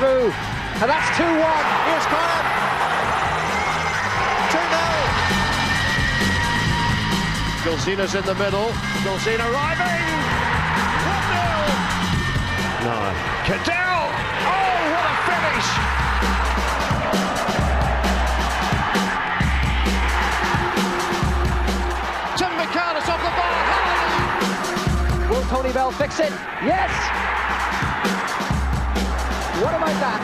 through, and that's 2-1. Here's Conor. 2-0. Gulzina's in the middle. Gulzina arriving. 1-0. No. Cadell. Oh, what a finish. Tim McCann off the ball. Will Tony Bell fix it? Yes! What about that?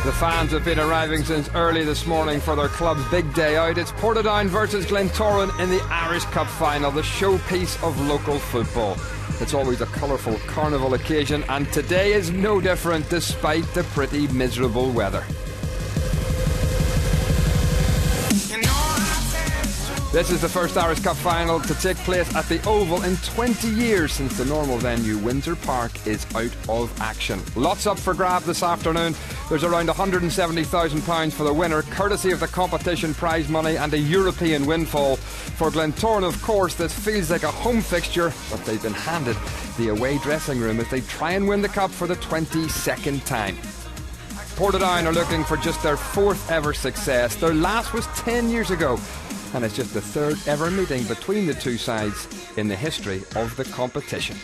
The fans have been arriving since early this morning for their club's big day out. It's Portadown versus Glentoran in the Irish Cup final, the showpiece of local football. It's always a colourful carnival occasion, and today is no different despite the pretty miserable weather. This is the first Irish Cup final to take place at the Oval in 20 years since the normal venue, Windsor Park, is out of action. Lots up for grab this afternoon. There's around £170,000 for the winner, courtesy of the competition prize money and a European windfall. For Glentoran, of course, this feels like a home fixture, but they've been handed the away dressing room as they try and win the Cup for the 22nd time. Portadown are looking for just their 4th ever success. Their last was 10 years ago, and it's just the 3rd ever meeting between the two sides in the history of the competition.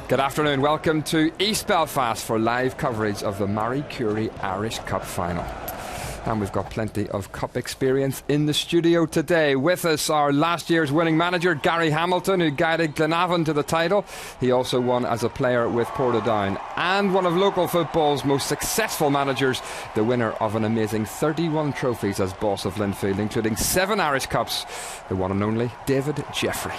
Good afternoon, welcome to East Belfast for live coverage of the Marie Curie Irish Cup final. And we've got plenty of Cup experience in the studio today. With us, our last year's winning manager, Gary Hamilton, who guided Glenavon to the title. He also won as a player with Portadown. And one of local football's most successful managers, the winner of an amazing 31 trophies as boss of Linfield, including 7 Irish Cups, the one and only David Jeffrey.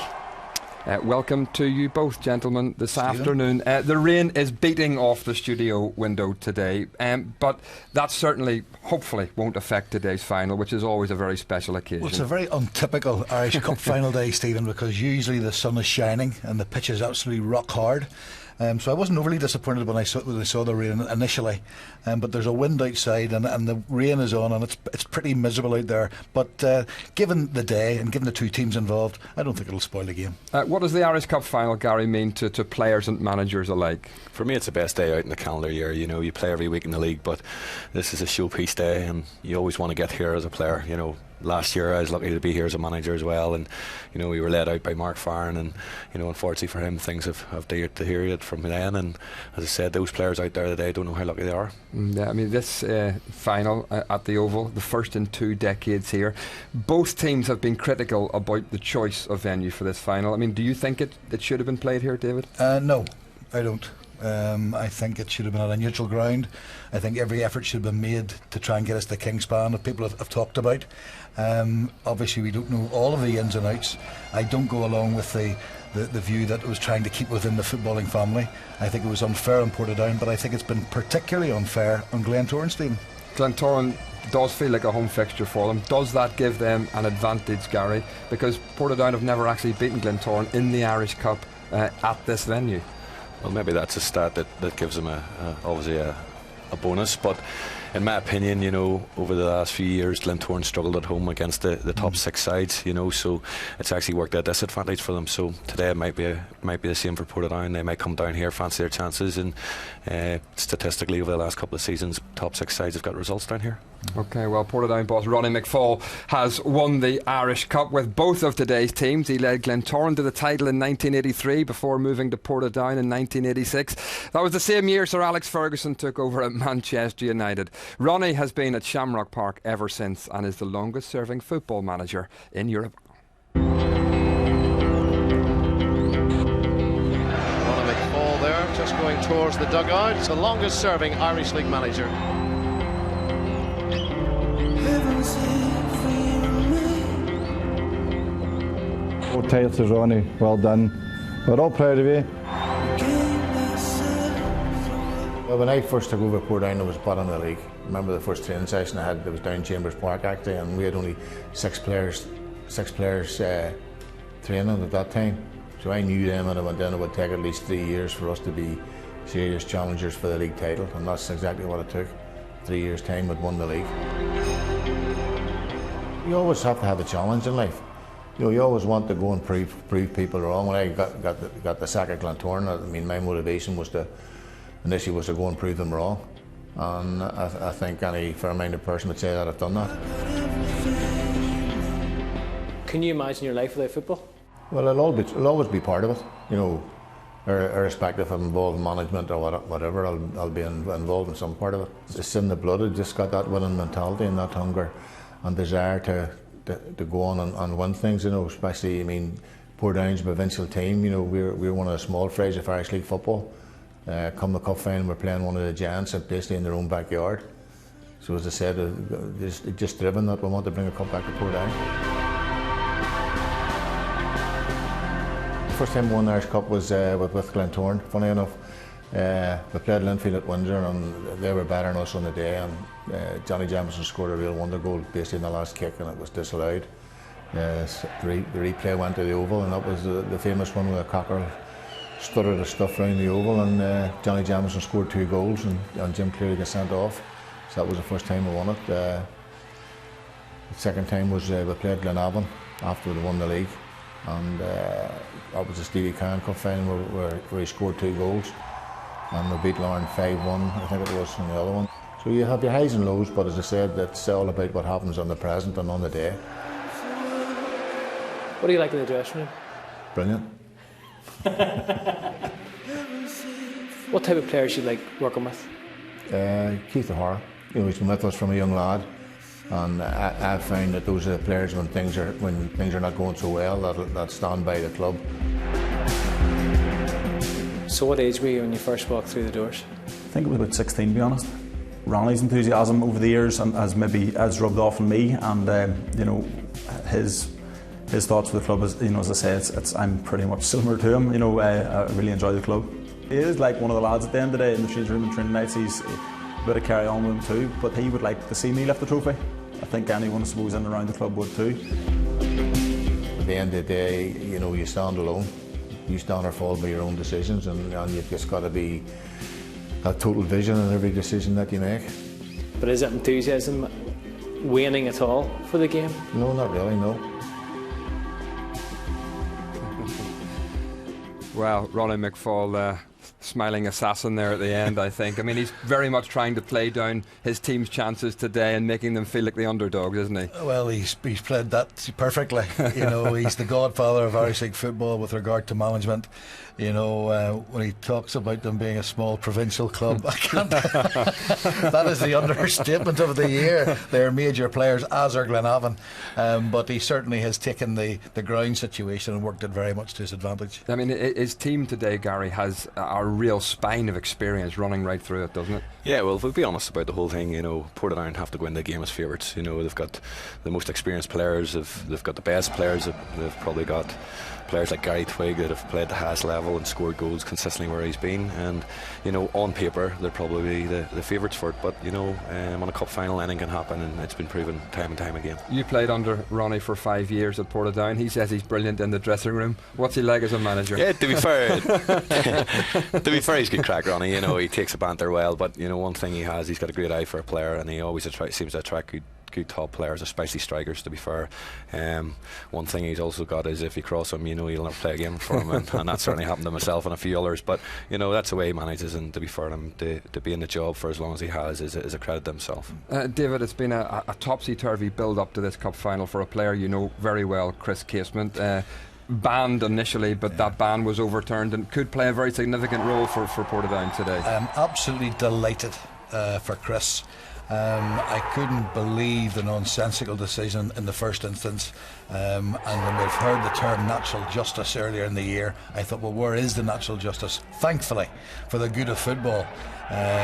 Welcome to you both, gentlemen, this afternoon. The rain is beating off the studio window today, but that certainly, hopefully, won't affect today's final, which is always a very special occasion. Well, it's a very untypical Irish Cup final day, Stephen, because usually the sun is shining and the pitch is absolutely rock hard. So I wasn't overly disappointed when I saw the rain initially, but there's a wind outside and the rain is on, and it's pretty miserable out there. But given the day and given the two teams involved, I don't think it'll spoil the game. What does the Irish Cup final, Gary, mean to players and managers alike? For me, it's the best day out in the calendar year. You know, you play every week in the league, but this is a showpiece day, and you always want to get here as a player. You know, last year I was lucky to be here as a manager as well, and you know, we were led out by Mark Farren, and you know, unfortunately for him, things have deteriorated from then. And as I said, those players out there today don't know how lucky they are. Yeah, I mean, this final at the Oval, the first in 2 decades here. Both teams have been critical about the choice of venue for this final. I mean, do you think it should have been played here, David? No, I don't. I think it should have been on a neutral ground. I think every effort should have been made to try and get us to Kingspan, that people have talked about. Obviously we don't know all of the ins and outs. I don't go along with the view that it was trying to keep within the footballing family. I think it was unfair on Portadown, but I think it's been particularly unfair on Glentoran, Stephen. Glentoran does feel like a home fixture for them. Does that give them an advantage, Gary? Because Portadown have never actually beaten Glentoran in the Irish Cup at this venue. Well, maybe that's a stat that gives them obviously a bonus, but in my opinion, you know, over the last few years, Glentoran struggled at home against the top 6 sides, you know, so it's actually worked a disadvantage for them. So today it might be the same for Portadown. They might come down here, fancy their chances, and statistically over the last couple of seasons, top 6 sides have got results down here. OK, well, Portadown boss Ronnie McFall has won the Irish Cup with both of today's teams. He led Glentoran to the title in 1983 before moving to Portadown in 1986. That was the same year Sir Alex Ferguson took over at Manchester United. Ronnie has been at Shamrock Park ever since and is the longest serving football manager in Europe. Ronnie McFall there, just going towards the dugout. It's the longest serving Irish League manager. Four titles, Ronnie, well done. We're all proud of you. Well, when I first took over Portadown, I was bottom of the league. I remember the first training session I had, it was down Chambers Park actually, and we had only 6 players training at that time. So I knew then when I went in it would take at least 3 years for us to be serious challengers for the league title, and that's exactly what it took. 3 years' time we'd won the league. You always have to have a challenge in life. You know, you always want to go and prove people wrong. When I got the sack at Glentoran, I mean, my motivation was initially was to go and prove them wrong. And I think any fair-minded person would say that I've done that. Can you imagine your life without football? Well, it'll always be part of it. You know, irrespective of involved management or whatever, I'll be involved in some part of it. It's in the blood. I've just got that winning mentality and that hunger and desire to go on and win things. You know, especially, I mean, Portadown's a provincial team. You know, we're one of the small fries of Irish League football. Come the cup final, we're playing one of the giants, basically in their own backyard. So as I said, just driven that we want to bring a cup back to Portadown. First time we won the Irish Cup was with Glentoran, funny enough. We played Linfield at Windsor and they were better than us on the day, and Johnny Jamison scored a real wonder goal basically in the last kick and it was disallowed. The replay went to the Oval and that was the famous one where the Cockerel stuttered the stuff around the Oval and Johnny Jamison scored 2 goals and Jim Cleary got sent off. So that was the first time we won it. The second time was we played Glenavon after we won the league. And that was the Stevie Khan Cup final where he scored 2 goals and we beat Lauren 5-1, I think it was, in the other one. So you have your highs and lows, but as I said, it's all about what happens on the present and on the day. What do you like in the dressing room? Brilliant. What type of players do you like working with? Keith O'Hara. You know, he's been with us from a young lad. And I've found that those are the players when things are not going so well that stand by the club. So what age were you when you first walked through the doors? I think it was about 16, to be honest. Ronnie's enthusiasm over the years has rubbed off on me, and you know, his thoughts for the club is, you know, as I say, I'm pretty much similar to him. You know, I really enjoy the club. He is like one of the lads at the end of the day in the change room and training nights. He's a bit of carry on with him too, but he would like to see me lift the trophy. I think anyone, I suppose, in and around the club would too. At the end of the day, you know, you stand alone. You stand or fall by your own decisions, and you've just got to be that total vision in every decision that you make. But is that enthusiasm waning at all for the game? No, not really, no. Well, Ronnie McFall, smiling assassin there at the end, I think. I mean, he's very much trying to play down his team's chances today and making them feel like the underdogs, isn't he? Well, he's played that perfectly. You know, he's the godfather of Irish League football with regard to management. You know, when he talks about them being a small provincial club, I can't. That is the understatement of the year. They're major players, as are Glenavon. But he certainly has taken the ground situation and worked it very much to his advantage. I mean, his team today, Gary, has a real spine of experience running right through it, doesn't it? Yeah, well, if we'll be honest about the whole thing, you know, Portadown have to go in the game as favourites. You know, they've got the most experienced players, they've got the best players, they've probably got players like Gary Twigg that have played the highest level and scored goals consistently where he's been, and you know, on paper they're probably the favourites for it, but you know, on a cup final anything can happen, and it's been proven time and time again. You played under Ronnie for 5 years at Portadown. He says he's brilliant in the dressing room. What's he like as a manager? Yeah, to be fair, he's good crack, Ronnie. You know, he takes a banter well, but you know, one thing he's got a great eye for a player, and he always seems to attract good top players, especially strikers, to be fair. One thing he's also got is if you cross him, you know, you'll never play again for him, and that certainly happened to myself and a few others, but you know, that's the way he manages, and to be fair to him, to be in the job for as long as he has is a credit to himself. David, it's been a topsy-turvy build up to this cup final for a player you know very well, Chris Casement. Banned initially, but that ban was overturned and could play a very significant role for Portadown today. I'm absolutely delighted for Chris. I couldn't believe the nonsensical decision in the first instance, and when we've heard the term natural justice earlier in the year, I thought, well, where is the natural justice? Thankfully, for the good of football,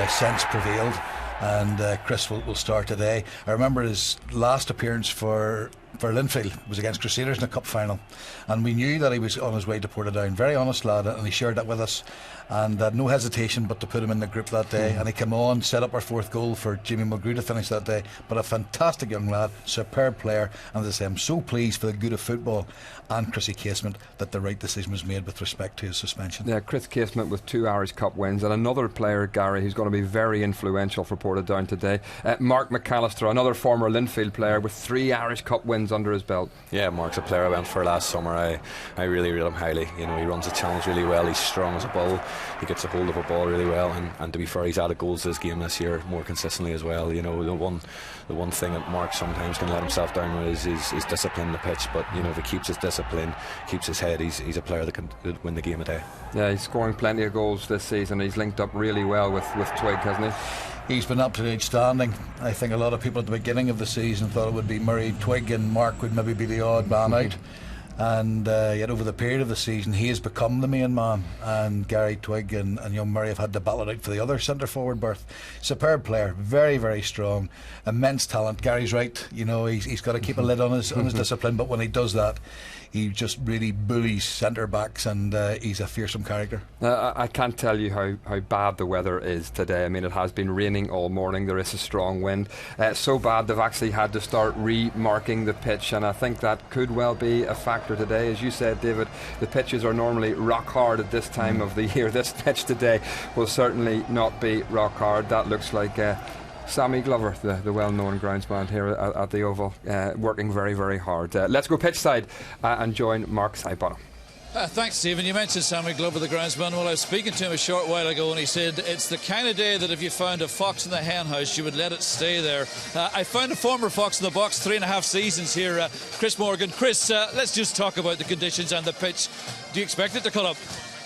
sense prevailed, and Chris will start today. I remember his last appearance for Linfield was against Crusaders in a cup final, and we knew that he was on his way to Portadown. Very honest lad, and he shared that with us, and had no hesitation but to put him in the group that day. And he came on, set up our 4th goal for Jimmy Mulgrew to finish that day. But a fantastic young lad, superb player, and as I say, I'm so pleased pleased for the good of football and Chrissy Casement that the right decision was made with respect to his suspension. Yeah, Chris Casement with 2 Irish Cup wins, and another player, Gary, who's going to be very influential for Portadown today, Mark McAllister, another former Linfield player with 3 Irish Cup wins under his belt. Yeah, Mark's a player I went for last summer. I really rate him highly. You know, he runs a challenge really well. He's strong as a bull. He gets a hold of a ball really well, and to be fair, he's added goals to his game this year more consistently as well. You know, the one thing that Mark sometimes can let himself down with is discipline in the pitch, but you know, if he keeps his discipline, keeps his head, he's a player that can win the game a day. Yeah, he's scoring plenty of goals this season. He's linked up really well with Twig, hasn't he? He's been absolutely outstanding. I think a lot of people at the beginning of the season thought it would be Murray, Twig and Mark would maybe be the odd man out, and yet over the period of the season he has become the main man, and Gary, Twig and young Murray have had to battle it out for the other centre forward berth. Superb player, very, very strong, immense talent. Gary's right, you know, he's got to keep a lid on his discipline, but when he does that, he just really bullies centre backs, and he's a fearsome character. I can't tell you how bad the weather is today. I mean, it has been raining all morning. There is a strong wind, so bad they've actually had to start remarking the pitch, and I think that could well be a factor today. As you said, David, the pitches are normally rock hard at this time of the year. This pitch today will certainly not be rock hard. That looks like Sammy Glover, the well-known groundsman here at the Oval, working very, very hard. Let's go pitch side and join Mark Sidebottom. Thanks, Stephen. You mentioned Sammy Glover, the groundsman. Well, I was speaking to him a short while ago, and he said it's the kind of day that if you found a fox in the hen house, you would let it stay there. I found a former fox in the box, 3.5 seasons here, Chris Morgan. Chris, let's just talk about the conditions and the pitch. Do you expect it to cut up?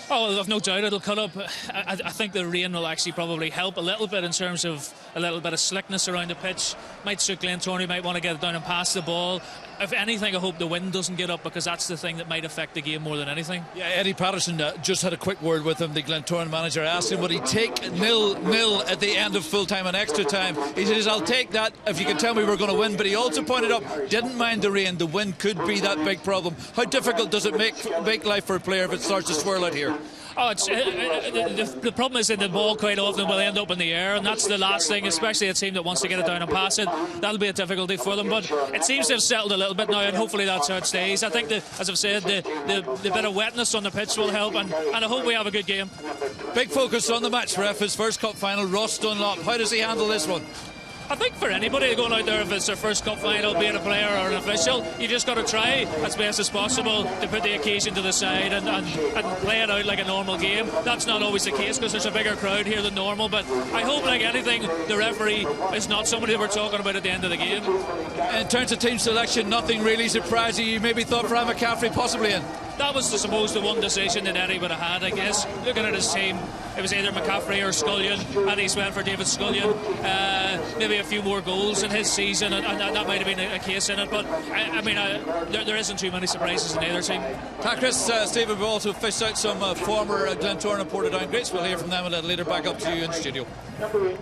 Oh, well, I've no doubt it'll cut up. I think the rain will actually probably help a little bit in terms of a little bit of slickness around the pitch. Might suit Glentoran, he might want to get it down and pass the ball. If anything, I hope the wind doesn't get up, because that's the thing that might affect the game more than anything. Yeah, Eddie Patterson just had a quick word with him, the Glentoran manager. Asked him would he take 0-0 at the end of full time and extra time. He says, I'll take that if you can tell me we're going to win. But he also pointed out, didn't mind the rain. The wind could be that big problem. How difficult does it make life for a player if it starts to swirl out here? Oh, the problem is that the ball quite often will end up in the air, and that's the last thing, especially a team that wants to get it down and pass it. That'll be a difficulty for them, but it seems to have settled a little bit now, and hopefully that's how it stays. I think, as I've said, the bit of wetness on the pitch will help, and I hope we have a good game. Big focus on the match ref, his first cup final, Ross Dunlop. How does he handle this one? I think for anybody going out there, if it's their first cup final, be it a player or an official, you just got to try as best as possible to put the occasion to the side and play it out like a normal game. That's not always the case because there's a bigger crowd here than normal, but I hope, like anything, the referee is not somebody that we're talking about at the end of the game. In terms of team selection, nothing really surprising. You maybe thought Fran McCaffrey possibly in. That was, I suppose, the one decision that Eddie would have had, I guess. Looking at his team, it was either McCaffrey or Scullion, and he went for David Scullion. Maybe a few more goals in his season, and that might have been a case in it, but I mean, there isn't too many surprises in either team. Chris, Stephen, we've also fished out some former Glentoran and Portadown greats. We'll hear from them a little later. Back up to you in studio.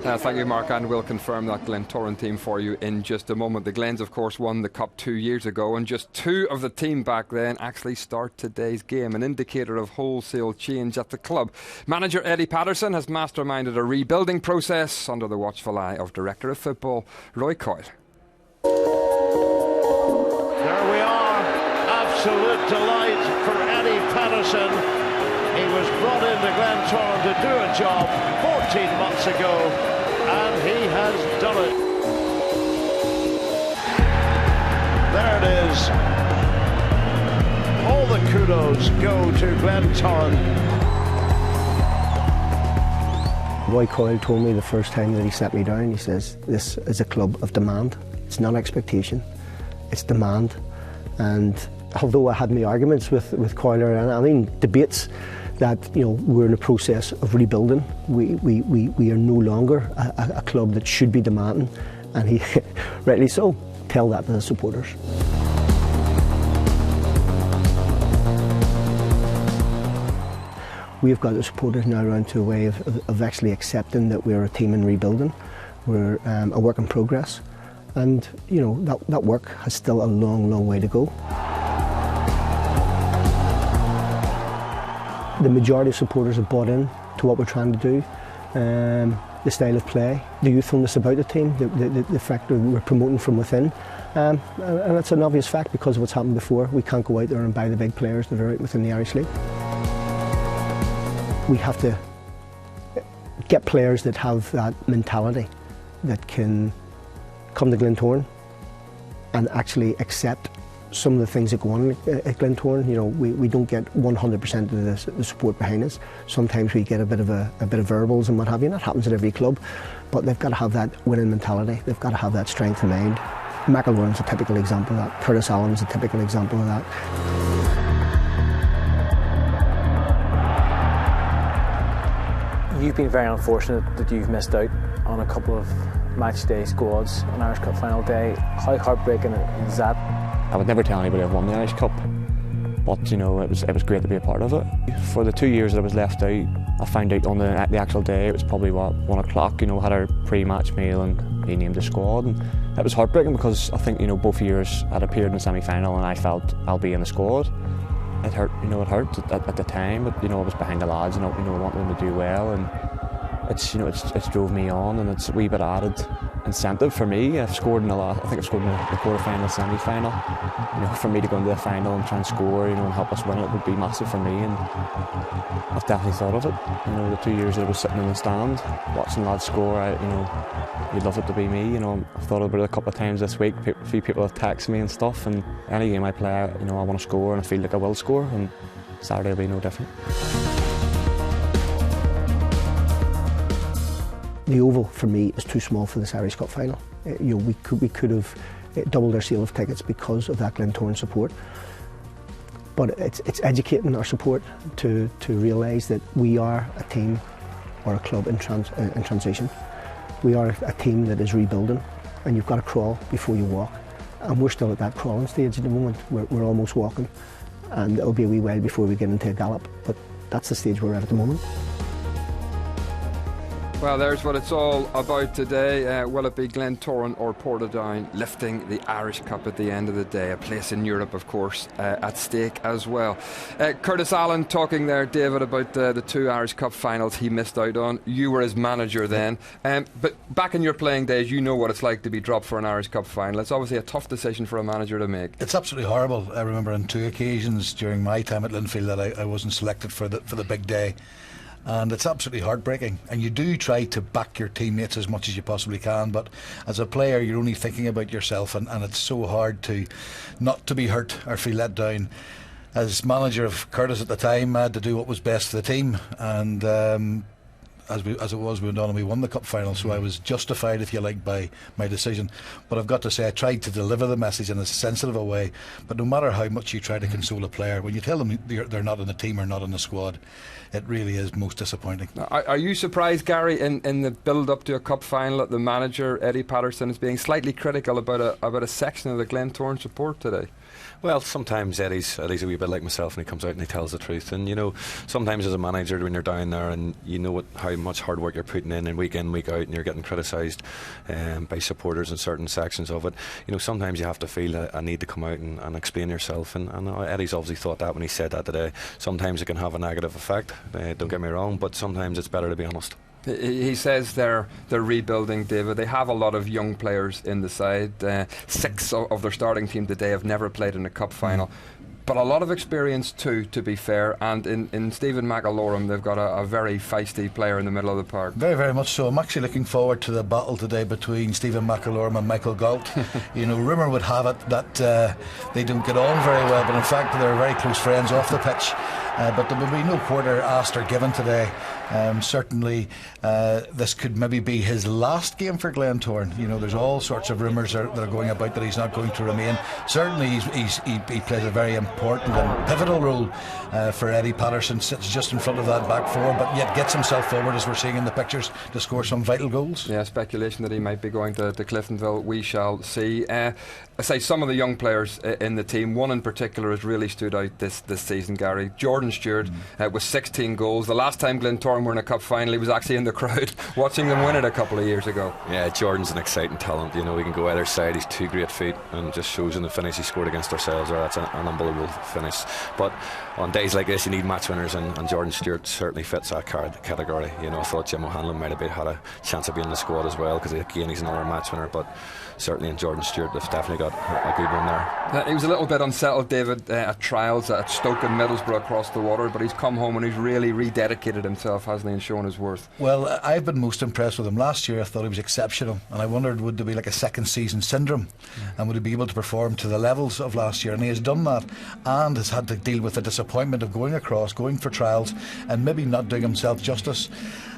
Thank you, Mark, and we'll confirm that Glentoran team for you in just a moment. The Glens, of course, won the Cup 2 years ago, and just 2 of the team back then actually start today's game, an indicator of wholesale change at the club. Manager Eddie Patterson has masterminded a rebuilding process under the watchful eye of Director of Football Roy Coyle. There we are, absolute delight for Eddie Patterson. He was brought into Glentoran to do a job 14 months ago, and he has done it. There it is. All the kudos go to Glentoran. Roy Coyle told me the first time that he sat me down, he says, this is a club of demand. It's not expectation, it's demand. And although I had my arguments with Coyle, and I mean debates, that we're in a process of rebuilding. We are no longer a club that should be demanding, and he, rightly so, tell that to the supporters. We've got the supporters now around to a way of actually accepting that we're a team in rebuilding. We're a work in progress, and that work has still a long, long way to go. The majority of supporters have bought in to what we're trying to do, the style of play, the youthfulness about the team, the fact that we're promoting from within, And it's an obvious fact because of what's happened before. We can't go out there and buy the big players that are out within the Irish League. We have to get players that have that mentality, that can come to Glentoran and actually accept some of the things that go on at Glentoran. You know, we don't get 100% of the support behind us. Sometimes we get a bit of verbals and what have you. And that happens at every club, but they've got to have that winning mentality. They've got to have that strength of mind. McElroy's a typical example of that. Curtis Allen's a typical example of that. You've been very unfortunate that you've missed out on a couple of match day squads on Irish Cup final day. How heartbreaking is that? I would never tell anybody I've won the Irish Cup, but you know, it was great to be a part of it. For the 2 years that I was left out, I found out on the actual day, it was probably 1 o'clock, you know, had our pre-match meal and he named the squad, and it was heartbreaking because I think, you know, both years I'd appeared in the semi-final and I felt I'll be in the squad. It hurt, you know, it hurt at the time, but you know, I was behind the lads and, you know, I wanted them to do well, and it's, you know, it's drove me on, and it's a wee bit added incentive for me. I've scored in I think I've scored in the quarter-final, semi-final. You know, for me to go into the final and try and score, you know, and help us win it would be massive for me, and I've definitely thought of it. You know, the 2 years that I was sitting in the stand watching lads score, you know, you'd love it to be me. You know, I've thought about it a couple of times this week. A few people have texted me and stuff, and any game I play, you know, I want to score and I feel like I will score, and Saturday will be no different. The Oval for me is too small for this Irish Cup final. You know, we could have doubled our sale of tickets because of that Glentoran support. But it's educating our support to realise that we are a team or a club in transition. We are a team that is rebuilding, and you've got to crawl before you walk. And we're still at that crawling stage at the moment. We're almost walking, and it'll be a wee while before we get into a gallop. But that's the stage we're at the moment. Well, there's what it's all about today. Will it be Glentoran or Portadown lifting the Irish Cup at the end of the day? A place in Europe, of course, at stake as well. Curtis Allen talking there, David, about the 2 Irish Cup finals he missed out on. You were his manager then. But back in your playing days, you know what it's like to be dropped for an Irish Cup final. It's obviously a tough decision for a manager to make. It's absolutely horrible. I remember on 2 occasions during my time at Linfield that I wasn't selected for the big day. And it's absolutely heartbreaking, and you do try to back your teammates as much as you possibly can, but as a player you're only thinking about yourself, and it's so hard to not to be hurt or feel let down. As manager of Curtis at the time, I had to do what was best for the team, and as it was, we went on and we won the cup final, so I was justified, if you like, by my decision. But I've got to say, I tried to deliver the message in a sensitive way, but no matter how much you try to console a player, when you tell them they're not in the team or not in the squad, it really is most disappointing. Are you surprised, Gary, in the build-up to a cup final, that the manager, Eddie Patterson, is being slightly critical about a section of the Glentoran support today? Well, sometimes Eddie's a wee bit like myself, and he comes out and he tells the truth. And you know, sometimes as a manager, when you're down there and you know how much hard work you're putting in, and week, and you're getting criticised by supporters in certain sections of it, you know, sometimes you have to feel a need to come out and explain yourself. And Eddie's obviously thought that when he said that today. Sometimes it can have a negative effect, don't get me wrong, but sometimes it's better to be honest. He says they're rebuilding, David. They have a lot of young players in the side. 6 of their starting team today have never played in a cup final. But a lot of experience too, to be fair, and in Stephen McElroy they've got a very feisty player in the middle of the park. Very, very much so. I'm actually looking forward to the battle today between Stephen McElroy and Michael Galt. You know, rumour would have it that they don't get on very well, but in fact they're very close friends off the pitch. But there will be no quarter asked or given today. Certainly this could maybe be his last game for Glentoran. You know, there's all sorts of rumours that are going about that he's not going to remain. Certainly he plays a very important and pivotal role for Eddie Patterson. Sits just in front of that back four, but yet gets himself forward, as we're seeing in the pictures, to score some vital goals. Yeah, speculation that he might be going to Cliftonville. We shall see. I say some of the young players in the team, one in particular has really stood out this season, Gary. Jordan Stewart with 16 goals. The last time Glentoran were in a cup final, he was actually in the crowd watching them win it a couple of years ago. Yeah, Jordan's an exciting talent. You know, he can go either side. He's 2 great feet, and just shows in the finish he scored against ourselves. That's an unbelievable finish. But on day days like this, you need match winners, and Jordan Stewart certainly fits that category. You know, I thought Jim O'Hanlon might have had a chance of being in the squad as well, because again, he's another match winner, but certainly in Jordan Stewart, they've definitely got a good one there. He was a little bit unsettled, David, at trials at Stoke and Middlesbrough across the water, but he's come home and he's really rededicated himself, hasn't he, and shown his worth. Well, I've been most impressed with him. Last year I thought he was exceptional, and I wondered, would there be like a second season syndrome, and would he be able to perform to the levels of last year? And he has done that, and has had to deal with the disappointment of going for trials and maybe not doing himself justice.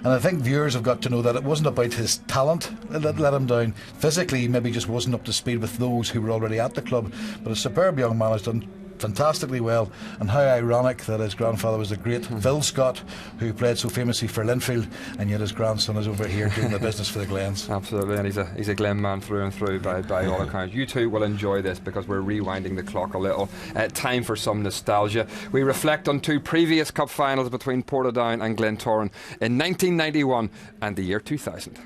And I think viewers have got to know that it wasn't about his talent that let him down. Physically, he maybe just wasn't up to speed with those who were already at the club, but a superb young man has done fantastically well. And how ironic that his grandfather was the great Phil Scott, who played so famously for Linfield, and yet his grandson is over here doing the business for the Glens. Absolutely, and he's a Glen man through and through by all accounts. You two will enjoy this because we're rewinding the clock a little. Time for some nostalgia. We reflect on two previous cup finals between Portadown and Glentoran in 1991 and the year 2000.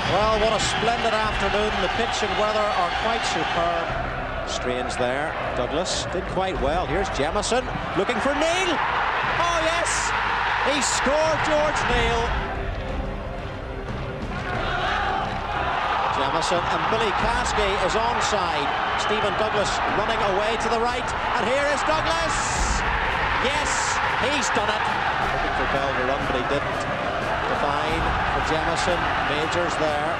Well, what a splendid afternoon. The pitch and weather are quite superb. Strange there. Douglas did quite well. Here's Jamieson looking for Neil. Oh, yes! He scored, George Neil. Jamieson and Billy Caskey is onside. Stephen Douglas running away to the right. And here is Douglas. Yes, he's done it. Looking for Bell to run, but he didn't. Devine for Jamieson, Majors there.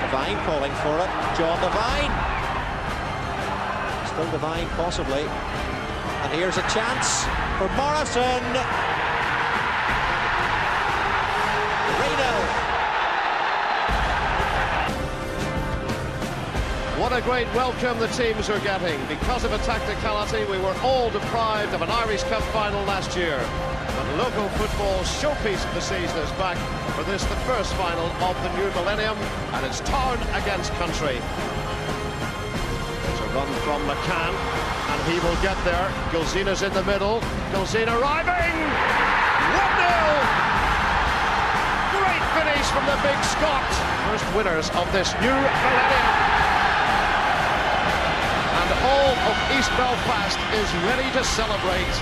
Devine calling for it. John Devine. Still Devine, possibly. And here's a chance for Morrison. 3-0. What a great welcome the teams are getting. Because of a tacticality, we were all deprived of an Irish Cup final last year. But local football's showpiece of the season is back for this, the first final of the new millennium, and it's town against country. There's a run from McCann, and he will get there. Gulzina's in the middle. Gulzina arriving! 1-0! Great finish from the big Scot. First winners of this new millennium. And all of East Belfast is ready to celebrate.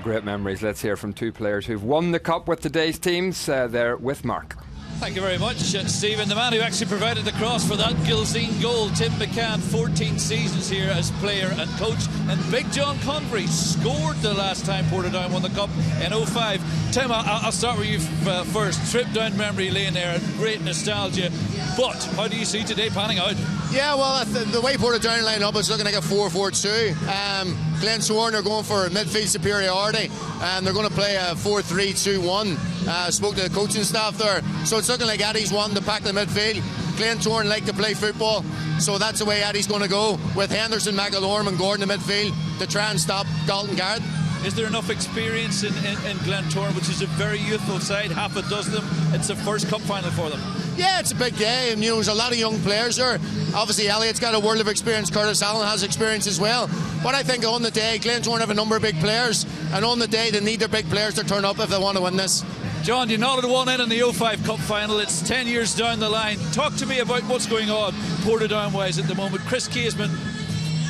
Great memories. Let's hear from two players who've won the cup with today's teams. They're with Mark. Thank you very much, Stephen. The man who actually provided the cross for that Gilzine goal, Tim McCann, 14 seasons here as player and coach. And Big John Convery scored the last time Portadown won the cup in 05. Tim, I'll start with you first. Trip down memory lane there, great nostalgia. But how do you see today panning out? Yeah, well, the way Portadown line up is looking like a 4-4-2. Glentoran are going for midfield superiority, and they're going to play a 4-3-2-1. Spoke to the coaching staff there, so it's looking like Eddie's wanting to pack the midfield. Glentoran like to play football, so that's the way Eddie's going to go, with Henderson, McElorm and Gordon in midfield to try and stop Dalton Garrett. Is there enough experience in Glentoran, which is a very youthful side, half a dozen of them? It's the first cup final for them. Yeah, it's a big day, and there's a lot of young players there. Obviously, Elliott's got a world of experience. Curtis Allen has experience as well. But I think on the day, Glentoran have a number of big players, and on the day, they need their big players to turn up if they want to win this. John, you nodded one in the 05 Cup final. It's 10 years down the line. Talk to me about what's going on Portadown-wise at the moment. Chris Casement,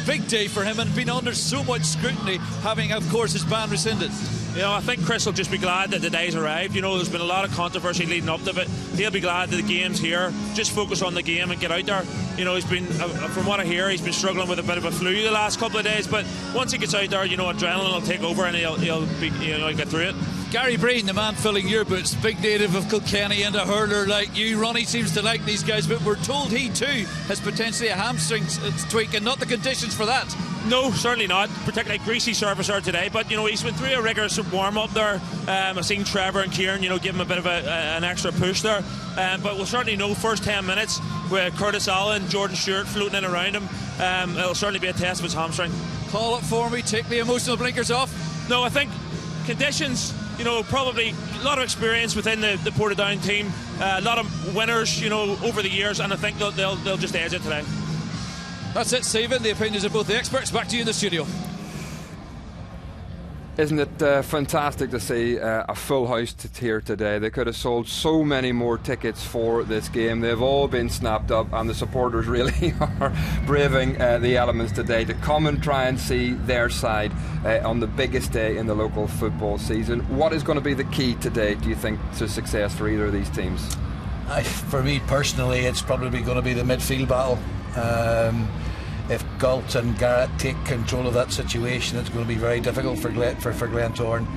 big day for him, and been under so much scrutiny, having, of course, his ban rescinded. You know, I think Chris will just be glad that the day's arrived. You know, there's been a lot of controversy leading up to it. He'll be glad that the game's here. Just focus on the game and get out there. You know, he's been, from what I hear, he's been struggling with a bit of a flu the last couple of days. But once he gets out there, you know, adrenaline will take over and he'll get through it. Gary Breen, the man filling your boots, big native of Kilkenny and a hurler like you. Ronnie seems to like these guys, but we're told he too has potentially a hamstring tweak, and not the conditions for that. No, certainly not. Particularly greasy surfacer today, but you know, he's been through a rigorous warm-up there. I've seen Trevor and Kieran, you know, give him a bit of an extra push there. But we'll certainly know first 10 minutes with Curtis Allen, Jordan Stewart floating in around him. It'll certainly be a test of his hamstring. Call it for me. Take the emotional blinkers off. No, I think conditions. You know, probably a lot of experience within the Portadown team, a lot of winners, you know, over the years, and I think they'll just edge it today. That's it, Stephen. The opinions of both the experts. Back to you in the studio. Isn't it fantastic to see a full house here today? They could have sold so many more tickets for this game. They've all been snapped up, and the supporters really are braving the elements today to come and try and see their side on the biggest day in the local football season. What is going to be the key today, do you think, to success for either of these teams? For me personally, it's probably going to be the midfield battle. If Galt and Garrett take control of that situation, it's going to be very difficult for Glentoran.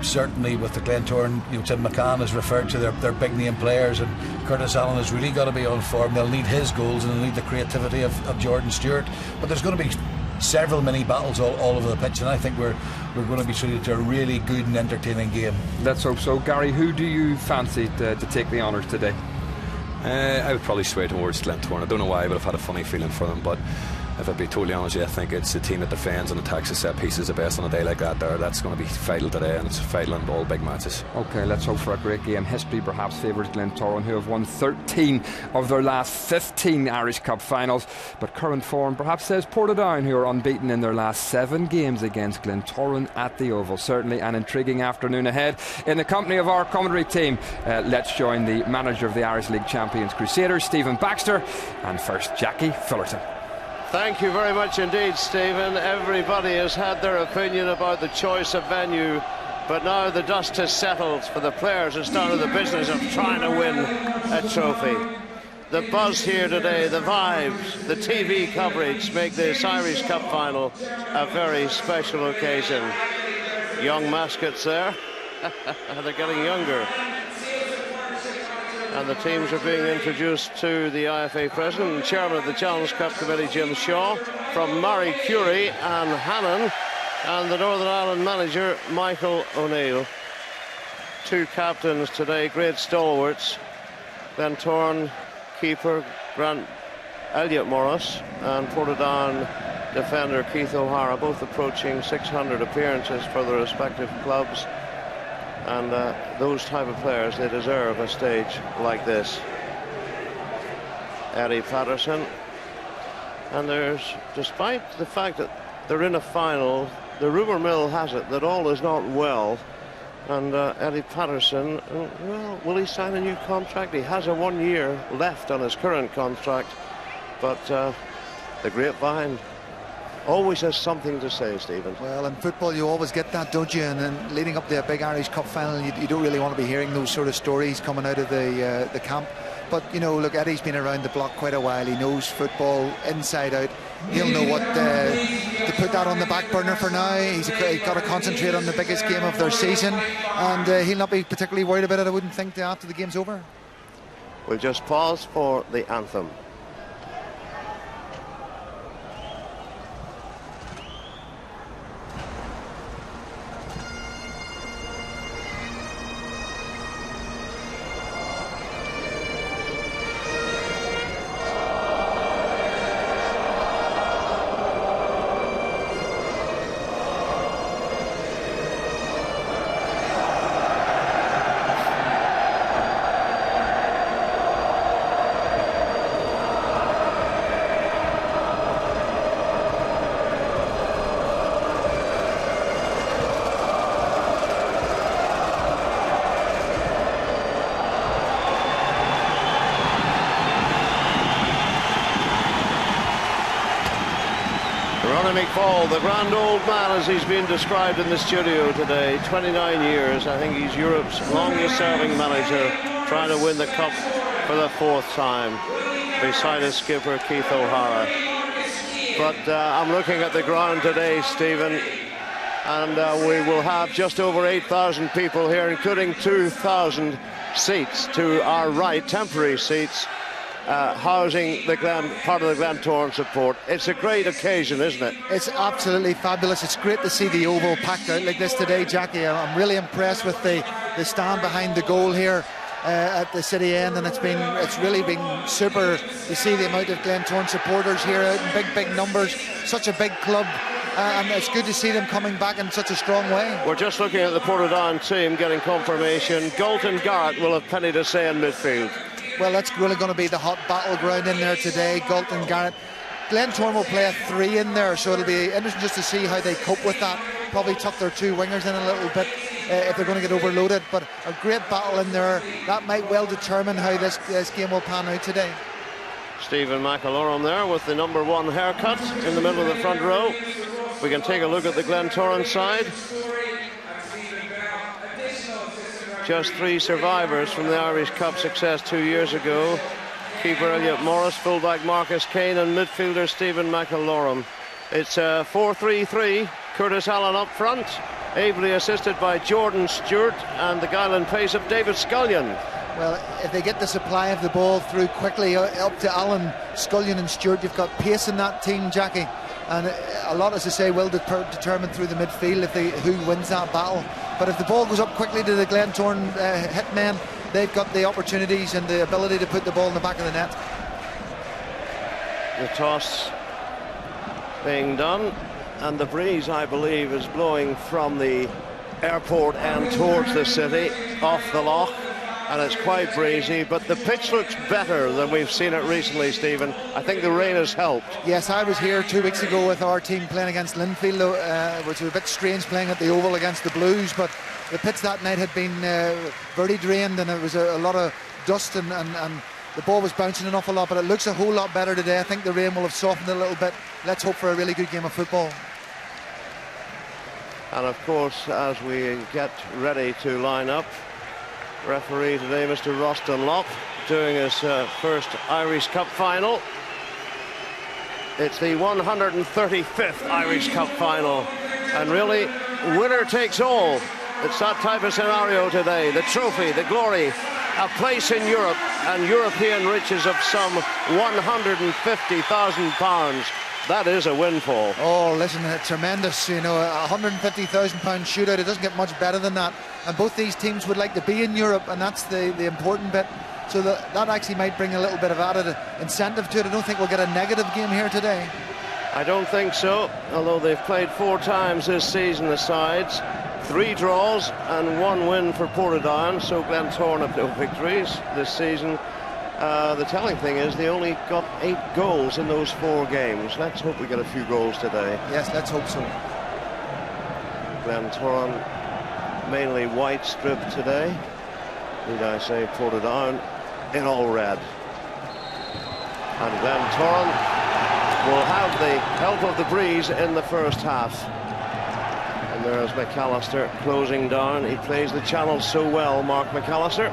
Certainly with the Glentoran, Tim McCann has referred to their big name players, and Curtis Allen has really got to be on form. They'll need his goals and they'll need the creativity of Jordan Stewart. But there's going to be several mini battles all over the pitch, and I think we're going to be treated to a really good and entertaining game. Let's hope so. Gary, who do you fancy to take the honours today? I would probably sway towards Glentoran. I don't know why, but I've had a funny feeling for them. But if I'd be totally honest with you, I think it's the team that defends and attacks the set pieces the best on a day like that. That's going to be vital today, and it's vital in all big matches. OK, let's hope for a great game. History perhaps favours Glentoran, who have won 13 of their last 15 Irish Cup finals. But current form perhaps says Portadown, who are unbeaten in their last 7 games against Glentoran at the Oval. Certainly an intriguing afternoon ahead. In the company of our commentary team, let's join the manager of the Irish League champions Crusaders, Stephen Baxter, and first Jackie Fullerton. Thank you very much indeed, Stephen. Everybody has had their opinion about the choice of venue, but now the dust has settled for the players who started the business of trying to win a trophy. The buzz here today, the vibes, the TV coverage make this Irish Cup final a very special occasion. Young mascots there, they're getting younger. And the teams are being introduced to the IFA president and chairman of the Challenge Cup Committee, Jim Shaw, from Marie Curie and Hannon, and the Northern Ireland manager, Michael O'Neill. 2 captains today, great stalwarts. Glentoran keeper Grant Elliot Morris and Portadown defender Keith O'Hara, both approaching 600 appearances for their respective clubs. And those type of players, they deserve a stage like this. Eddie Patterson. And there's, despite the fact that they're in a final, the rumour mill has it that all is not well. And Eddie Patterson, well, will he sign a new contract? He has a 1 year left on his current contract. But the grapevine always has something to say, Stephen. Well, in football you always get that, don't you? And then leading up to a big Irish Cup final, you don't really want to be hearing those sort of stories coming out of the camp. But, you know, look, Eddie's been around the block quite a while. He knows football inside out. He'll know what to put that on the back burner for now. He's got to concentrate on the biggest game of their season, and he'll not be particularly worried about it, I wouldn't think, after the game's over. We'll just pause for the anthem. The grand old man, as he's been described in the studio today, 29 years. I think he's Europe's longest-serving manager, trying to win the cup for the 4th time, beside his skipper Keith O'Hara. But I'm looking at the ground today, Stephen, and we will have just over 8,000 people here, including 2,000 seats to our right, temporary seats, housing the part of the Glentoran support. It's a great occasion, isn't it? It's absolutely fabulous. It's great to see the Oval packed out like this today, Jackie. I'm really impressed with the stand behind the goal here at the city end, and it's really been super to see the amount of Glentoran supporters here out in big numbers. Such a big club, and it's good to see them coming back in such a strong way. We're just looking at the Portadown team getting confirmation. Galt and Garrett will have plenty to say in midfield. Well, that's really going to be the hot battleground in there today. Galt and Garrett Glentoran will play a 3 in there, so it'll be interesting just to see how they cope with that. Probably tuck their 2 wingers in a little bit if they're going to get overloaded, but a great battle in there. That might well determine how this game will pan out today. Stephen McAlorum there with the number 1 haircut in the middle of the front row. We can take a look at the Glentoran side. Just 3 survivors from the Irish Cup success 2 years ago. Keeper Elliot Morris, fullback Marcus Kane, and midfielder Stephen McAlorum. It's 4-3-3. Curtis Allen up front, ably assisted by Jordan Stewart and the guile and pace of David Scullion. Well, if they get the supply of the ball through quickly up to Allen, Scullion and Stewart, you've got pace in that team, Jackie. And a lot, as I say, will determine through the midfield who wins that battle. But if the ball goes up quickly to the Glentoran hitmen, they've got the opportunities and the ability to put the ball in the back of the net. The toss being done, and the breeze, I believe, is blowing from the airport and towards the city, off the loch, and it's quite breezy, but the pitch looks better than we've seen it recently, Stephen. I think the rain has helped. Yes, I was here 2 weeks ago with our team playing against Linfield, which was a bit strange playing at the Oval against the Blues, but the pitch that night had been very drained, and it was a lot of dust, and the ball was bouncing an awful lot, but it looks a whole lot better today. I think the rain will have softened it a little bit. Let's hope for a really good game of football. And of course, as we get ready to line up, referee today, Mr. Ross Dunlop, doing his first Irish Cup final. It's the 135th Irish Cup final, and really, winner takes all. It's that type of scenario today. The trophy, the glory, a place in Europe, and European riches of some £150,000. That is a windfall. Oh, listen, tremendous. You know, a £150,000 shootout. It doesn't get much better than that. And both these teams would like to be in Europe, and that's the important bit. So that actually might bring a little bit of added incentive to it. I don't think we'll get a negative game here today. I don't think so, although they've played 4 times this season, the sides. 3 draws and 1 win for Portadown, so Glentoran have no victories this season. The telling thing is they only got 8 goals in those 4 games. Let's hope we get a few goals today. Yes, let's hope so. Glentoran mainly white strip today. Need I say Portadown in all red. And Glentoran will have the help of the breeze in the first half. And there's McAllister closing down. He plays the channel so well, Mark McAllister.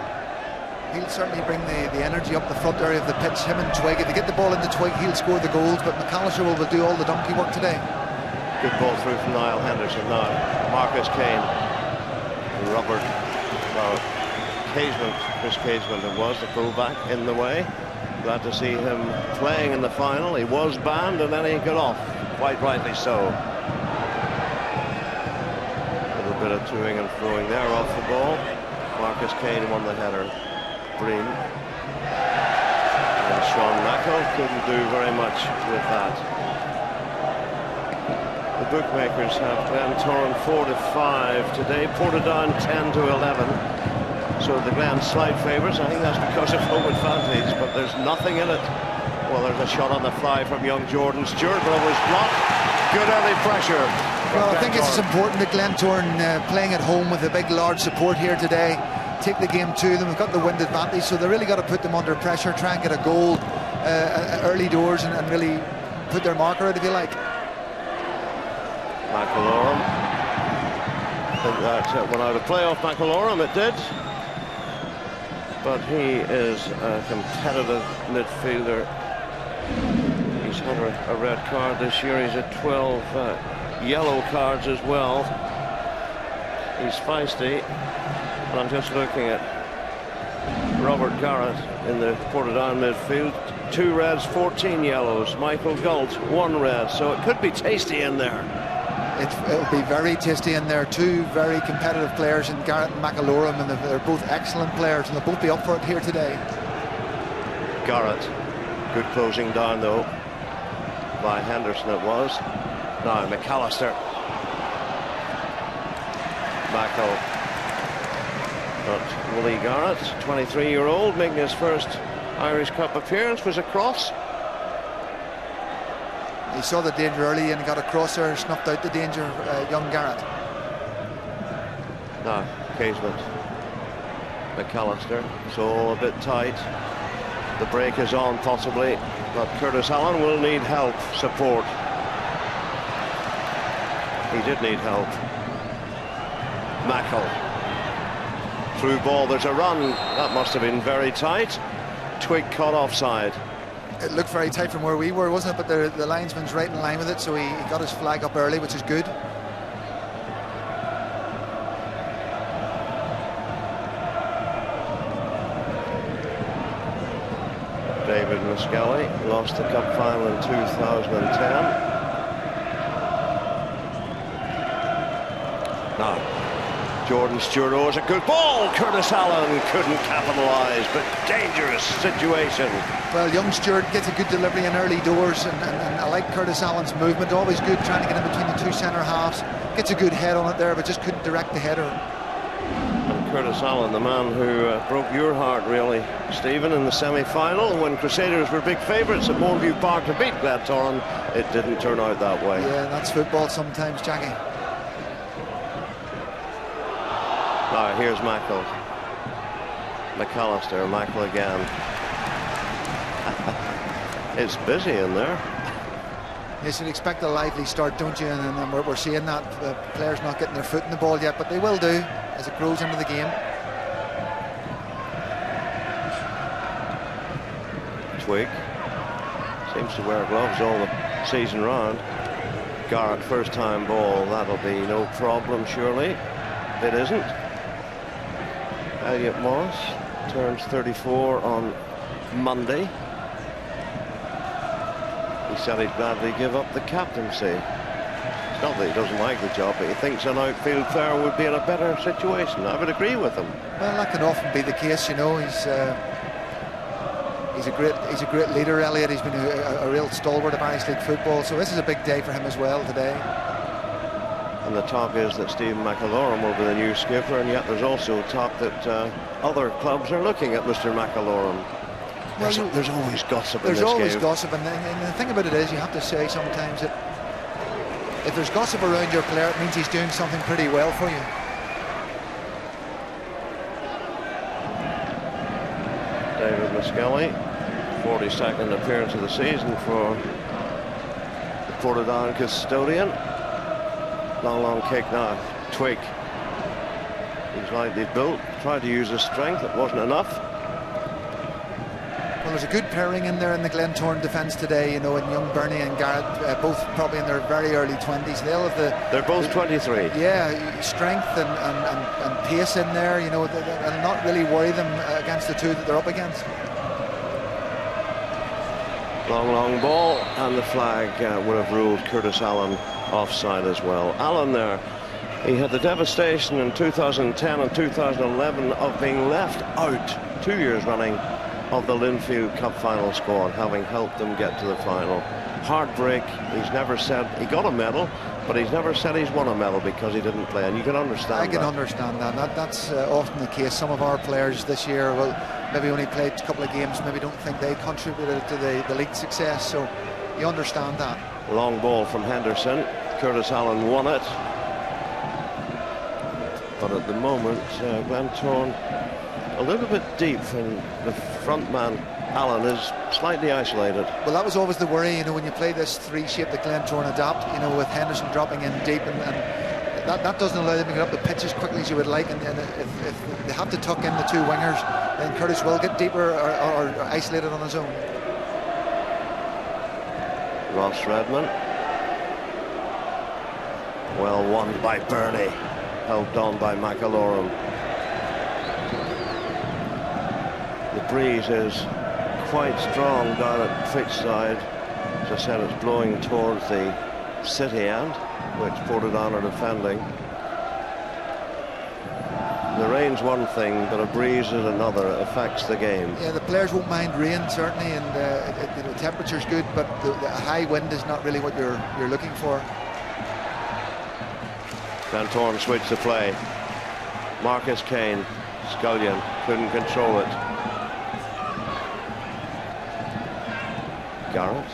He'll certainly bring the energy up the front area of the pitch, him and Twig. If they get the ball into Twig, he'll score the goals, but McAllister will do all the donkey work today. Good ball through from Niall Henderson now. Marcus Kane. Robert, well, Casement, Chris Casement it was, the fullback, in the way. Glad to see him playing in the final. He was banned and then he got off, quite rightly so. A little bit of toing and throwing there off the ball. Marcus Kane won the header. Breen. And Sean Mackle couldn't do very much with that. The bookmakers have Glentoran 4-5 today, Portadown 10-11. So the Glen slight favourites. I think that's because of home advantage, but there's nothing in it. Well, there's a shot on the fly from young Jordan Stewart, but it was blocked. Good early pressure. Well, I think it's important that Glentoran playing at home with a big, large support here today. Take the game to them. We've got the wind advantage, so they really got to put them under pressure, try and get a goal early doors, and really put their marker out, if you like. McAlorum. I think that went out of play off McAlorum. It did. But he is a competitive midfielder. He's had a red card this year. He's had 12 yellow cards as well. He's feisty. And I'm just looking at Robert Garrett in the Portadown midfield. 2 reds, 14 yellows. Michael Galt, 1 red. So it could be tasty in there. It'll be very tasty in there. 2 very competitive players in Garrett and McAlorum, and they're both excellent players, and they'll both be up for it here today. Garrett, good closing down though by Henderson it was. Now McAllister. Mackle. But Willie Garrett, 23-year-old, making his first Irish Cup appearance, was a cross. He saw the danger early and got across there, snuffed out the danger, young Garrett. Now, Casement, McAllister, it's all a bit tight. The break is on possibly, but Curtis Allen will need help, support. He did need help. Mackle. Through ball, there's a run. That must have been very tight. Twig caught offside. It looked very tight from where we were, wasn't it? But the linesman's right in line with it, so he got his flag up early, which is good. David Muskelly lost the cup final in 2010. Now, Jordan Stewart owes a good ball. Curtis Allen couldn't capitalise, but dangerous situation. Well, young Stewart gets a good delivery in early doors, and I like Curtis Allen's movement. Always good trying to get in between the two centre halves. Gets a good head on it there, but just couldn't direct the header. And Curtis Allen, the man who broke your heart, really, Stephen, in the semi-final when Crusaders were big favourites at Moorview Park to beat Glentoran. It didn't turn out that way. Yeah, that's football sometimes, Jackie. Now, here's Mackle. McAllister, Mackle again. It's busy in there. You should expect a lively start, don't you? And we're seeing that. The players not getting their foot in the ball yet, but they will do as it grows into the game. Twig seems to wear gloves all the season round. Garrett, first time ball. That'll be no problem, surely. It isn't. Elliot Moss turns 34 on Monday. He said he'd gladly give up the captaincy. It's not that he doesn't like the job, but he thinks an outfield player would be in a better situation. I would agree with him. Well, that can often be the case, you know. He's a great leader, Elliot. He's been a real stalwart of Irish League football, so this is a big day for him as well today. And the talk is that Stephen McAlorum will be the new skipper, and yet there's also talk that other clubs are looking at Mr. McAlorum. Well, there's always gossip in this game. There's always gossip, and the thing about it is, you have to say sometimes that if there's gossip around your player, it means he's doing something pretty well for you. David Muskelly, 42nd appearance of the season for the Portadown custodian. Long kick now. Twig. He's lightly built. Tried to use his strength. It wasn't enough. Well, there's a good pairing in there in the Glentoran defence today, you know, and young Bernie and Garrett, both probably in their very early 20s. They'll have They're both 23. Yeah, strength and pace in there, you know, and not really worry them against the two that they're up against. Long ball, and the flag would have ruled Curtis Allen offside as well. Allen there, he had the devastation in 2010 and 2011 of being left out 2 years running of the Linfield Cup final squad, having helped them get to the final. Heartbreak. He's never said he got a medal, but he's never said he's won a medal because he didn't play, and you can understand that. I can understand that. That's often the case. Some of our players this year will maybe only played a couple of games, maybe don't think they contributed to the league success, so you understand that. Long ball from Henderson. Curtis Allen won it, but at the moment Glentoran a little bit deep, and the front man Allen is slightly isolated. Well, that was always the worry, you know, when you play this three shape that Glentoran adapt, you know, with Henderson dropping in deep, and that doesn't allow them to get up the pitch as quickly as you would like, and if they have to tuck in the two wingers, then Curtis will get deeper or isolated on his own. Ross Redmond, well won by Burney, helped on by McAlorum. The breeze is quite strong down at Fitchside. As I said, it's blowing towards the city end, which Portadown are defending. The rain's one thing, but a breeze is another. It affects the game. Yeah, the players won't mind rain, certainly, and the temperature's good, but the high wind is not really what you're looking for. Glentoran switched the play. Marcus Kane, Scullion couldn't control it. Garrett.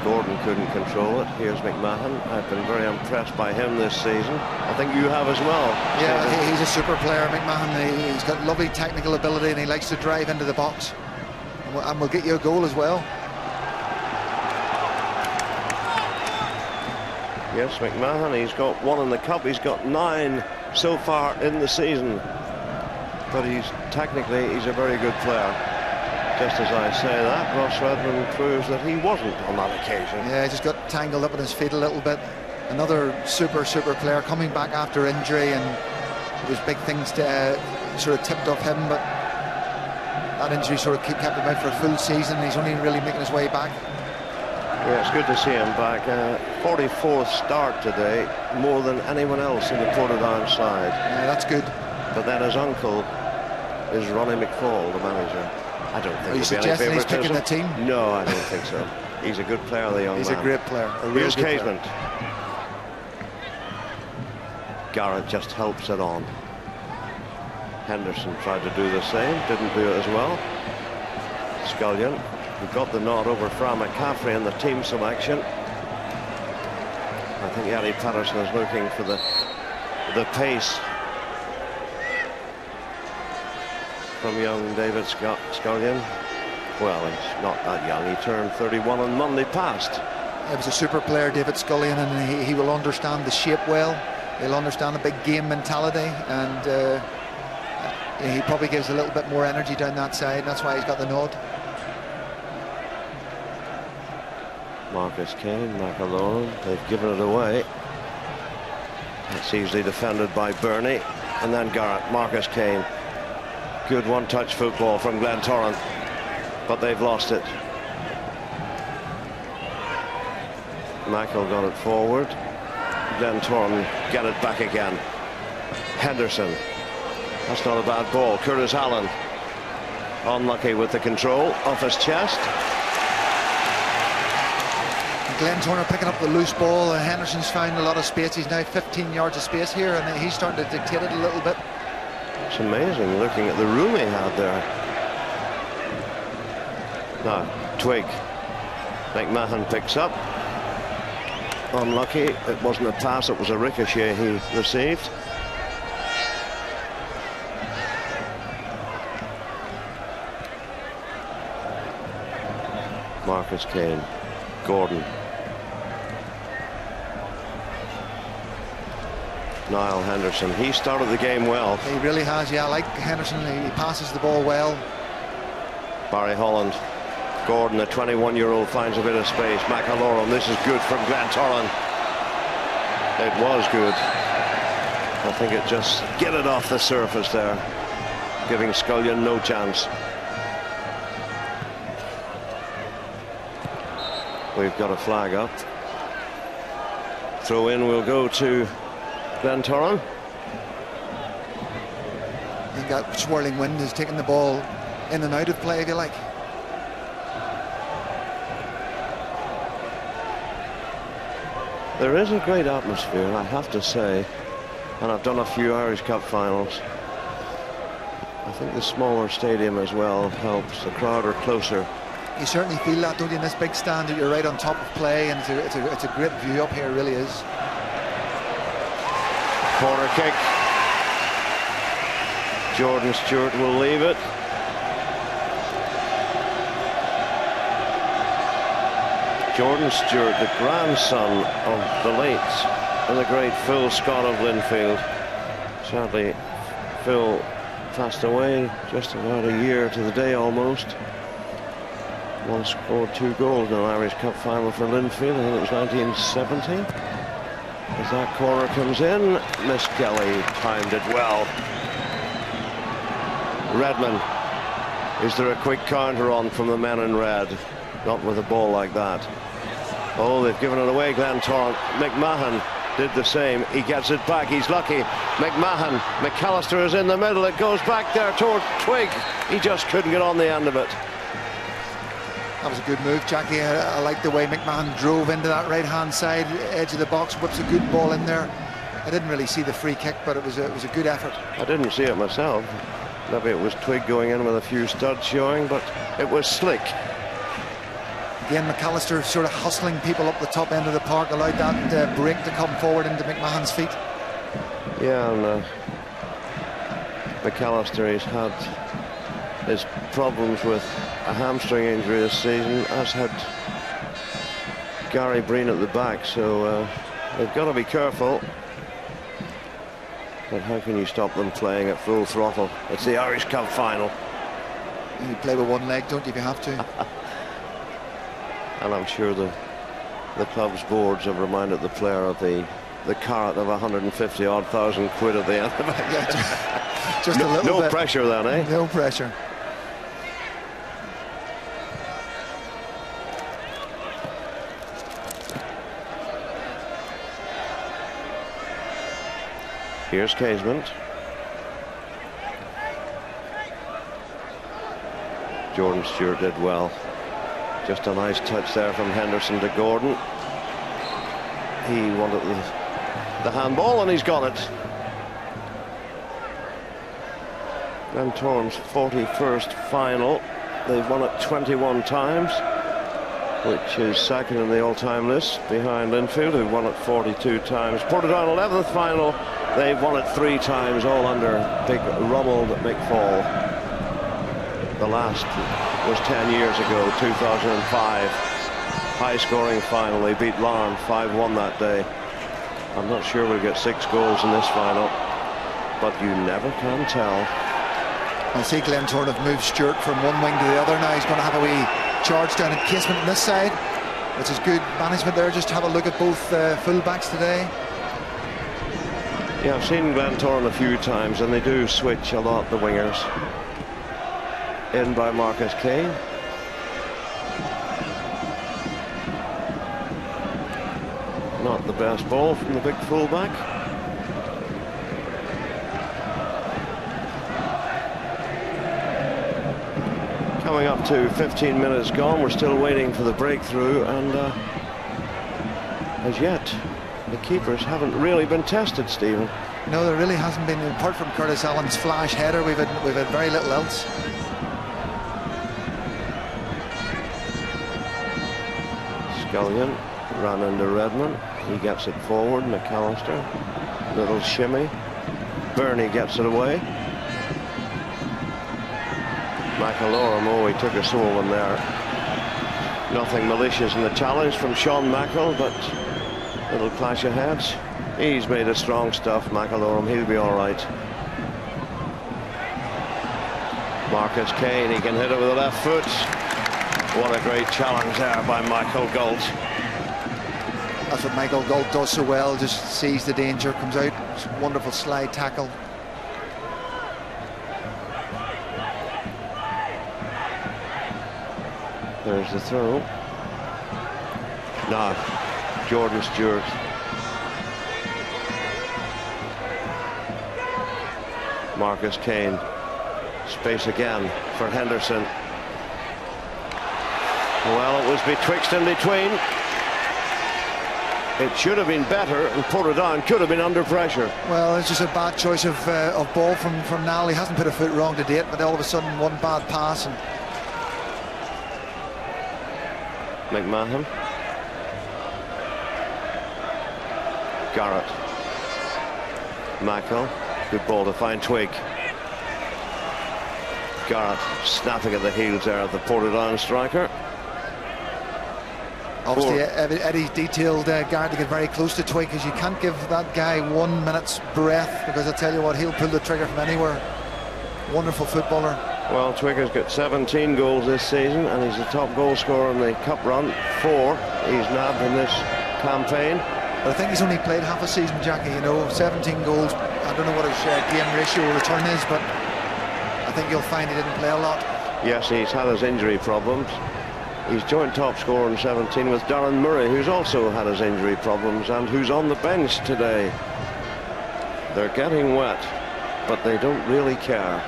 Gordon couldn't control it. Here's McMahon. I've been very impressed by him this season. I think you have as well. Yeah, he's a super player, McMahon. He's got lovely technical ability and he likes to drive into the box. And we'll get you a goal as well. Yes, McMahon, he's got 1 in the cup. He's got 9 so far in the season. But technically, he's a very good player. Just as I say that, Ross Redmond proves that he wasn't on that occasion. Yeah, he just got tangled up in his feet a little bit. Another super player coming back after injury, and it was big things to sort of tipped off him, but that injury sort of kept him out for a full season. He's only really making his way back. Yeah, it's good to see him back. 44th start today, more than anyone else in the Portadown side. Yeah, that's good. But then his uncle is Ronnie McFall, the manager. I don't think. Are you suggesting he's picking the team? No, I don't think so. He's a good player, the young man. He's a great player. Here's Casement. Garrett just helps it on. Henderson tried to do the same, didn't do it as well. Scullion, who got the nod over Fran McCaffrey in the team selection. I think Eddie Patterson is looking for the pace from young David Scullion. Well, he's not that young. He turned 31 on Monday past. He was a super player, David Scullion, and he will understand the shape well. He'll understand the big game mentality, and he probably gives a little bit more energy down that side. That's why he's got the nod. Marcus Kane, McAloran, they've given it away. It's easily defended by Burney, and then Garrett. Marcus Kane. Good one-touch football from Glentoran, but they've lost it. Michael got it forward. Glentoran get it back again. Henderson. That's not a bad ball. Curtis Allen. Unlucky with the control off his chest. Glentoran picking up the loose ball. Henderson's found a lot of space. He's now 15 yards of space here, and he's starting to dictate it a little bit. It's amazing looking at the room he had there. Now, Twig. McMahon picks up. Unlucky. It wasn't a pass, it was a ricochet he received. Marcus Kane. Gordon. Niall Henderson. He started the game well. He really has, yeah. I like Henderson. He passes the ball well. Barry Holland. Gordon, the 21-year-old, finds a bit of space. McAloran, this is good from Glentoran. It was good. I think it just get it off the surface there, giving Scullion no chance. We've got a flag up. Throw in will go to Glentoran. I think that swirling wind is taking the ball in and out of play, if you like. There is a great atmosphere, I have to say, and I've done a few Irish Cup finals. I think the smaller stadium as well helps. The crowd are closer. You certainly feel that, don't you, in this big stand, that you're right on top of play, and it's a great view up here, it really is. Corner kick. Jordan Stewart will leave it. Jordan Stewart, the grandson of the late and the great Phil Scott of Linfield. Sadly, Phil passed away just about a year to the day almost. Once scored 2 goals in an Irish Cup final for Linfield. I think it was 1970. As that corner comes in, Miss Kelly timed it well. Redmond. Is there a quick counter on from the men in red? Not with a ball like that. Oh, they've given it away, Glentoran. McMahon did the same. He gets it back. He's lucky. McMahon. McAllister is in the middle. It goes back there towards Twig. He just couldn't get on the end of it. That was a good move, Jackie. I like the way McMahon drove into that right-hand side edge of the box, whips a good ball in there. I didn't really see the free kick, but it was a good effort. I didn't see it myself. Maybe it was Twig going in with a few studs showing, but it was slick. Again, McAllister sort of hustling people up the top end of the park, allowed that break to come forward into McMahon's feet. Yeah, and McAllister, he's had his problems with a hamstring injury this season, as had Gary Breen at the back, so they've got to be careful. But how can you stop them playing at full throttle? It's the Irish Cup final. You play with one leg, don't you, if you have to? And I'm sure the club's boards have reminded the player of the carrot of 150-odd thousand quid at the end of it. Yeah, just a little bit. No pressure then, eh? No pressure. Here's Casement. Jordan Stewart did well. Just a nice touch there from Henderson to Gordon. He wanted the handball, and he's got it. Glentoran's 41st final. They've won it 21 times, which is second in the all-time list, behind Linfield, who won it 42 times. Portadown 11th final. They've won it 3 times, all under big Ronald McFall. The last was 10 years ago, 2005. High-scoring final. They beat Larne 5-1 that day. I'm not sure we'll get 6 goals in this final, but you never can tell. I'll see Glentoran have moved Stewart from one wing to the other. Now he's going to have a wee charge down at Casement on this side, which is good management there. Just have a look at both full-backs today. Yeah, I've seen Glentoran a few times, and they do switch a lot, the wingers. In by Marcus Kane. Not the best ball from the big fullback. Coming up to 15 minutes gone, we're still waiting for the breakthrough, and as yet the keepers haven't really been tested, Stephen. No, there really hasn't been. Apart from Curtis Allen's flash header, we've had very little else. Scullion ran into Redmond. He gets it forward. McAllister, little shimmy. Burney gets it away. McAlorum, oh, he took a sore one there. Nothing malicious in the challenge from Sean Mackle, but little clash of heads. He's made of strong stuff, McAlorum. He'll be all right. Marcus Kane, he can hit it with the left foot. What a great challenge there by Michael Galt. That's what Michael Galt does so well, just sees the danger, comes out. It's a wonderful slide tackle. There's the throw. Now, Jordan Stewart. Marcus Kane. Space again for Henderson. Well, it was betwixt and between. It should have been better, and Portadown could have been under pressure. Well, it's just a bad choice of ball from Nall. He hasn't put a foot wrong to date, but all of a sudden one bad pass. And McMahon. Garrett. Mackle. Good ball to find Twig. Garrett snapping at the heels there of the Portadown striker. Obviously, Eddie detailed Garrett to get very close to Twig, because you can't give that guy 1 minute's breath, because I tell you what, he'll pull the trigger from anywhere. Wonderful footballer. Well, Twig has got 17 goals this season, and he's the top goal scorer in the cup run. 4 he's nabbed in this campaign. But I think he's only played half a season, Jackie. You know, 17 goals. I don't know what his game ratio return is, but I think you'll find he didn't play a lot. Yes, he's had his injury problems. He's joint top scorer in 17 with Darren Murray, who's also had his injury problems and who's on the bench today. They're getting wet, but they don't really care.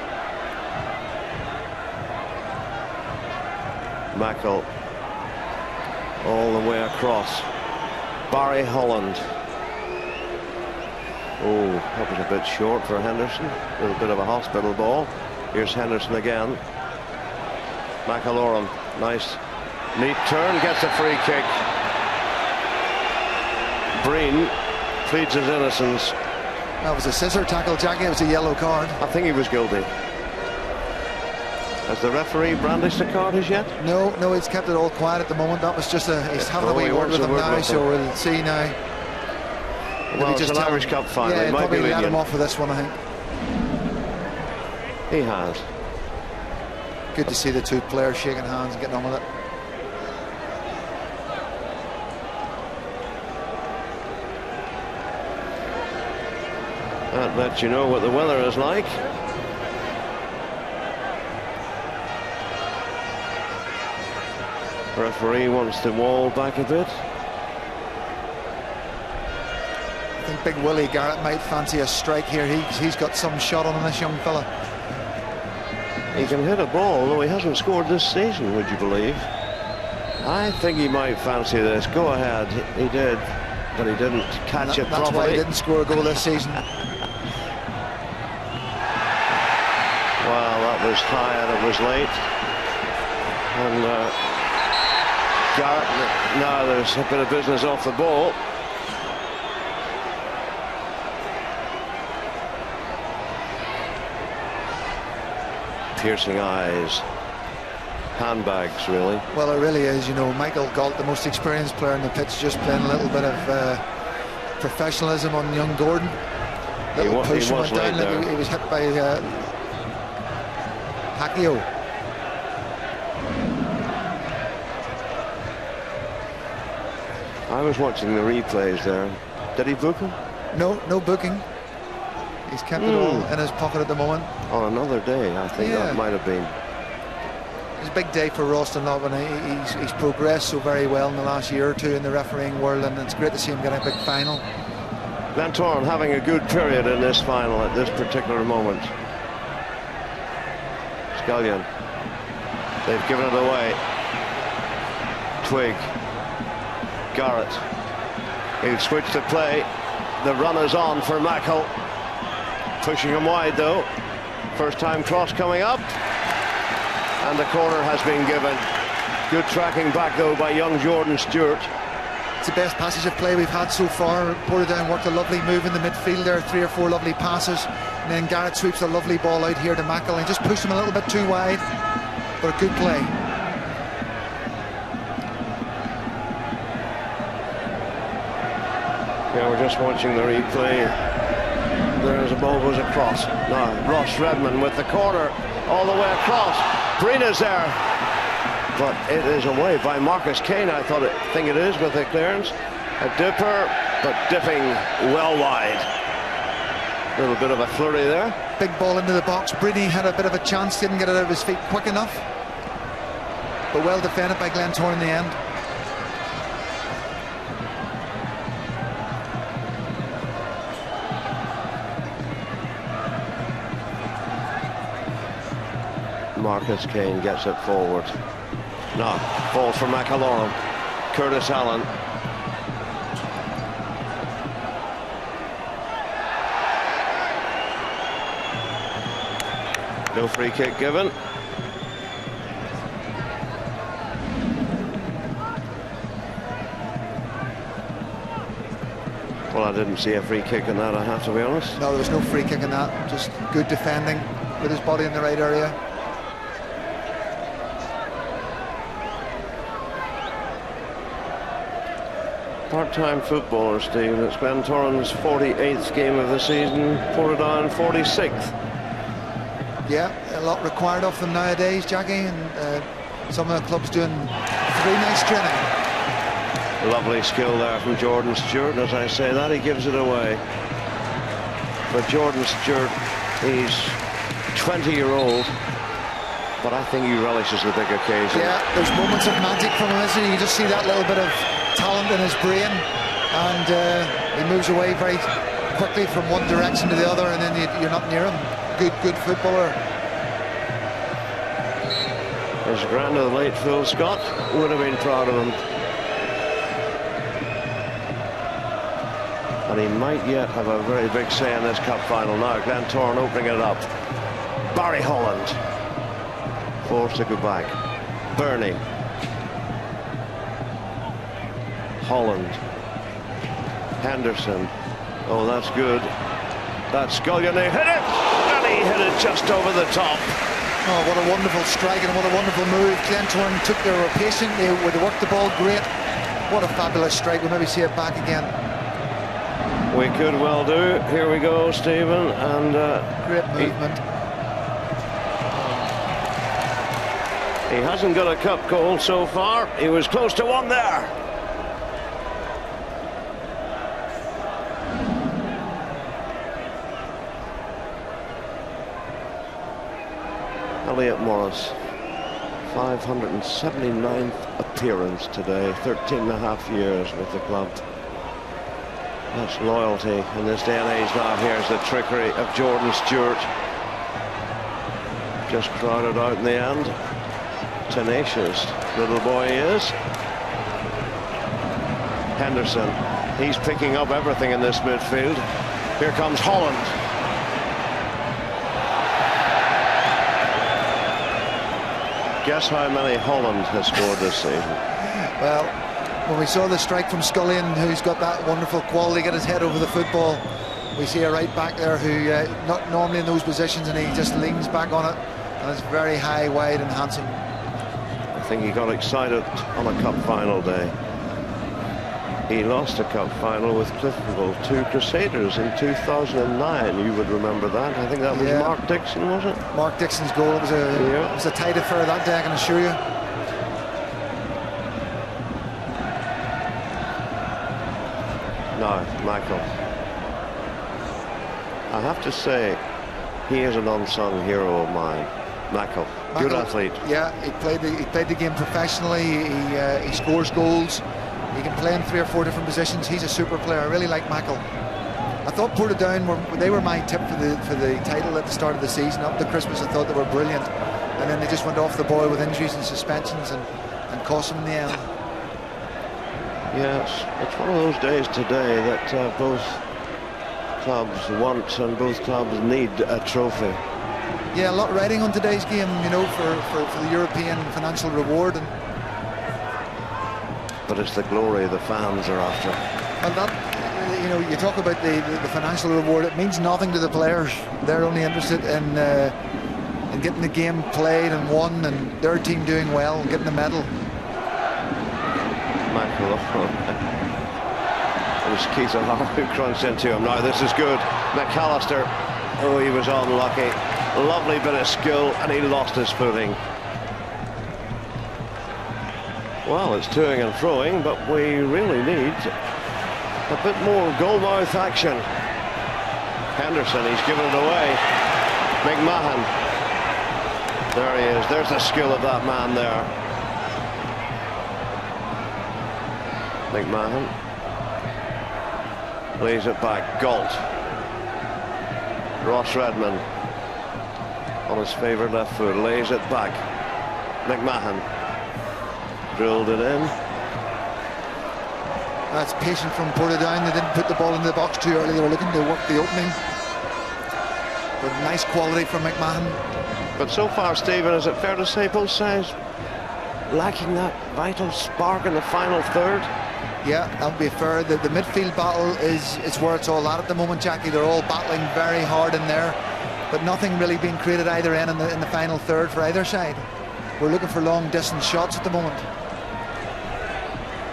Mackle all the way across. Barry Holland. Oh, that was a bit short for Henderson. A little bit of a hospital ball. Here's Henderson again. McAlorum, nice Neat turn, gets a free kick. Breen pleads his innocence. That was a scissor tackle, Jackie. It was a yellow card. I think he was guilty. Has the referee brandished a card as yet? No, he's kept it all quiet at the moment. That was just he's having a wee word with him now, so we'll see now. Well, it's an Irish Cup final. Yeah, he might probably be let him off with this one, I think. He has. Good to see the two players shaking hands and getting on with it. That lets you know what the weather is like. Referee wants the wall back a bit. I think Big Willie Garrett might fancy a strike here. He's got some shot on this young fella. He can hit a ball, though he hasn't scored this season, would you believe? I think he might fancy this. Go ahead. He did, but he didn't catch it properly. That's why he didn't score a goal this season. Well, that was high and it was late. And Garrett, now there's a bit of business off the ball. Piercing eyes. Handbags, really. Well, it really is. You know, Michael Galt, the most experienced player on the pitch, just playing a little bit of professionalism on young Gordon. He was late there. He was hit by Agnew. I was watching the replays there. Did he book him? No booking. He's kept it all in his pocket at the moment. On another day, I think that might have been. It's a big day for Ralston Loveland. He's progressed so very well in the last year or two in the refereeing world, and it's great to see him get a big final. Glentoran having a good period in this final at this particular moment. Scullion. They've given it away. Twig. Garrett. He'll switch to play. The run is on for Mackle. Pushing him wide though. First time cross coming up. And the corner has been given. Good tracking back though by young Jordan Stewart. It's the best passage of play we've had so far. Portadown worked a lovely move in the midfield there, 3 or 4 lovely passes. And then Garrett sweeps a lovely ball out here to Mackle and just pushed him a little bit too wide. But a good play. Yeah, we're just watching the replay. There's a ball goes across. Now Ross Redmond with the corner all the way across. Breena's there, but it is away by Marcus Kane. I think it is with the clearance. A dipper, but dipping well wide. A little bit of a flurry there. Big ball into the box. Brady had a bit of a chance, didn't get it out of his feet quick enough. But well defended by Glentoran in the end. Marcus Kane gets it forward. No, falls for McAlorum. Curtis Allen. No free kick given. Well, I didn't see a free kick in that, I have to be honest. No, there was no free kick in that. Just good defending with his body in the right area. Part-time footballer, Steve. It's Glentoran's 48th game of the season. Portadown 46th. Yeah, a lot required of them nowadays, Jackie, and some of the clubs doing very nice training. Lovely skill there from Jordan Stewart. As I say that, he gives it away. But Jordan Stewart, he's 20-year-old, but I think he relishes the big occasion. Yeah, there's moments of magic from him, isn't he? You just see that little bit of talent in his brain, and he moves away very quickly from one direction to the other, and then you're not near him. Good footballer. His grand of the late Phil Scott would have been proud of him. And he might yet have a very big say in this cup final now. Glentoran opening it up. Barry Holland forced to go back. Bernie. Holland. Henderson. Oh, that's good. That's Scullion. They hit it! And he hit it just over the top. Oh, what a wonderful strike and what a wonderful move. Glentoran they were patient, they worked the ball great. What a fabulous strike. We'll maybe see it back again. We could well do. Here we go, Stephen. And great movement. He hasn't got a cup goal so far. He was close to one there. Elliot Morris, 579th appearance today, 13.5 years with the club. That's loyalty in this day and age. Now here's the trickery of Jordan Stewart. Just crowded out in the end. Tenacious little boy he is. Henderson, he's picking up everything in this midfield. Here comes Holland. Guess how many Holland has scored this season? Well, when we saw the strike from Scullion, who's got that wonderful quality, get his head over the football, we see a right back there who not normally in those positions, and he just leans back on it, and it's very high, wide and handsome. I think he got excited on a cup final day. He lost a cup final with Cliftonville to Crusaders in 2009. You would remember that. I think that was Mark Dixon, was it? Mark Dixon's goal. It was a tight affair that day, I can assure you. Now, Michael, I have to say, he is an unsung hero of mine. Michael, good athlete. Yeah, he played the game professionally. He scores goals. He can play in 3 or 4 different positions. He's a super player. I really like Michael. I thought Portadown were my tip for the title at the start of the season. Up to Christmas, I thought they were brilliant, and then they just went off the boil with injuries and suspensions and cost them in the end. Yes, it's one of those days today that both clubs want and both clubs need a trophy. Yeah, a lot riding on today's game, you know, for the European financial reward. But it's the glory the fans are after. Well, that, you know, you talk about the financial reward. It means nothing to the players. They're only interested in getting the game played and won, and their team doing well, getting the medal. Michael, it was Keith O'Hara who crunched into him. Now this is good. McAllister, oh, he was unlucky. Lovely bit of skill, and he lost his footing. Well, it's toing and froing, but we really need a bit more goalmouth action. Henderson, he's given it away. McMahon. There he is. There's the skill of that man there. McMahon. Lays it back. Galt. Ross Redmond. On his favourite left foot. Lays it back. McMahon. Drilled it in. That's patient from Portadown. They didn't put the ball into the box too early. They were looking to work the opening. But nice quality from McMahon. But so far, Stephen, is it fair to say both sides lacking that vital spark in the final third? Yeah, that would be fair. The midfield battle is where it's all at the moment, Jackie. They're all battling very hard in there, but nothing really being created either end in the final third for either side. We're looking for long distance shots at the moment.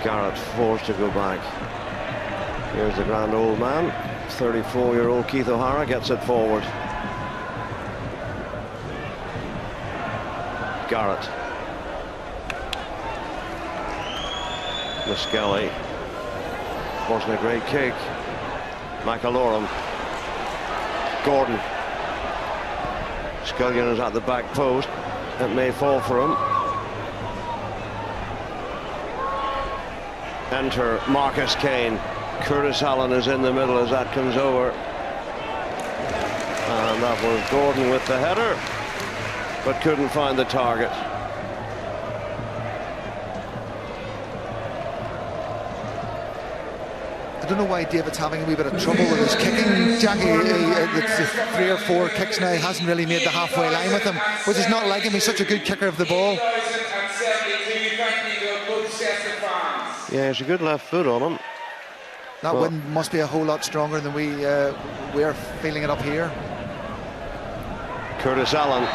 Garrett forced to go back. Here's the grand old man. 34-year-old Keith O'Hara gets it forward. Garrett. Muskelly. Wasn't a great kick. McAlorum. Gordon. Scullion is at the back post. It may fall for him. Enter Marcus Kane. Curtis Allen is in the middle as that comes over. And that was Gordon with the header, but couldn't find the target. I don't know why David's having a wee bit of trouble with his kicking, Jackie. It's 3 or 4 kicks now. He hasn't really made the halfway line with him, which is not like him. He's such a good kicker of the ball. 2072, thank you to good Chester fans. Yeah, he's a good left foot on him. That wind must be a whole lot stronger than we're feeling it up here. Curtis Allen.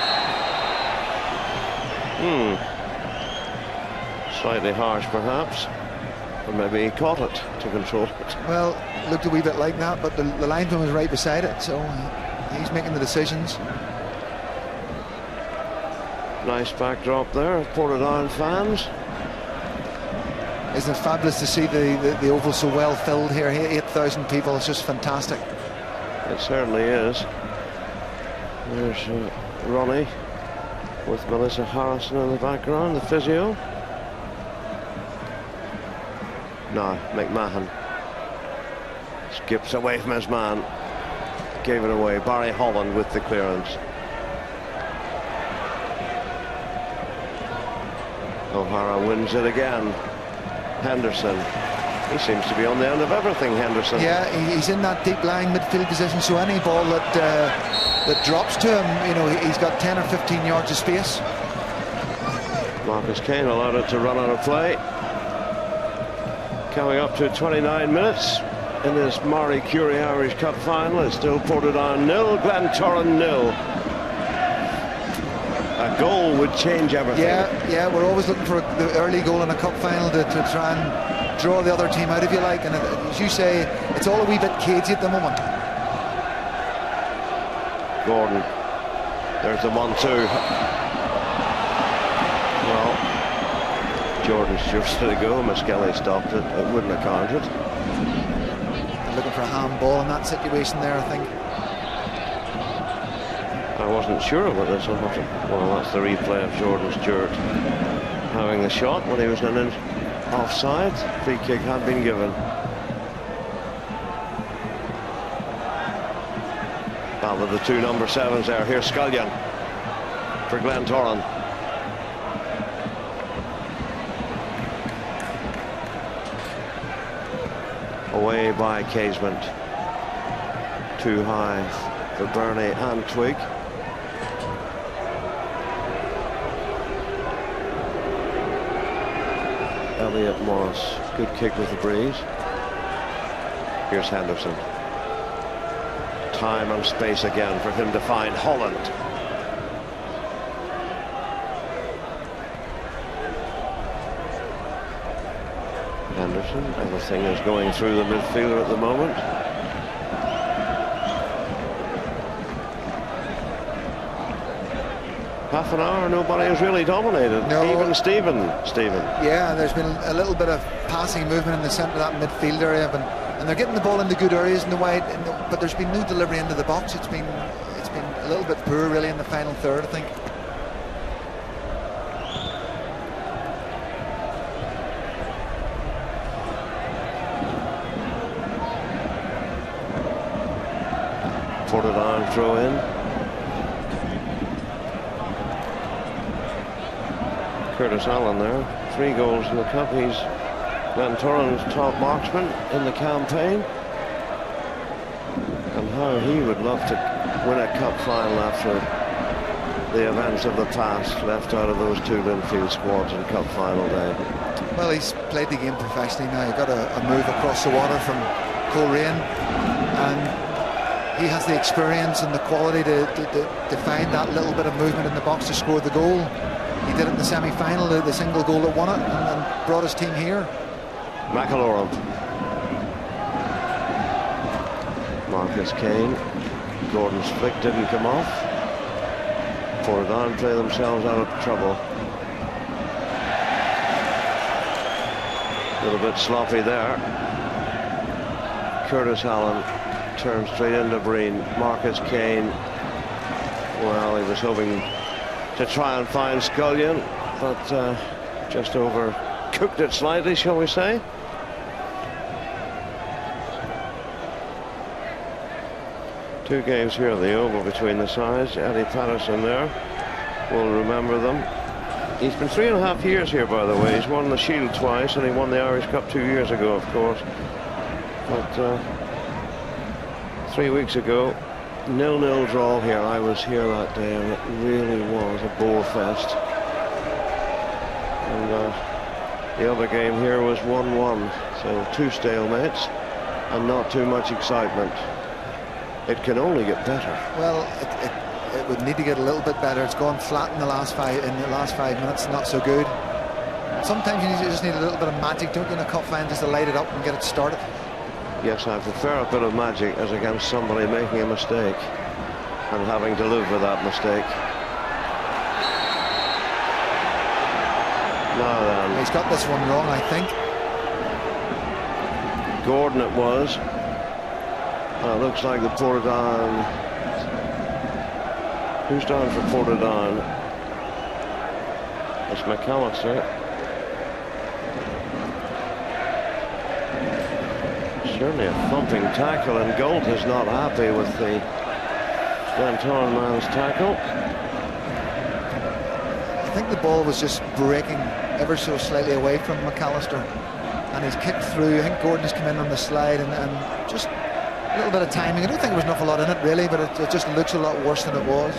Slightly harsh, perhaps. Or maybe he caught it to control it. Well, looked a wee bit like that, but the linesman was right beside it, so he's making the decisions. Nice backdrop there of Portadown fans. Isn't it fabulous to see the oval so well filled here? 8,000 people, it's just fantastic. It certainly is. There's Ronnie with Melissa Harrison in the background, the physio. Now McMahon skips away from his man, gave it away. Barry Holland with the clearance. O'Hara wins it again. Henderson, he seems to be on the end of everything, Henderson. Yeah, he's in that deep lying midfield position, so any ball that drops to him, you know, he's got 10 or 15 yards of space. Marcus Kane allowed it to run out of play. Coming up to 29 minutes in this Marie Curie Irish Cup final. It's still Portadown 0, Glentoran 0. A goal would change everything. Yeah, we're always looking for the early goal in a cup final to try and draw the other team out, if you like. And as you say, it's all a wee bit cagey at the moment. Gordon, there's the 1-2. Well, Jordan's just to go. Muskelly stopped it. It wouldn't have counted. Looking for a handball in that situation there, I think. I wasn't sure about this. Well, that's the replay of Jordan Stewart having the shot when he was in an offside. Free kick had been given. Battle of the two number 7s there. Here's Scullion for Glentoran. Away by Casement. Too high for Burney and Twig. Elliot Morris, good kick with the breeze. Here's Henderson. Time and space again for him to find Holland. Henderson, everything is going through the midfielder at the moment. Half an hour, nobody has really dominated. No. Even Stephen. Yeah, there's been a little bit of passing movement in the centre of that midfield area, and they're getting the ball into good areas in the wide, but there's been no delivery into the box. It's been a little bit poor, really, in the final third, I think. Portadown throw in. Curtis Allen there, 3 goals in the cup. He's Glentoran's top marksman in the campaign, and how he would love to win a cup final after the events of the past, left out of those 2 Linfield squads in cup final day. Well, he's played the game professionally now. He got a move across the water from Coleraine, and he has the experience and the quality to find that little bit of movement in the box to score the goal. He did it in the semi-final, the single goal that won it, and brought his team here. McAlorum. Marcus Kane. Gordon's flick didn't come off. Portadown play themselves out of trouble. A little bit sloppy there. Curtis Allen turns straight into Breen. Marcus Kane. Well, he was hoping to try and find Scullion, but just overcooked it slightly, shall we say. Two games here at the Oval between the sides. Eddie Patterson there will remember them. He's been 3.5 years here, by the way. He's won the Shield twice, and he won the Irish Cup 2 years ago, of course. But 3 weeks ago, 0-0 draw here. I was here that day, and it really was a bore fest. And The other game here was 1-1, so 2 stalemates and not too much excitement. It can only get better. Well, it would need to get a little bit better. It's gone flat in the last 5 minutes. Not so good. Sometimes you just need a little bit of magic, don't you, in a cup final, just to light it up and get it started. Yes, I prefer a bit of magic as against somebody making a mistake and having to live with that mistake. Now then. He's got this one wrong, I think. Gordon it was. It looks like the Portadown. Who's down for Portadown? It's McAllister. Certainly a thumping tackle, and Gold is not happy with the Glentoran man's tackle. I think the ball was just breaking ever so slightly away from McAllister, and he's kicked through. I think Gordon has come in on the slide, and just a little bit of timing. I don't think there was an awful lot in it really, but it just looks a lot worse than it was.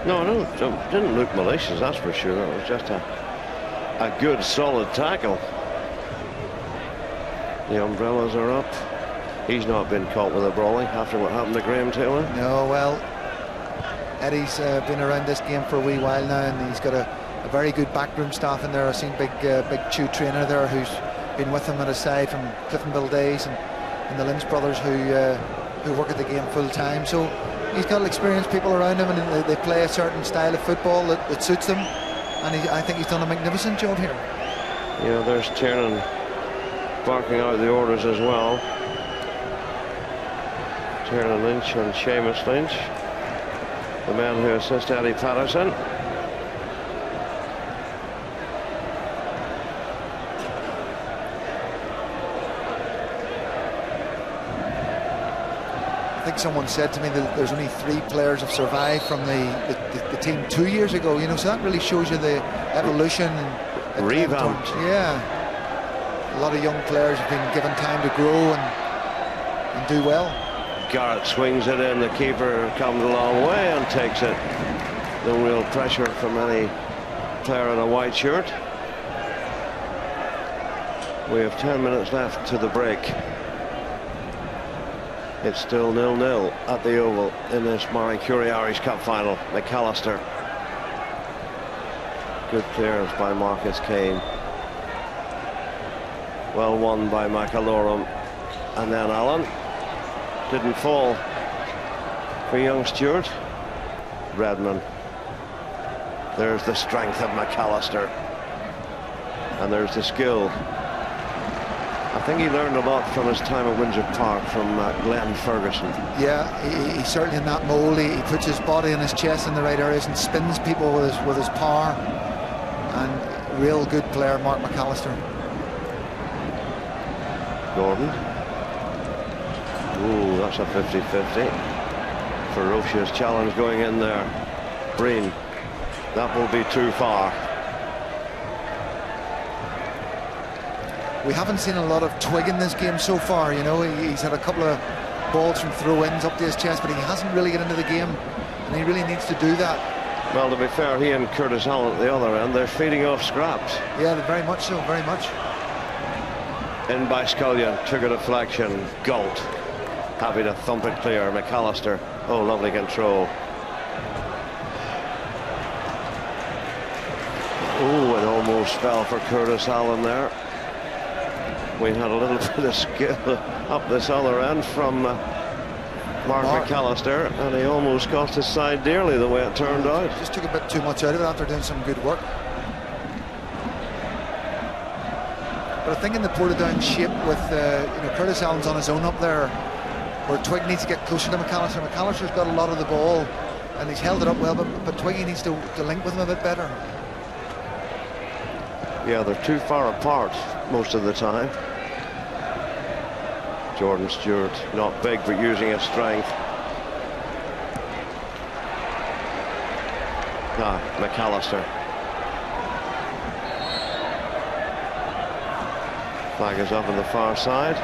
No, it didn't look malicious, that's for sure. It was just a good solid tackle. The umbrellas are up. He's not been caught with a brawling after what happened to Graham Taylor. No, well, Eddie's been around this game for a wee while now, and he's got a very good backroom staff in there. I've seen Big Chew trainer there who's been with him at his side from Cliftonville days, and the Lynch brothers who work at the game full time. So he's got experienced people around him, and they play a certain style of football that suits them, and I think he's done a magnificent job here. Yeah, there's Tiernan barking out the orders as well. Tiernan Lynch and Seamus Lynch, the men who assist Eddie Patterson. I think someone said to me that there's only 3 players have survived from the team 2 years ago, you know, so that really shows you the evolution and revamped. Yeah, a lot of young players have been given time to grow and do well. Garrett swings it in, the keeper comes a long way and takes it. No real pressure from any player in a white shirt. We have 10 minutes left to the break. It's still 0-0 at the Oval in this Marie Curie Irish Cup final. McAllister. Good clearance by Marcus Kane. Well won by McAlorum. And then Allen. Didn't fall for young Stewart. Redman. There's the strength of McAllister. And there's the skill. I think he learned a lot from his time at Windsor Park from Glenn Ferguson. Yeah, he's certainly in that mould. He puts his body and his chest in the right areas and spins people with his power. And real good player, Mark McAllister. Gordon. Ooh, that's a 50-50. Ferocious challenge going in there. Breen. That will be too far. We haven't seen a lot of Twig in this game so far, you know. He's had a couple of balls from throw-ins up to his chest, but he hasn't really got into the game, and he really needs to do that. Well, to be fair, he and Curtis Allen at the other end, they're feeding off scraps. Yeah, very much so, very much. In by Scullion, took a deflection. Galt. Happy to thump it clear. McAllister. Oh, lovely control. Oh, it almost fell for Curtis Allen there. We had a little bit of skill up this other end from Mark McAllister, and he almost cost his side dearly the way it turned out. Just took a bit too much out of it after doing some good work. But I think in the Portadown shape with you know, Curtis Allen's on his own up there, where Twig needs to get closer to McAllister. McAllister's got a lot of the ball, and he's held it up well, but Twiggy needs to link with him a bit better. Yeah, they're too far apart most of the time. Jordan Stewart, not big, but using his strength. McAllister. Flag is up on the far side.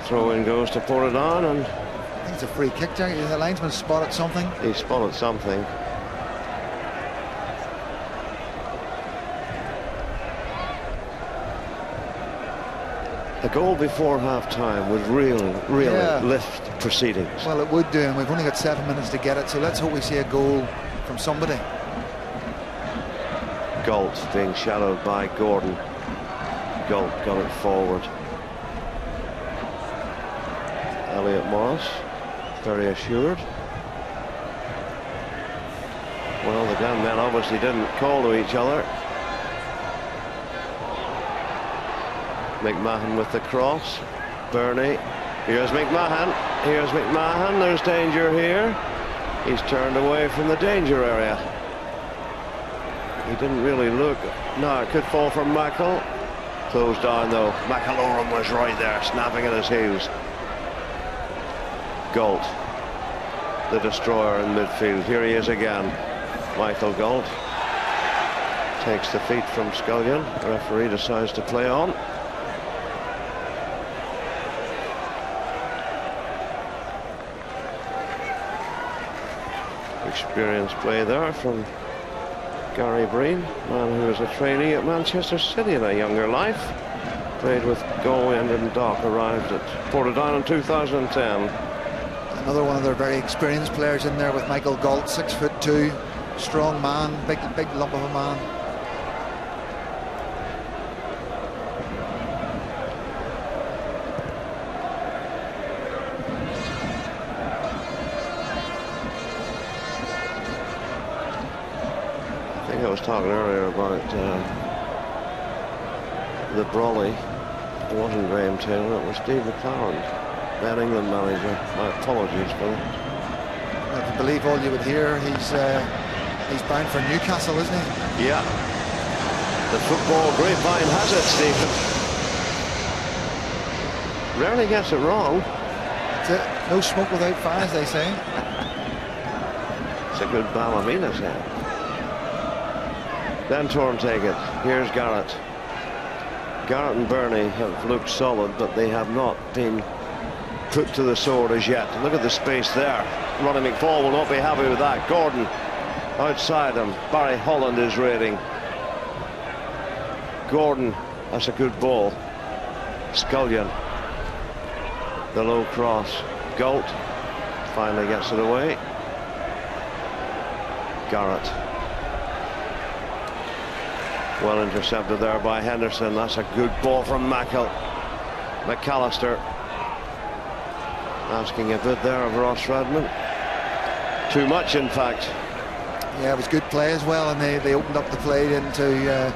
Throw in goes to Portadown, and I think it's a free kick. The linesman spotted something. He spotted something. A goal before half-time would really lift proceedings. Well, it would do, and we've only got 7 minutes to get it, so let's hope we see a goal from somebody. Galt being shadowed by Gordon. Galt got it forward. Elliot Morris, very assured. Well, the gun men obviously didn't call to each other. McMahon with the cross. Burney. Here's McMahon. Here's McMahon. There's danger here. He's turned away from the danger area. He didn't really look. No, it could fall from Mackle. Closed down though. McElroy was right there, snapping at his heels. Galt, the destroyer in midfield. Here he is again. Michael Galt takes the feet from Scullion. The referee decides to play on. Experienced play there from Gary Breen, man who was a trainee at Manchester City in a younger life. Played with Galway and Dundalk, arrived at Portadown in 2010. Another one of their very experienced players in there with Michael Galt, 6'2", strong man, big lump of a man. I was talking earlier about the Brawley. It wasn't Graham Taylor, it was Steve McLaren, then England manager. My apologies for that. If you believe all you would hear, he's bound for Newcastle, isn't he? Yeah. The football grapevine has it, Stephen. Rarely gets it wrong. That's it. No smoke without fire, as they say. It's a good Ballymena set. Glentoran take it. Here's Garrett. Garrett and Burney have looked solid, but they have not been put to the sword as yet. Look at the space there. Ronnie McFall will not be happy with that. Gordon outside him. Barry Holland is raiding. Gordon, that's a good ball. Scullion. The low cross. Galt finally gets it away. Garrett. Well intercepted there by Henderson. That's a good ball from Mackle. McAllister asking a bit there of Ross Redmond. Too much, in fact. Yeah, it was good play as well, and they opened up the play into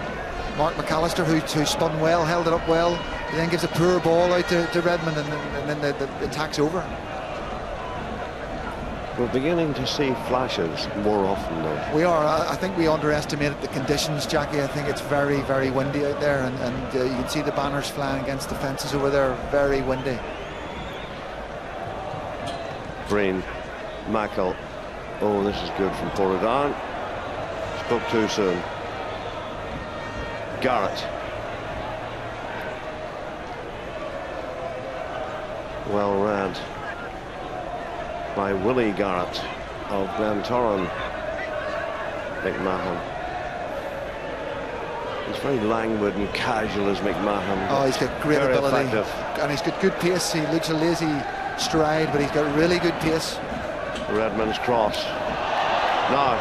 Mark McAllister, who spun well, held it up well. He then gives a poor ball out to Redmond, and then the attack's over. We're beginning to see flashes more often, though. We are. I think we underestimated the conditions, Jackie. I think it's very, very windy out there, and you can see the banners flying against the fences over there. Very windy. Breen, Mackle. Oh, this is good from Portadown. Spoke too soon. Garrett. Well read by Willie Garrett of Glentoran. McMahon. He's very languid and casual as McMahon. Oh, he's got great very ability. Effective. And he's got good pace. He looks a lazy stride, but he's got really good pace. Redmond's cross. Now.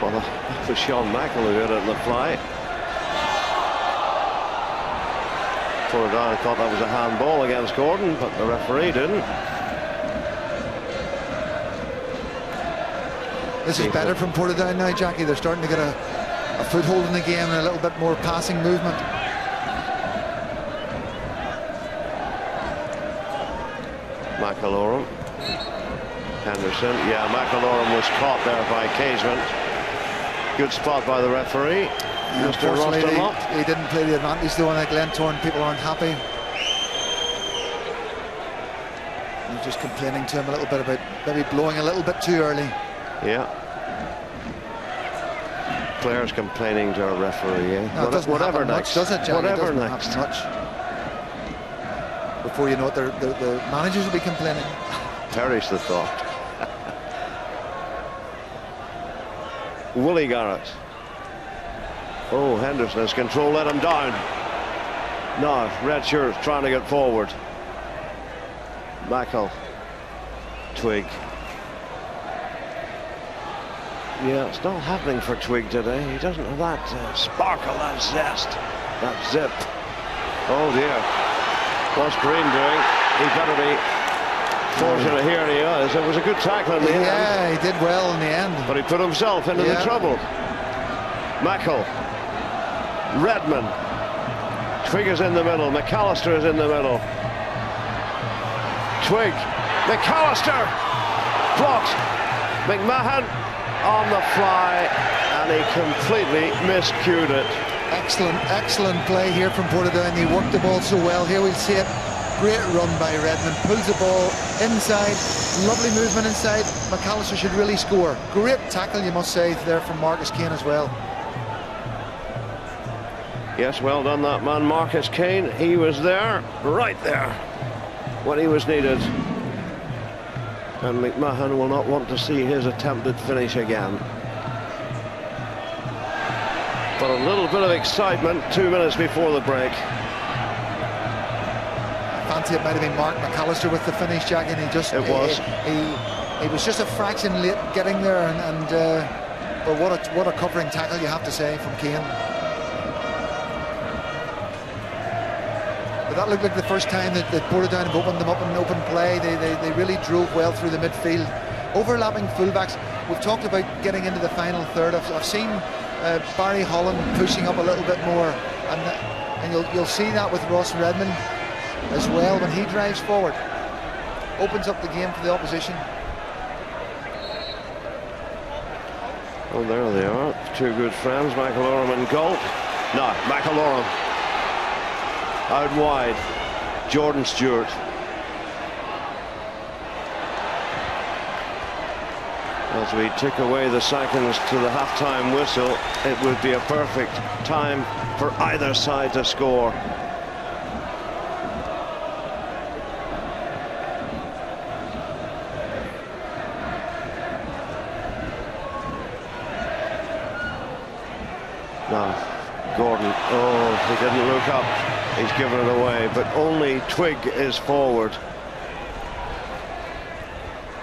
Well, that was Sean Mackle who hit it in the fly. Portadown thought that was a handball against Gordon, but the referee didn't. This is better from Portadown now, Jackie. They're starting to get a foothold in the game and a little bit more passing movement. McElroy. Henderson. Yeah, McElroy was caught there by Casement. Good spot by the referee. Mr. Rosterlop. He didn't play the advantage though, and Glentoran people aren't happy. He's just complaining to him a little bit about maybe blowing a little bit too early. Yeah. Players complaining to a referee. Eh? No, it doesn't whatever happen next. much, does it, Jack? Whatever it doesn't next. happen much. Before you know it, the managers will be complaining. Perish the thought. Willie Garrett. Oh, Henderson has control, let him down. No, red shirt trying to get forward. Michael. Twig. Yeah, it's not happening for Twig today. He doesn't have that sparkle, that zest, that zip. Oh dear. What's Green doing? He better be fortunate here, and he is. It was a good tackle in the end. Yeah, he did well in the end. But he put himself into the trouble. Michael. Redmond. Twig is in the middle. McAllister is in the middle. Twig. McAllister. Blocked. McMahon on the fly, and he completely miscued it. Excellent play here from Portadown. He worked the ball so well. Here we'll see it. Great run by Redmond. Pulls the ball inside. Lovely movement inside. McAllister should really score. Great tackle, you must say, there from Marcus Kane as well. Yes, well done that man, Marcus Kane. He was there, right there, when he was needed. And McMahon will not want to see his attempted finish again. But a little bit of excitement 2 minutes before the break. I fancy it might have been Mark McAllister with the finish, Jack, and he just... It was. He was just a fraction late getting there, but what a covering tackle, you have to say, from Kane. But that looked like the first time that Portadown have opened them up in open play. They really drove well through the midfield. Overlapping fullbacks. We've talked about getting into the final third. I've seen Barry Holland pushing up a little bit more, and you'll see that with Ross Redmond as well when he drives forward. Opens up the game for the opposition. Oh, there they are. Two good friends, Michael Oram and Galt. No, Michael Oram. Out wide, Jordan Stewart. As we tick away the seconds to the half-time whistle, it would be a perfect time for either side to score. Now, Gordon, oh, he didn't look up. He's given it away, but only Twig is forward.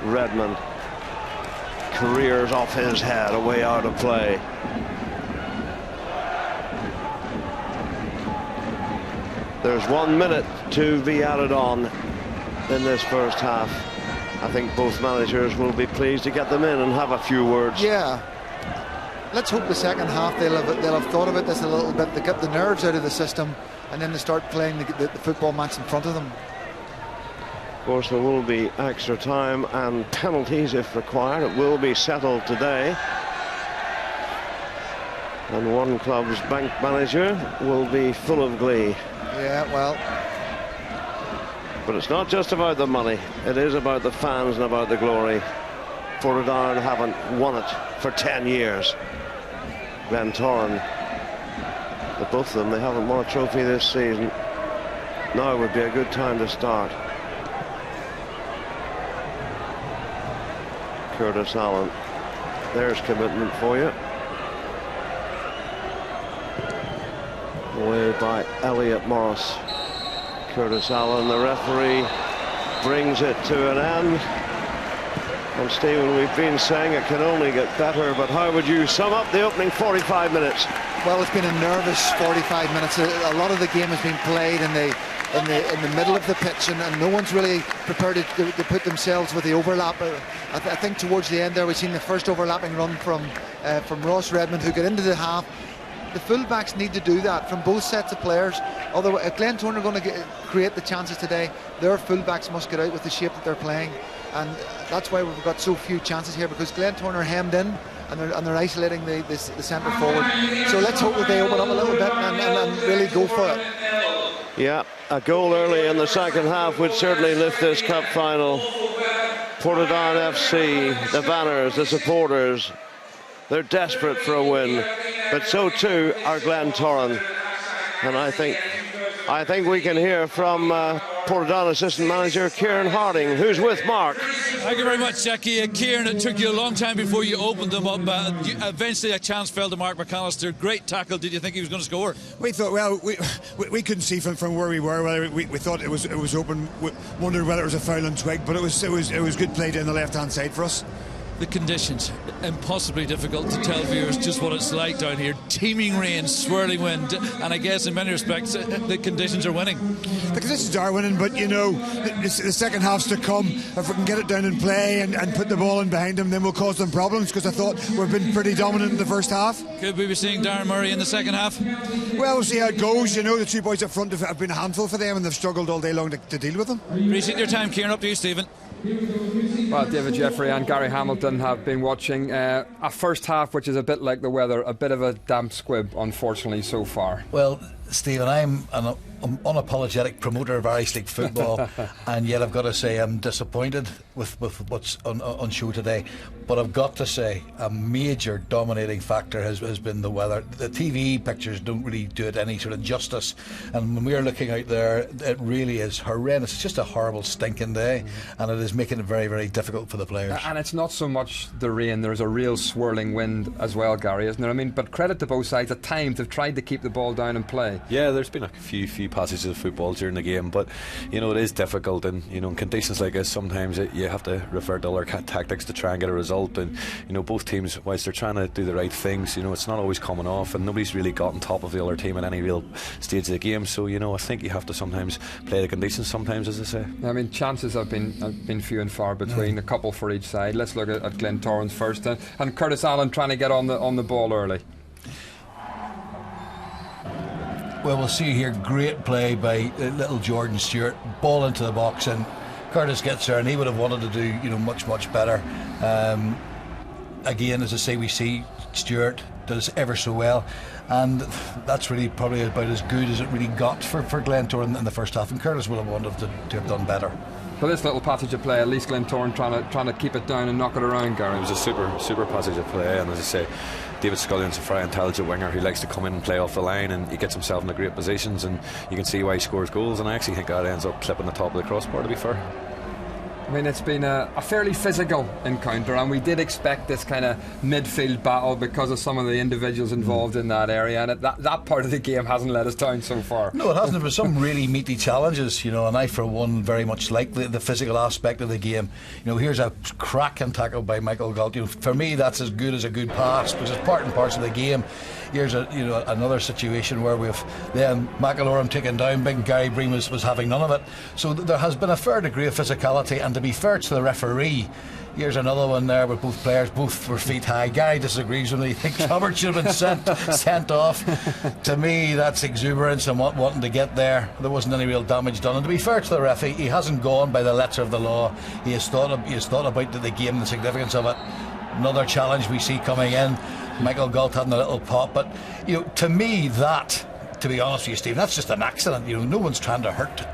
Redmond. Careers off his head, away out of play. There's 1 minute to be added on in this first half. I think both managers will be pleased to get them in and have a few words. Yeah. Let's hope the second half they'll have thought about this a little bit. They get the nerves out of the system, and then they start playing the football match in front of them. Of course, there will be extra time and penalties if required. It will be settled today. And one club's bank manager will be full of glee. Yeah, well. But it's not just about the money. It is about the fans and about the glory. Portadown haven't won it for 10 years. Glentoran, both of them, they haven't won a trophy this season. Now would be a good time to start. Curtis Allen, there's commitment for you. Away by Elliot Morris. Curtis Allen, the referee, brings it to an end. And Stephen, we've been saying it can only get better, but how would you sum up the opening 45 minutes? Well, it's been a nervous 45 minutes. A lot of the game has been played in the middle of the pitch, and no one's really prepared to put themselves with the overlap. I think towards the end there we've seen the first overlapping run from Ross Redmond, who got into the half. The fullbacks need to do that from both sets of players. Although if Glentoran are going to create the chances today, their fullbacks must get out with the shape that they're playing. And that's why we've got so few chances here, because Glentoran are hemmed in and they're isolating the centre forward. So let's hope that they open up a little bit and really go for it. Yeah, a goal early in the second half would certainly lift this cup final. Portadown FC, the banners, the supporters, they're desperate for a win, but so too are Glentoran. And I think I think we can hear from Portadown assistant manager Kieran Harding, who's with Mark. Thank you very much, Jackie. Kieran, it took you a long time before you opened them up. Eventually a chance fell to Mark McAllister. Great tackle. Did you think he was going to score? We thought, well, we couldn't see from where we were whether we thought it was open. We wondered whether it was a foul on Twig, but it was good play down the left hand side for us. The conditions, impossibly difficult to tell viewers just what it's like down here. Teeming rain, swirling wind, and I guess in many respects the conditions are winning. The conditions are winning, but you know, the second half's to come. If we can get it down and play and put the ball in behind them, then we'll cause them problems, because I thought we've been pretty dominant in the first half. Could we be seeing Darren Murray in the second half? Well, we'll see how it goes. You know, the two boys up front have been a handful for them, and they've struggled all day long to deal with them. Appreciate your time, Kieran. Up to you, Stephen. Well, David Jeffrey and Gary Hamilton have been watching a first half which is a bit like the weather, a bit of a damp squib, unfortunately, so far. Well, Stephen, I'm an unapologetic promoter of Irish League football, and yet I've got to say I'm disappointed with what's on show today. But I've got to say a major dominating factor has been the weather. The TV pictures don't really do it any sort of justice, and when we are looking out there, it really is horrendous. It's just a horrible stinking day, and it is making it very, very difficult for the players. And it's not so much the rain, there's a real swirling wind as well, Gary, isn't there? I mean, but credit to both sides. At times they've tried to keep the ball down and play. Yeah, there's been a few passages of football during the game, but you know, it is difficult, and you know, in conditions like this sometimes you have to refer to other tactics to try and get a result. And you know, both teams, whilst they're trying to do the right things, you know, it's not always coming off, and nobody's really got on top of the other team at any real stage of the game. So you know, I think you have to sometimes play the conditions sometimes, as I say. I mean, chances have been few and far between, a couple for each side. Let's look at Glentoran's first, and Curtis Allen trying to get on the ball early. Well, we'll see here, great play by little Jordan Stewart, ball into the box, and Curtis gets there, and he would have wanted to do, you know, much better. Again, as I say, we see Stewart does ever so well, and that's really probably about as good as it really got for Glentoran in the first half, and Curtis would have wanted to have done better. For this little passage of play, at least Glentoran trying to keep it down and knock it around, Gary. It was a super passage of play, and as I say, David Scullion's a very intelligent winger who likes to come in and play off the line, and he gets himself into great positions, and you can see why he scores goals, and I actually think that ends up clipping the top of the crossbar, to be fair. I mean, it's been a fairly physical encounter, and we did expect this kind of midfield battle because of some of the individuals involved in that area, and that part of the game hasn't let us down so far. No, it hasn't. There were some really meaty challenges, you know, and I, for one, very much like the physical aspect of the game. You know, here's a cracking tackle by Michael Galt. You know, for me, that's as good as a good pass, because it's part and parcel of the game. Here's another situation where we've then McElroy taken down. Big Gary Breen was having none of it. So there has been a fair degree of physicality, and to be fair to the referee, here's another one there with both players, both were feet high. Gary disagrees with me. He thinks Robert should have been sent off. To me, that's exuberance and wanting to get there. There wasn't any real damage done. And to be fair to the referee, he hasn't gone by the letter of the law. He has thought about the game and the significance of it. Another challenge we see coming in. Michael Galt having a little pop, but you know, to me, to be honest with you, Stephen, that's just an accident. You know, no one's trying to hurt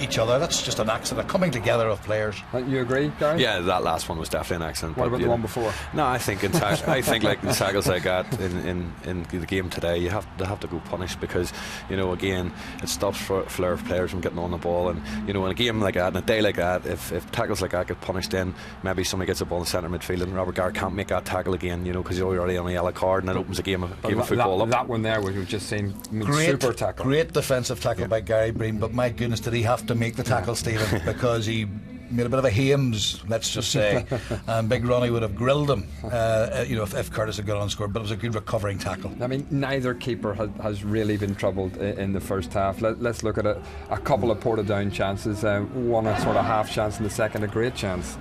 each other. That's just an accident, coming together of players. You agree, Gary? Yeah, that last one was definitely an accident. What about the one before? No, I think like the tackles like that in the game today, they have to go punished, because you know, again, it stops flair of players from getting on the ball, and you know, in a game like that, in a day like that, if tackles like that get punished, then maybe somebody gets a ball in the centre midfield, and Robert Garrett can't make that tackle again, you know, because he's already on a yellow card, and it opens a game of football up. That one there, which we've just seen. Super tackle. Great defensive tackle by Gary Breen, but my goodness, did he have to make the tackle, Stephen, because he made a bit of a Hames, let's just say, and Big Ronnie would have grilled him, you know, if Curtis had got on scored. But it was a good recovering tackle. I mean, neither keeper has really been troubled in the first half. Let's look at a couple of Portadown chances. One a sort of half chance, and the second a great chance.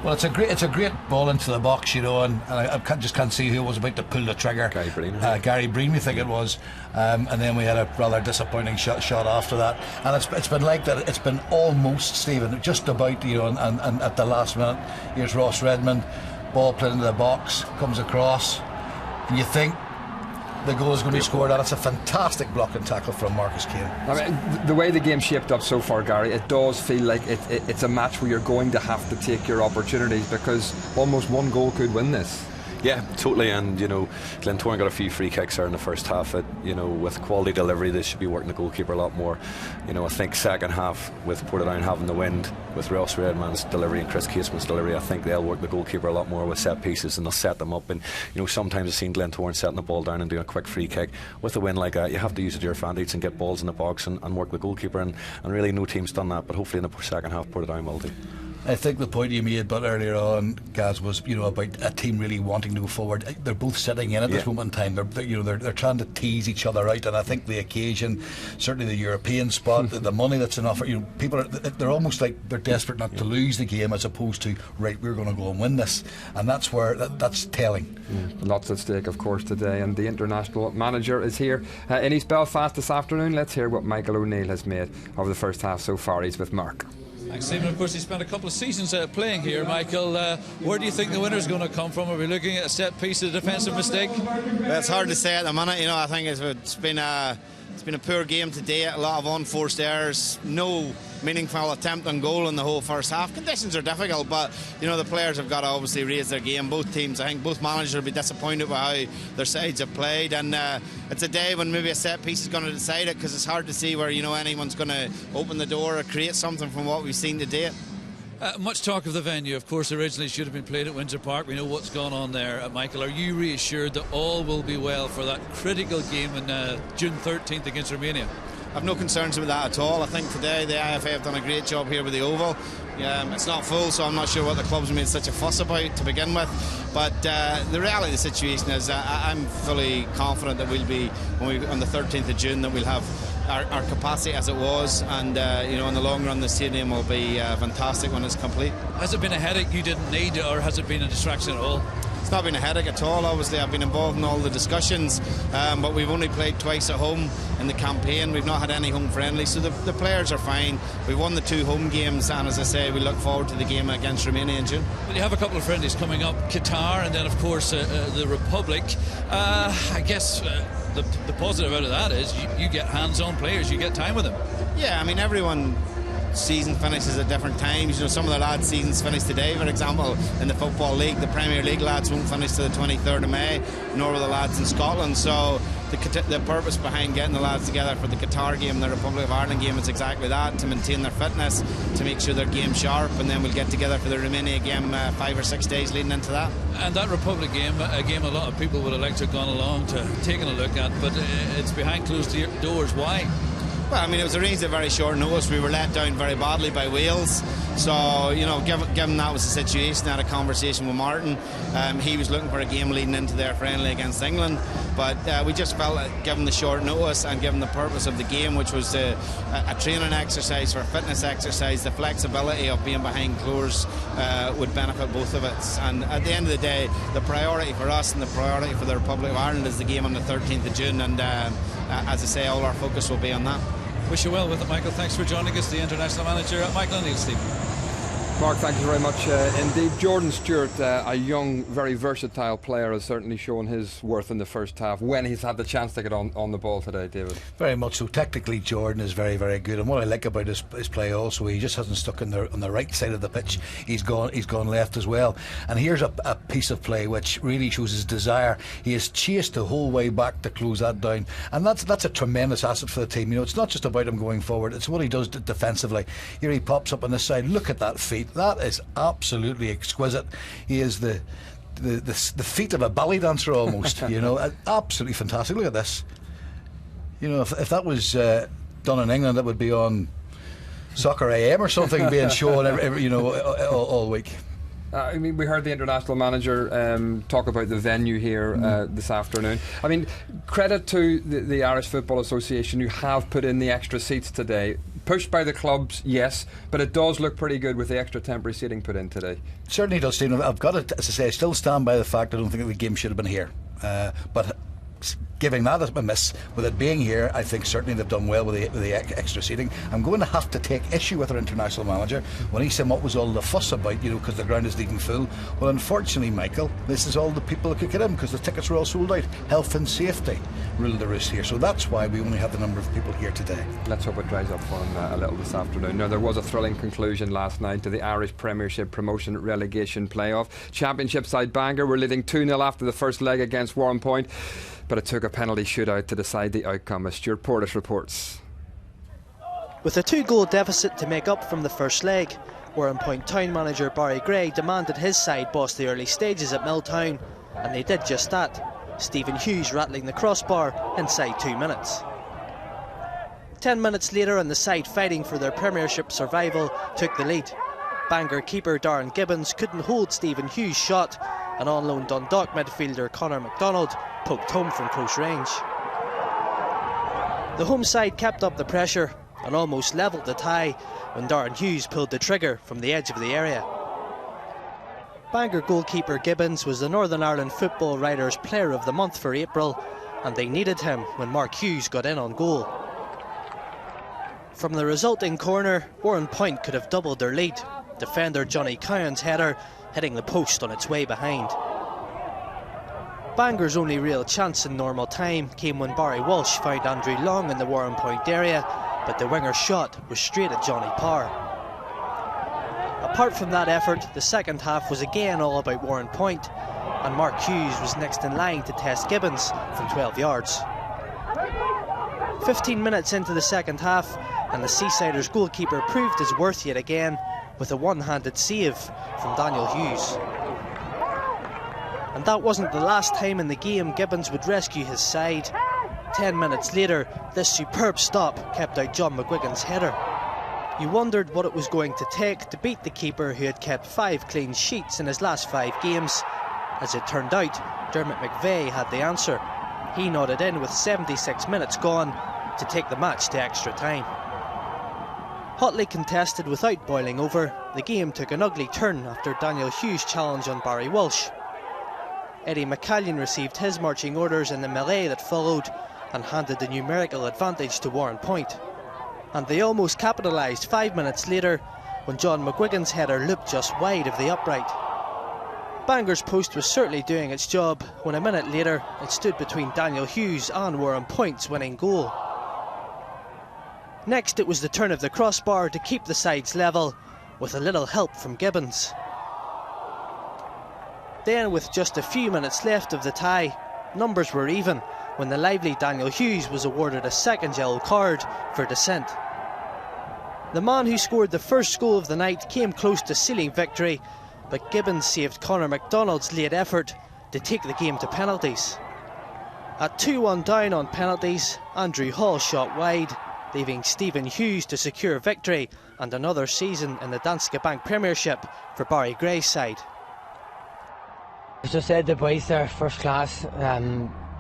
Well, it's a great ball into the box, you know, and I just can't see who was about to pull the trigger. Gary Breen, we think it was, and then we had a rather disappointing shot after that. And it's been like that. It's been almost, Stephen, just about, you know, and at the last minute, here's Ross Redmond, ball played into the box, comes across, and you think the goal is going to be scored, and it's a fantastic blocking tackle from Marcus Kane. I mean, the way the game's shaped up so far, Gary, it does feel like it's a match where you're going to have to take your opportunities, because almost one goal could win this. Yeah, totally. And Glentoran got a few free kicks there in the first half. With quality delivery, they should be working the goalkeeper a lot more. I think second half with Portadown having the wind, with Ross Redman's delivery and Chris Caseman's delivery, I think they'll work the goalkeeper a lot more with set pieces, and they'll set them up. And sometimes I've seen Glentoran setting the ball down and doing a quick free kick. With a win like that, you have to use it to your advantage and get balls in the box and work the goalkeeper. And really, no team's done that. But hopefully, in the second half, Portadown will do. I think the point you made but earlier on, Gaz, was about a team really wanting to go forward. They're both sitting in at this moment in time. They're trying to tease each other out, and I think the occasion, certainly the European spot, the money that's in offer, people they're almost like they're desperate not to lose the game, as opposed to right, we're going to go and win this, and that's where that's telling. Lots at stake, of course, today, and the international manager is here in East Belfast this afternoon. Let's hear what Michael O'Neill has made over the first half so far. He's with Mark. Thanks, Stephen. Of course, he spent a couple of seasons playing here. Michael, where do you think the winner's going to come from? Are we looking at a set piece, a defensive mistake? Well, it's hard to say at the minute. I think it's been a poor game today. A lot of unforced errors. No meaningful attempt on goal in the whole first half. Conditions are difficult, but the players have got to obviously raise their game. Both teams, I think both managers will be disappointed with how their sides have played, and it's a day when maybe a set piece is going to decide it, because it's hard to see where anyone's going to open the door or create something from what we've seen today. Much talk of the venue. Of course, originally should have been played at Windsor Park. We know what's gone on there. Michael, are you reassured that all will be well for that critical game on June 13th against Romania? I've no concerns with that at all. I think today the IFA have done a great job here with the Oval. It's not full, so I'm not sure what the clubs made such a fuss about to begin with. But the reality of the situation is I'm fully confident that we'll be, on the 13th of June, that we'll have our capacity as it was, and in the long run the stadium will be fantastic when it's complete. Has it been a headache you didn't need, or has it been a distraction at all? It's not been a headache at all. Obviously I've been involved in all the discussions, but we've only played twice at home in the campaign. We've not had any home friendlies, so the players are fine. We've won the 2 home games, and as I say, we look forward to the game against Romania in June. Well, you have a couple of friendlies coming up, Qatar and then of course the Republic. I guess the positive out of that is you get hands-on players, you get time with them. Yeah, I mean, everyone season finishes at different times. Some of the lads' seasons finish today, for example, in the Football League. The Premier League lads won't finish till the 23rd of May, nor will the lads in Scotland. So the purpose behind getting the lads together for the Qatar game, the Republic of Ireland game, is exactly that, to maintain their fitness, to make sure they're game sharp, and then we'll get together for the Romania game 5 or 6 days leading into that. And that Republic game, a game a lot of people would have liked to have gone along to taking a look at, but it's behind closed doors. Why? Well, I mean, it was arranged at very short notice. We were let down very badly by Wales. So, given that was the situation, I had a conversation with Martin. He was looking for a game leading into their friendly against England. But we just felt that, given the short notice and given the purpose of the game, which was a training exercise for a fitness exercise, the flexibility of being behind closures would benefit both of us. And at the end of the day, the priority for us and the priority for the Republic of Ireland is the game on the 13th of June. And as I say, all our focus will be on that. Wish you well with it, Michael. Thanks for joining us, the international manager, Michael O'Neill. Stephen. Mark, thank you very much indeed. Jordan Stewart, a young, very versatile player, has certainly shown his worth in the first half when he's had the chance to get on the ball today, David. Very much so. Technically, Jordan is very, very good, and what I like about his play also, he just hasn't stuck on the right side of the pitch. He's gone left as well. And here's a piece of play which really shows his desire. He has chased the whole way back to close that down, and that's a tremendous asset for the team. It's not just about him going forward, it's what he does defensively. Here he pops up on this side. Look at that feet. That is absolutely exquisite. He is the feet of a ballet dancer almost. Absolutely fantastic. Look at this. If that was done in England, that would be on Soccer AM or something, being shown all week. I mean, we heard the international manager talk about the venue here this afternoon. I mean, credit to the Irish Football Association, who have put in the extra seats today. Pushed by the clubs, yes, but it does look pretty good with the extra temporary seating put in today. Certainly does, Stephen. I've got to, as I say, I still stand by the fact I don't think the game should have been here. But giving that a miss with it being here, I think certainly they've done well with the extra seating. I'm going to have to take issue with our international manager when he said what was all the fuss about, because the ground is leaving full. Well, unfortunately, Michael, this is all the people that could get in because the tickets were all sold out. Health and safety ruled the roost here, so that's why we only have the number of people here today. Let's hope it dries up for them a little this afternoon. Now, there was a thrilling conclusion last night to the Irish Premiership promotion relegation playoff. Championship side Bangor were leading 2-0 after the first leg against Warrenpoint, but it took a penalty shootout to decide the outcome, as Stuart Portis reports. With a 2-goal deficit to make up from the first leg, Warrenpoint Town manager Barry Gray demanded his side boss the early stages at Milltown, and they did just that, Stephen Hughes rattling the crossbar inside 2 minutes. 10 minutes later, and the side fighting for their Premiership survival took the lead. Bangor keeper Darren Gibbons couldn't hold Stephen Hughes' shot, and on loan Dundalk midfielder Conor MacDonald poked home from close range. The home side kept up the pressure and almost levelled the tie when Darren Hughes pulled the trigger from the edge of the area. Bangor goalkeeper Gibbons was the Northern Ireland Football Writers' Player of the Month for April, and they needed him when Mark Hughes got in on goal. From the resulting corner, Warrenpoint could have doubled their lead. Defender Johnny Cowan's header hitting the post on its way behind. Bangor's only real chance in normal time came when Barry Walsh found Andrew Long in the Warrenpoint area, but the winger's shot was straight at Johnny Parr. Apart from that effort, the second half was again all about Warrenpoint, and Mark Hughes was next in line to test Gibbons from 12 yards. 15 minutes into the second half, and the Seasiders' goalkeeper proved his worth yet again with a one-handed save from Daniel Hughes. And that wasn't the last time in the game Gibbons would rescue his side. 10 minutes later, this superb stop kept out John McGuigan's header. You wondered what it was going to take to beat the keeper who had kept 5 clean sheets in his last 5 games. As it turned out, Dermot McVeigh had the answer. He nodded in with 76 minutes gone to take the match to extra time. Hotly contested without boiling over, the game took an ugly turn after Daniel Hughes' challenge on Barry Walsh. Eddie McCallion received his marching orders in the melee that followed and handed the numerical advantage to Warrenpoint. And they almost capitalised 5 minutes later when John McGuigan's header looped just wide of the upright. Bangor's post was certainly doing its job when a minute later it stood between Daniel Hughes and Warrenpoint's winning goal. Next, it was the turn of the crossbar to keep the sides level, with a little help from Gibbons. Then, with just a few minutes left of the tie, numbers were even when the lively Daniel Hughes was awarded a second yellow card for dissent. The man who scored the first goal of the night came close to sealing victory, but Gibbons saved Conor MacDonald's late effort to take the game to penalties. At 2-1 down on penalties, Andrew Hall shot wide, leaving Stephen Hughes to secure victory and another season in the Danske Bank Premiership for Barry Gray's side. As I said, the boys there, first class.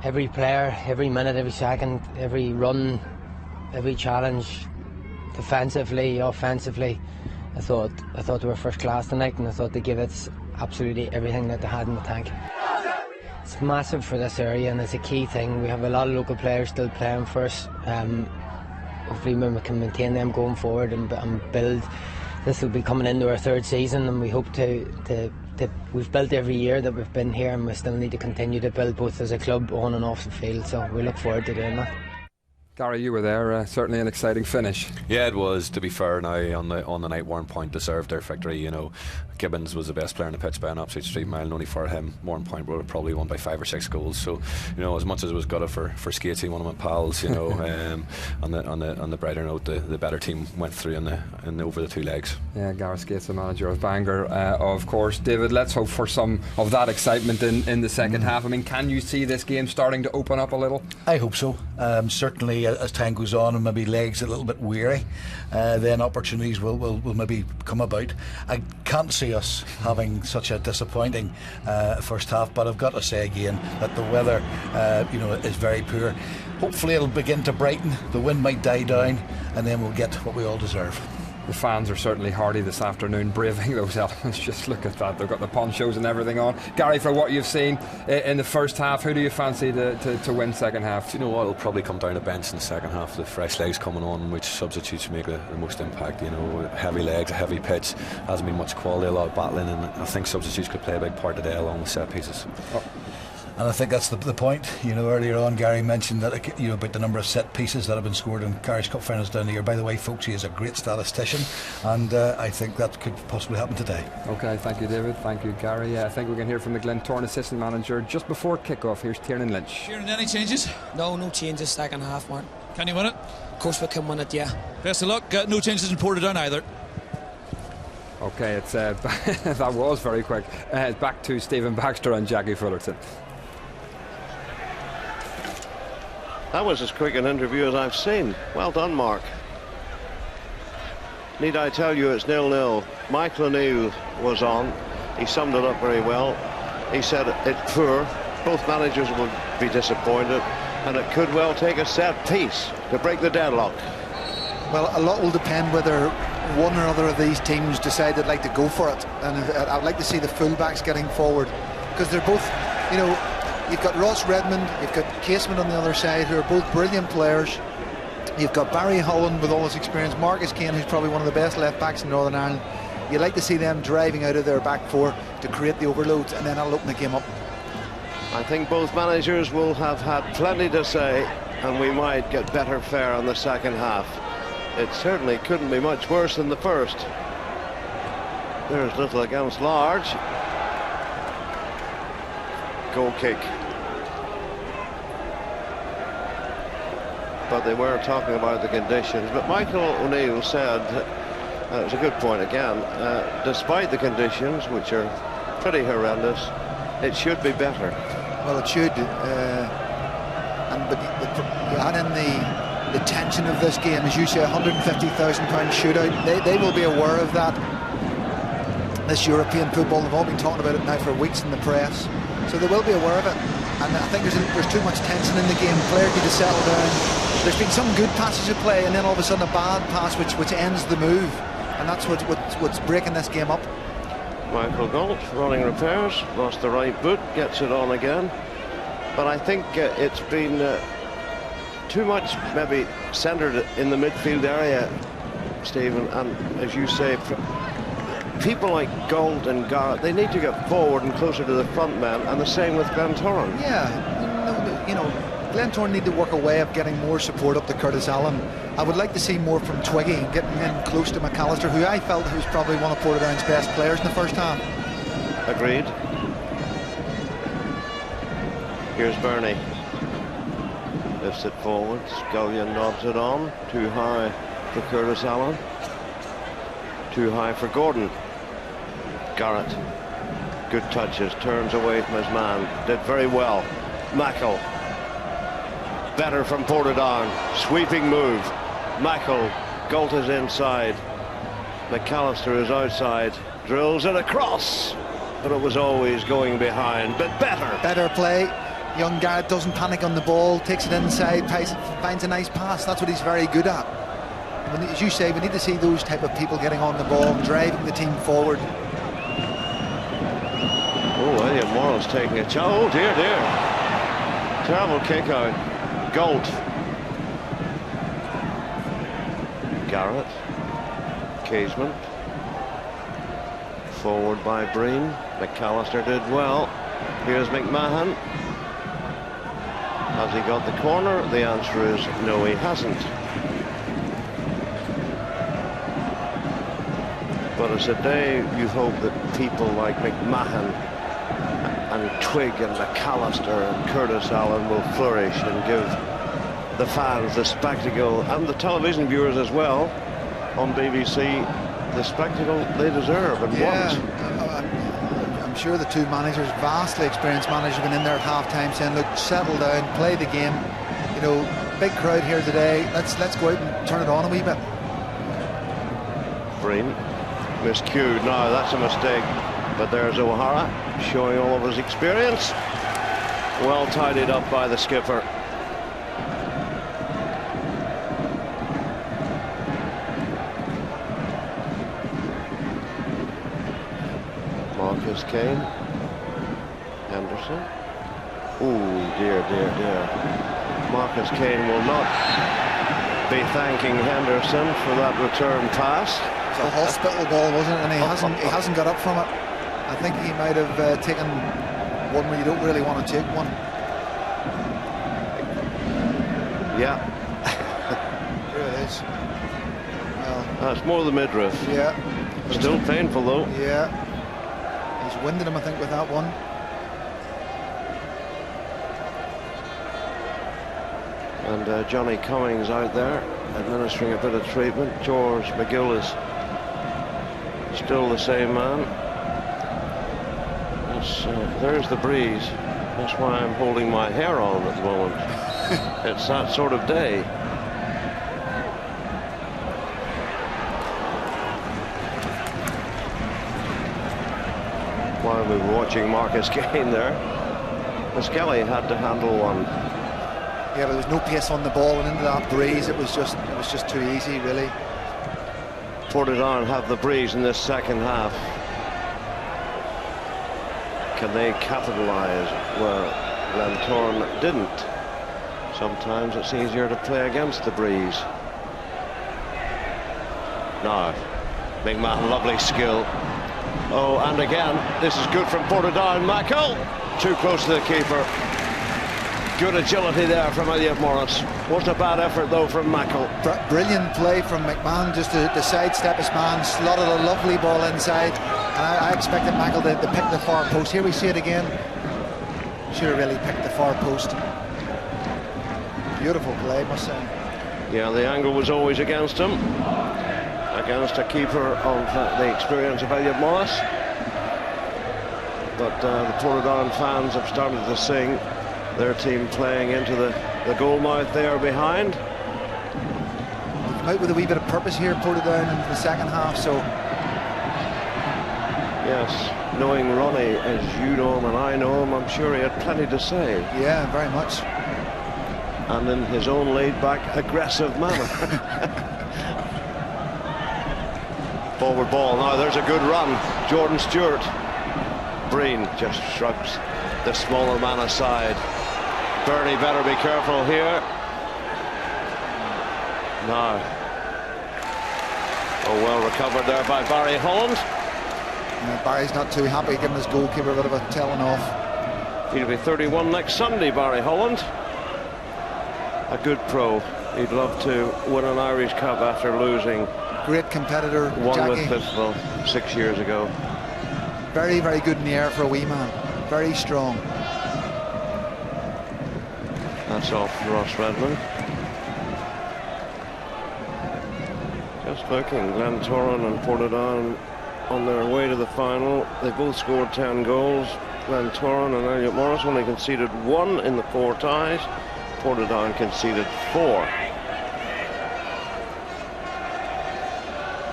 Every player, every minute, every second, every run, every challenge, defensively, offensively. I thought they were first class tonight, and I thought they gave it absolutely everything that they had in the tank. It's massive for this area, and it's a key thing. We have a lot of local players still playing for us. Hopefully we can maintain them going forward and build. This will be coming into our 3rd season, and we hope to we've built every year that we've been here, and we still need to continue to build both as a club on and off the field, so we look forward to doing that. Gary, you were there, certainly an exciting finish. Yeah, it was. To be fair, now on the night, Warrenpoint deserved their victory. Gibbons was the best player in the pitch by an absolute street mile, and only for him, Warrenpoint would have probably won by 5 or 6 goals. So, as much as it was gutted for Skatesy, one of my pals, on the brighter note, the better team went through in over the 2 legs. Yeah, Gareth Skates, the manager of Bangor, of course. David, let's hope for some of that excitement in the second half. I mean, can you see this game starting to open up a little? I hope so. Certainly, as time goes on and maybe legs a little bit weary, then opportunities will maybe come about. I can't see us having such a disappointing first half, but I've got to say again that the weather is very poor. Hopefully it'll begin to brighten, the wind might die down, and then we'll get what we all deserve. The fans are certainly hardy this afternoon, braving those elements. Just look at that. They've got the ponchos and everything on. Gary, for what you've seen in the first half, who do you fancy to win second half? You know what, it'll probably come down to bench in the second half. The fresh legs coming on, which substitutes make the most impact. You know, heavy legs, a heavy pitch, hasn't been much quality, a lot of battling, and I think substitutes could play a big part today along with set pieces. And I think that's the point. You know, earlier on Gary mentioned that, you know, about the number of set pieces that have been scored in Irish Cup finals down the year. By the way, folks, he is a great statistician, and I think that could possibly happen today. Okay, thank you, David. Thank you, Gary. I think we can hear from the Glentoran assistant manager just before kick-off. Here's Tiernan Lynch. Tiernan, any changes? No changes second half, Martin. Can you win it? Of course we can win it, yeah. Best of luck. No changes in Portadown either. Okay, it's that was very quick. It's back to Stephen Baxter and Jackie Fullerton. That was as quick an interview as I've seen. Well done, Mark. Need I tell you it's 0-0. Michael Agnew was on. He summed it up very well. He said it's poor. Both managers will be disappointed, and it could well take a set piece to break the deadlock. Well, a lot will depend whether one or other of these teams decide they'd like to go for it, and I'd like to see the fullbacks getting forward, because they're both, you know, you've got Ross Redmond, you've got Casement on the other side, who are both brilliant players. You've got Barry Holland with all his experience, Marcus Kane, who's probably one of the best left backs in Northern Ireland. You'd like to see them driving out of their back four to create the overloads, and then that'll open the game up. I think both managers will have had plenty to say, and we might get better fare on the second half. It certainly couldn't be much worse than the first. There's little against large. Goal kick. But they were talking about the conditions. But Michael O'Neill said, it was a good point again, despite the conditions, which are pretty horrendous, it should be better. Well, it should. But you add in the tension of this game, as you say, £150,000 shootout. They will be aware of that. This European football, they've all been talking about it now for weeks in the press, so they will be aware of it. And I think there's too much tension in the game. Players need to settle down. There's been some good passes of play, and then all of a sudden a bad pass which ends the move, and that's what's breaking this game up. Michael Galt running repairs, lost the right boot, gets it on again. But I think it's been too much maybe centred in the midfield area, Stephen, and as you say, people like Gold and Garrett, they need to get forward and closer to the front man, and the same with Glentoran. Yeah, you know, Glentoran need to work a way of getting more support up to Curtis Allen. I would like to see more from Twiggy, getting in close to McAllister, who I felt was probably one of Portadown's best players in the first half. Agreed. Here's Bernie. Lifts it forward. Scullion knobs it on. Too high for Curtis Allen. Too high for Gordon. Garrett. Good touches. Turns away from his man. Did very well. Mackle. Better from Portadown. Sweeping move. Mackle. Galt is inside. McAllister is outside. Drills it across. But it was always going behind. But better. Better play. Young Garrett doesn't panic on the ball. Takes it inside. Finds a nice pass. That's what he's very good at. As you say, we need to see those type of people getting on the ball, driving the team forward. Oh, William Morrow's taking a chance. Oh, dear. Terrible kick out. Galt. Garrett. Casement. Forward by Breen. McAllister did well. Here's McMahon. Has he got the corner? The answer is no, he hasn't. But it's a day you hope that people like McMahon and Twigg and McAllister and Curtis Allen will flourish and give the fans the spectacle, and the television viewers as well on BBC, the spectacle they deserve and want. I'm sure the two managers, vastly experienced managers, have been in there at half-time saying, look, settle down, play the game. You know, big crowd here today. Let's go out and turn it on a wee bit. Breen miscued. No, that's a mistake. But there's O'Hara showing all of his experience. Well tidied up by the skipper. Kane. Henderson. Oh, dear, dear, dear. Marcus Kane will not be thanking Henderson for that return pass. It's a hospital ball, wasn't it? And he hasn't got up from it. I think he might have taken one where you don't really want to take one. Yeah. Here it is. Well, that's more the midriff. Yeah. Still painful though. Yeah. He's winded him, I think, with that one. And Johnny Cummings out there administering a bit of treatment. George McGill is still the same man. There's the breeze. That's why I'm holding my hair on at the moment. It's that sort of day. While we were watching Marcus Kane there, Skelly had to handle one. Yeah, but there was no pace on the ball, and into that breeze, it was just too easy, really. Portadown have the breeze in this second half. Can they capitalise where Glentoran didn't? Sometimes it's easier to play against the breeze. Now, big man, lovely skill. Oh, and again, this is good from Portadown. Michael, too close to the keeper. Good agility there from Elliot Morris. Wasn't a bad effort though from Michael. Brilliant play from McMahon, just to sidestep his man, slotted a lovely ball inside. And I expected Michael to pick the far post. Here we see it again. Should have really picked the far post. Beautiful play, must say. Yeah, the angle was always against him. Against a keeper of the experience of Elliot Morris. But the Portadown fans have started to sing their team playing into the goal mouth there behind. Out with a wee bit of purpose here, Portadown into the second half, so... Yes, knowing Ronnie as you know him and I know him, I'm sure he had plenty to say. Yeah, very much. And in his own laid-back, aggressive manner. Forward ball, now there's a good run. Jordan Stewart. Breen just shrugs the smaller man aside. Bernie better be careful here. Now. Oh, well recovered there by Barry Holland. Yeah, Barry's not too happy giving his goalkeeper a bit of a telling off. He'll be 31 next Sunday, Barry Holland. A good pro. He'd love to win an Irish Cup after losing. Great competitor, One Jackie. with Pittsville 6 years ago. Very, very good in the air for a wee man. Very strong. That's off Ross Redmond. Just looking, Glentoran and Portadown on their way to the final. They both scored 10 goals. Glentoran and Elliot Morris only conceded 1 in the 4 ties. Portadown conceded 4.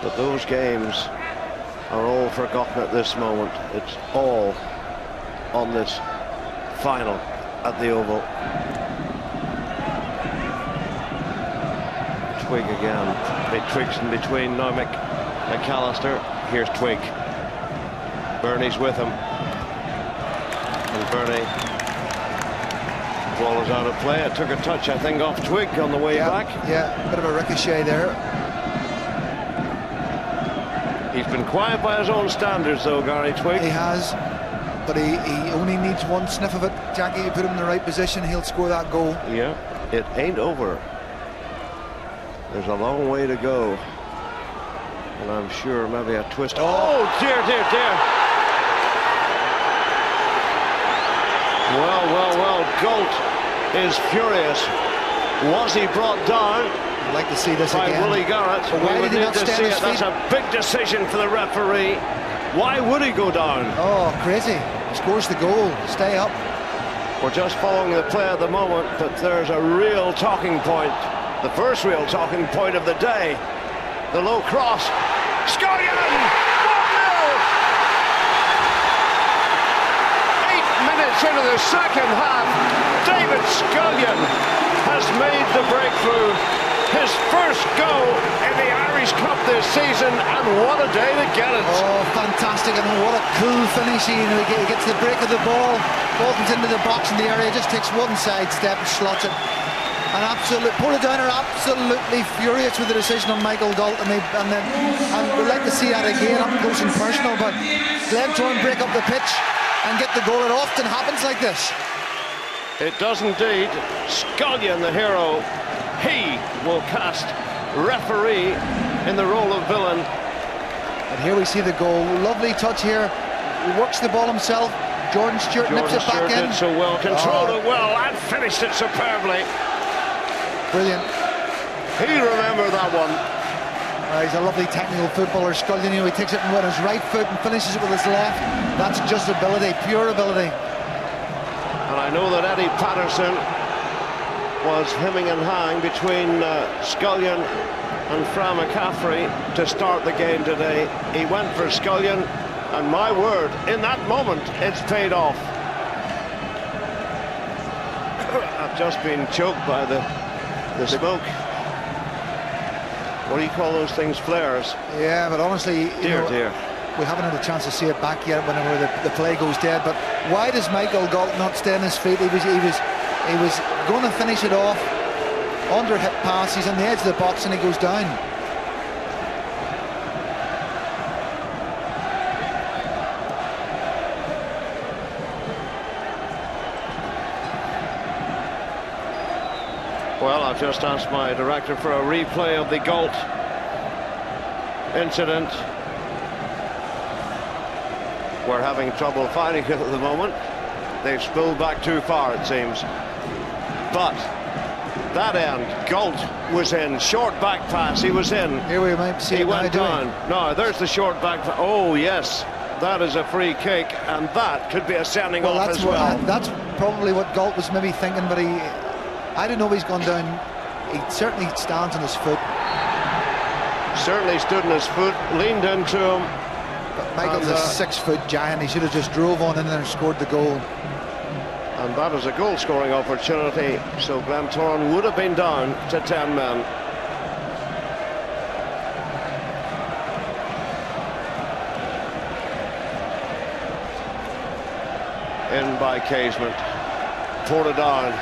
But those games are all forgotten at this moment. It's all on this final at the Oval. Twig again. Big Twig's in between now. McAllister. Here's Twig. Bernie's with him. And Bernie. Ball is out of play. It took a touch, I think, off Twig on the way back. Yeah, a bit of a ricochet there. He's been quiet by his own standards, though, Gary Twig. He has, but he only needs one sniff of it. Jackie, you put him in the right position, he'll score that goal. Yeah, it ain't over. There's a long way to go. And I'm sure maybe a twist. Oh, dear, dear, dear. Well, Galt is furious. Was he brought down? I'd like to see this by again. Willie Garrett? But why did he not to stay see on his it. That's feet? a big decision for the referee. Why would he go down? Oh, crazy. Scores the goal. Stay up. We're just following the play at the moment, but there's a real talking point. The first real talking point of the day. The low cross. Scullion! 1-0! 8 minutes into the second half, David Scullion has made the breakthrough. his first go in the Irish Cup this season, and what a day to get it. Oh, fantastic, and what a cool finish. He gets the break of the ball comes into the box in the area, just takes one side step and slots it. And Portadown are absolutely furious with the decision on Michael Galt, and we'd like to see that again up close and personal, but Glentoran break up the pitch and get the goal. It often happens like this. It does indeed. Scullion, the hero, he will cast referee in the role of villain. And here we see the goal. Lovely touch here. He works the ball himself. Jordan Stewart nips it back in. Did so well, controlled it well, and finished it superbly. Brilliant. He'll remember that one. He's a lovely technical footballer, Scullion. He takes it with his right foot and finishes it with his left. That's just ability, pure ability. And I know that Eddie Patterson was hemming and hawing between Scullion and Fra McCaffrey to start the game today. He went for Scullion, and my word, in that moment, it's paid off. I've just been choked by the smoke. What do you call those things? Flares? Yeah, but honestly, dear. We haven't had a chance to see it back yet whenever the play goes dead. But why does Michael Galt not stay on his feet? He was going to finish it off. Under hit pass, he's on the edge of the box and he goes down. Well, I've just asked my director for a replay of the Galt incident. We're having trouble finding it at the moment. They've spilled back too far, it seems. But that end, Galt was in. Short back pass, he was in. Here we might see. He went down. No, there's the short back pass. Oh, yes. That is a free kick, and that could be a sending off as well. That's probably what Galt was maybe thinking, but I don't know if he's gone down. He certainly stands on his foot. Certainly stood on his foot, leaned into him. But Michael's a 6-foot giant. He should have just drove on in there and scored the goal. And that is a goal-scoring opportunity. So Glentoran would have been down to 10 men. In by Casement. Portadown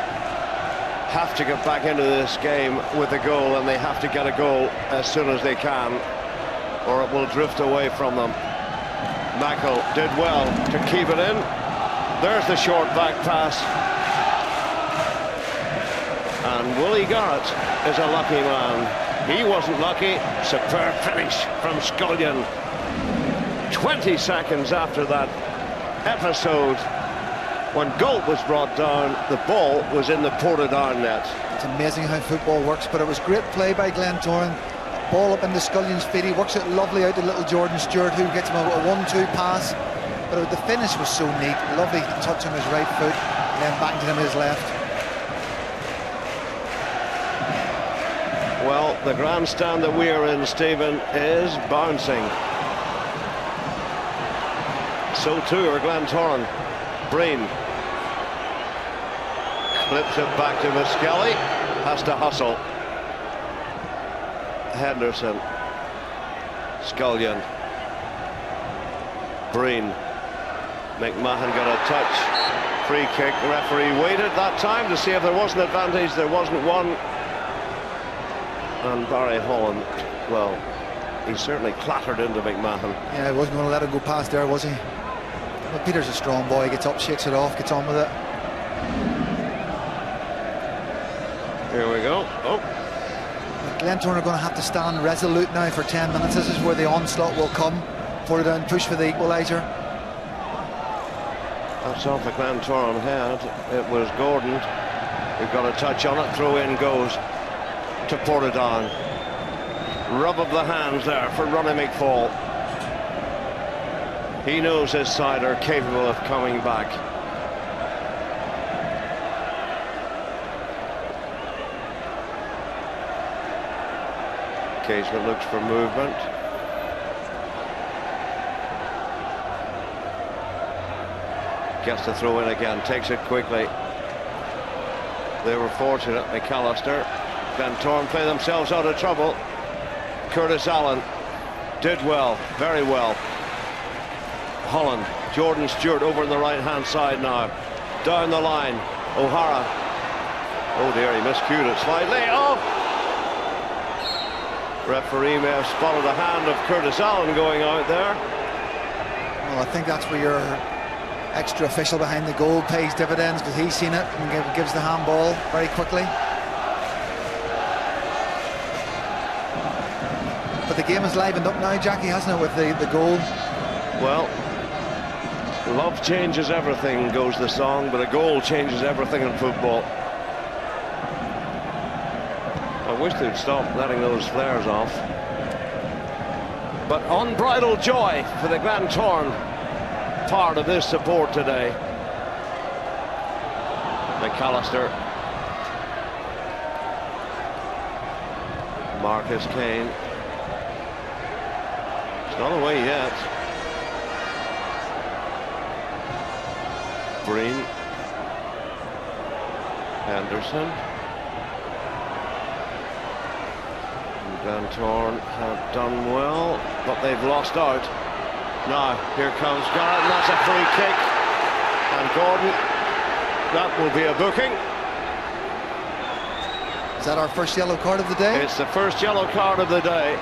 have to get back into this game with a goal, and they have to get a goal as soon as they can, or it will drift away from them. Michael did well to keep it in. There's the short back pass. And Willie Garrett is a lucky man. He wasn't lucky. Superb finish from Scullion. 20 seconds after that episode, when Galt was brought down, the ball was in the Portadown net. It's amazing how football works, but it was great play by Glentoran. Ball up into Scullion's feet. He works it lovely out to little Jordan Stewart, who gets him a 1-2 pass. But the finish was so neat. Lovely touch on his right foot, and then back to him his left. Well, the grandstand that we are in, Stephen, is bouncing. So too are Glentoran. Breen flips it back to Muskelly, has to hustle. Henderson, Scullion, Breen, McMahon got a touch, free kick. Referee waited that time to see if there was an advantage. There wasn't one, and Barry Holland, well, he certainly clattered into McMahon. Yeah, he wasn't going to let him go past there, was he? Well, Peter's a strong boy. He gets up, shakes it off, gets on with it. Here we go. Oh. Glentoran are going to have to stand resolute now for 10 minutes. This is where the onslaught will come. Portadown push for the equaliser. That's off the Glentoran head. It was Gordon who got a touch on it. Throw in goes to Portadown. Rub of the hands there for Ronnie McFall. He knows his side are capable of coming back. Casement looks for movement. Gets the throw in again, takes it quickly. They were fortunate. McAllister Glentoran play themselves out of trouble. Curtis Allen did well, very well. Holland, Jordan Stewart over on the right-hand side now. Down the line, O'Hara. Oh dear, he miscued it slightly. Oh! Referee may have spotted a hand of Curtis Allen going out there. Well, I think that's where your extra official behind the goal pays dividends, because he's seen it and gives the handball very quickly. But the game has livened up now, Jackie, hasn't it, with the goal? Well, love changes everything, goes the song, but a goal changes everything in football. I wish they'd stop letting those flares off. But unbridled joy for the Glentoran part of this support today. McAllister. Marcus Kane. It's not away yet. Breen. Anderson. Glentoran have done well, but they've lost out. Now, here comes Garrett, and that's a free kick. And Gordon, that will be a booking. Is that our first yellow card of the day? It's the first yellow card of the day.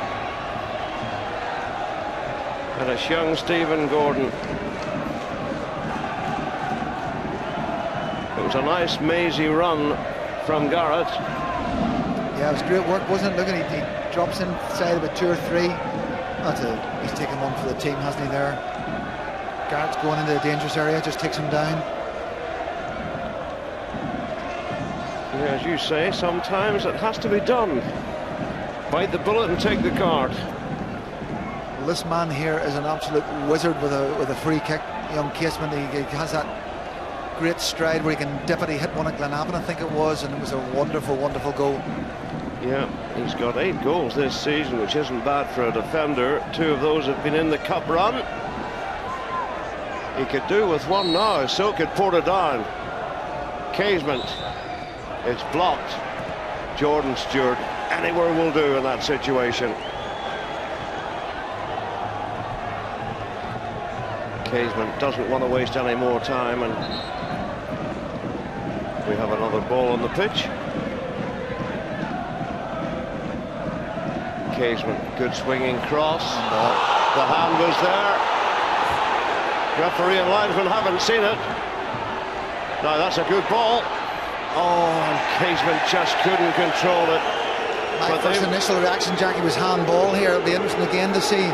And it's young Stephen Gordon. It was a nice mazy run from Garrett. Yeah, it was great work, wasn't it? Look at he drops inside about 2 or 3. He's taken one for the team, hasn't he, there? Garrett's going into the dangerous area, just takes him down. Yeah, as you say, sometimes it has to be done. Bite the bullet and take the card. Well, this man here is an absolute wizard with a free kick. Young Casement, he has that great stride where he can dip it. He hit one at Glenavon, I think it was, and it was a wonderful, wonderful goal. Yeah, he's got 8 goals this season, which isn't bad for a defender. 2 of those have been in the cup run. He could do with 1 now, so could Portadown. Casement, it's blocked. Jordan Stewart, anywhere will do in that situation. Casement doesn't want to waste any more time, and we have another ball on the pitch. Casement, good swinging cross. The hand was there. Referee and linesman haven't seen it. Now that's a good ball. Oh, and Casement just couldn't control it. My first initial reaction, Jackie, was handball here. It'll be interesting again to see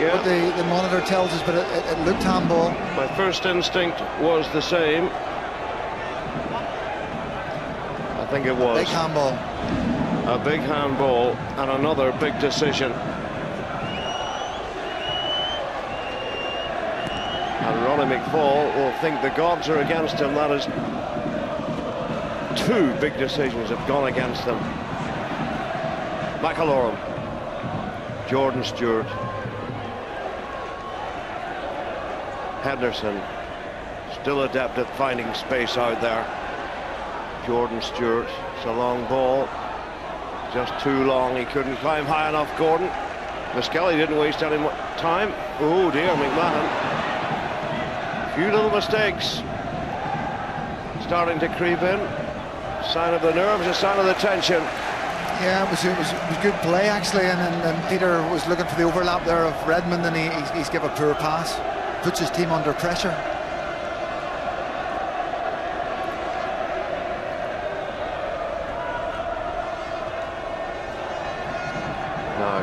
what the monitor tells us, but it looked handball. My first instinct was the same. I think it was. Big handball. A big handball and another big decision. And Ronnie McFall will think the gods are against him. That is 2 big decisions have gone against them. McAlorum, Jordan Stewart, Henderson, still adept at finding space out there. Jordan Stewart, it's a long ball. Just too long, he couldn't climb high enough, Gordon. Muskelly didn't waste any more time. Oh dear, McMahon. Few little mistakes starting to creep in. Sign of the nerves, a sign of the tension. Yeah, it was good play actually, and Peter was looking for the overlap there of Redmond, and he's given a poor pass. Puts his team under pressure.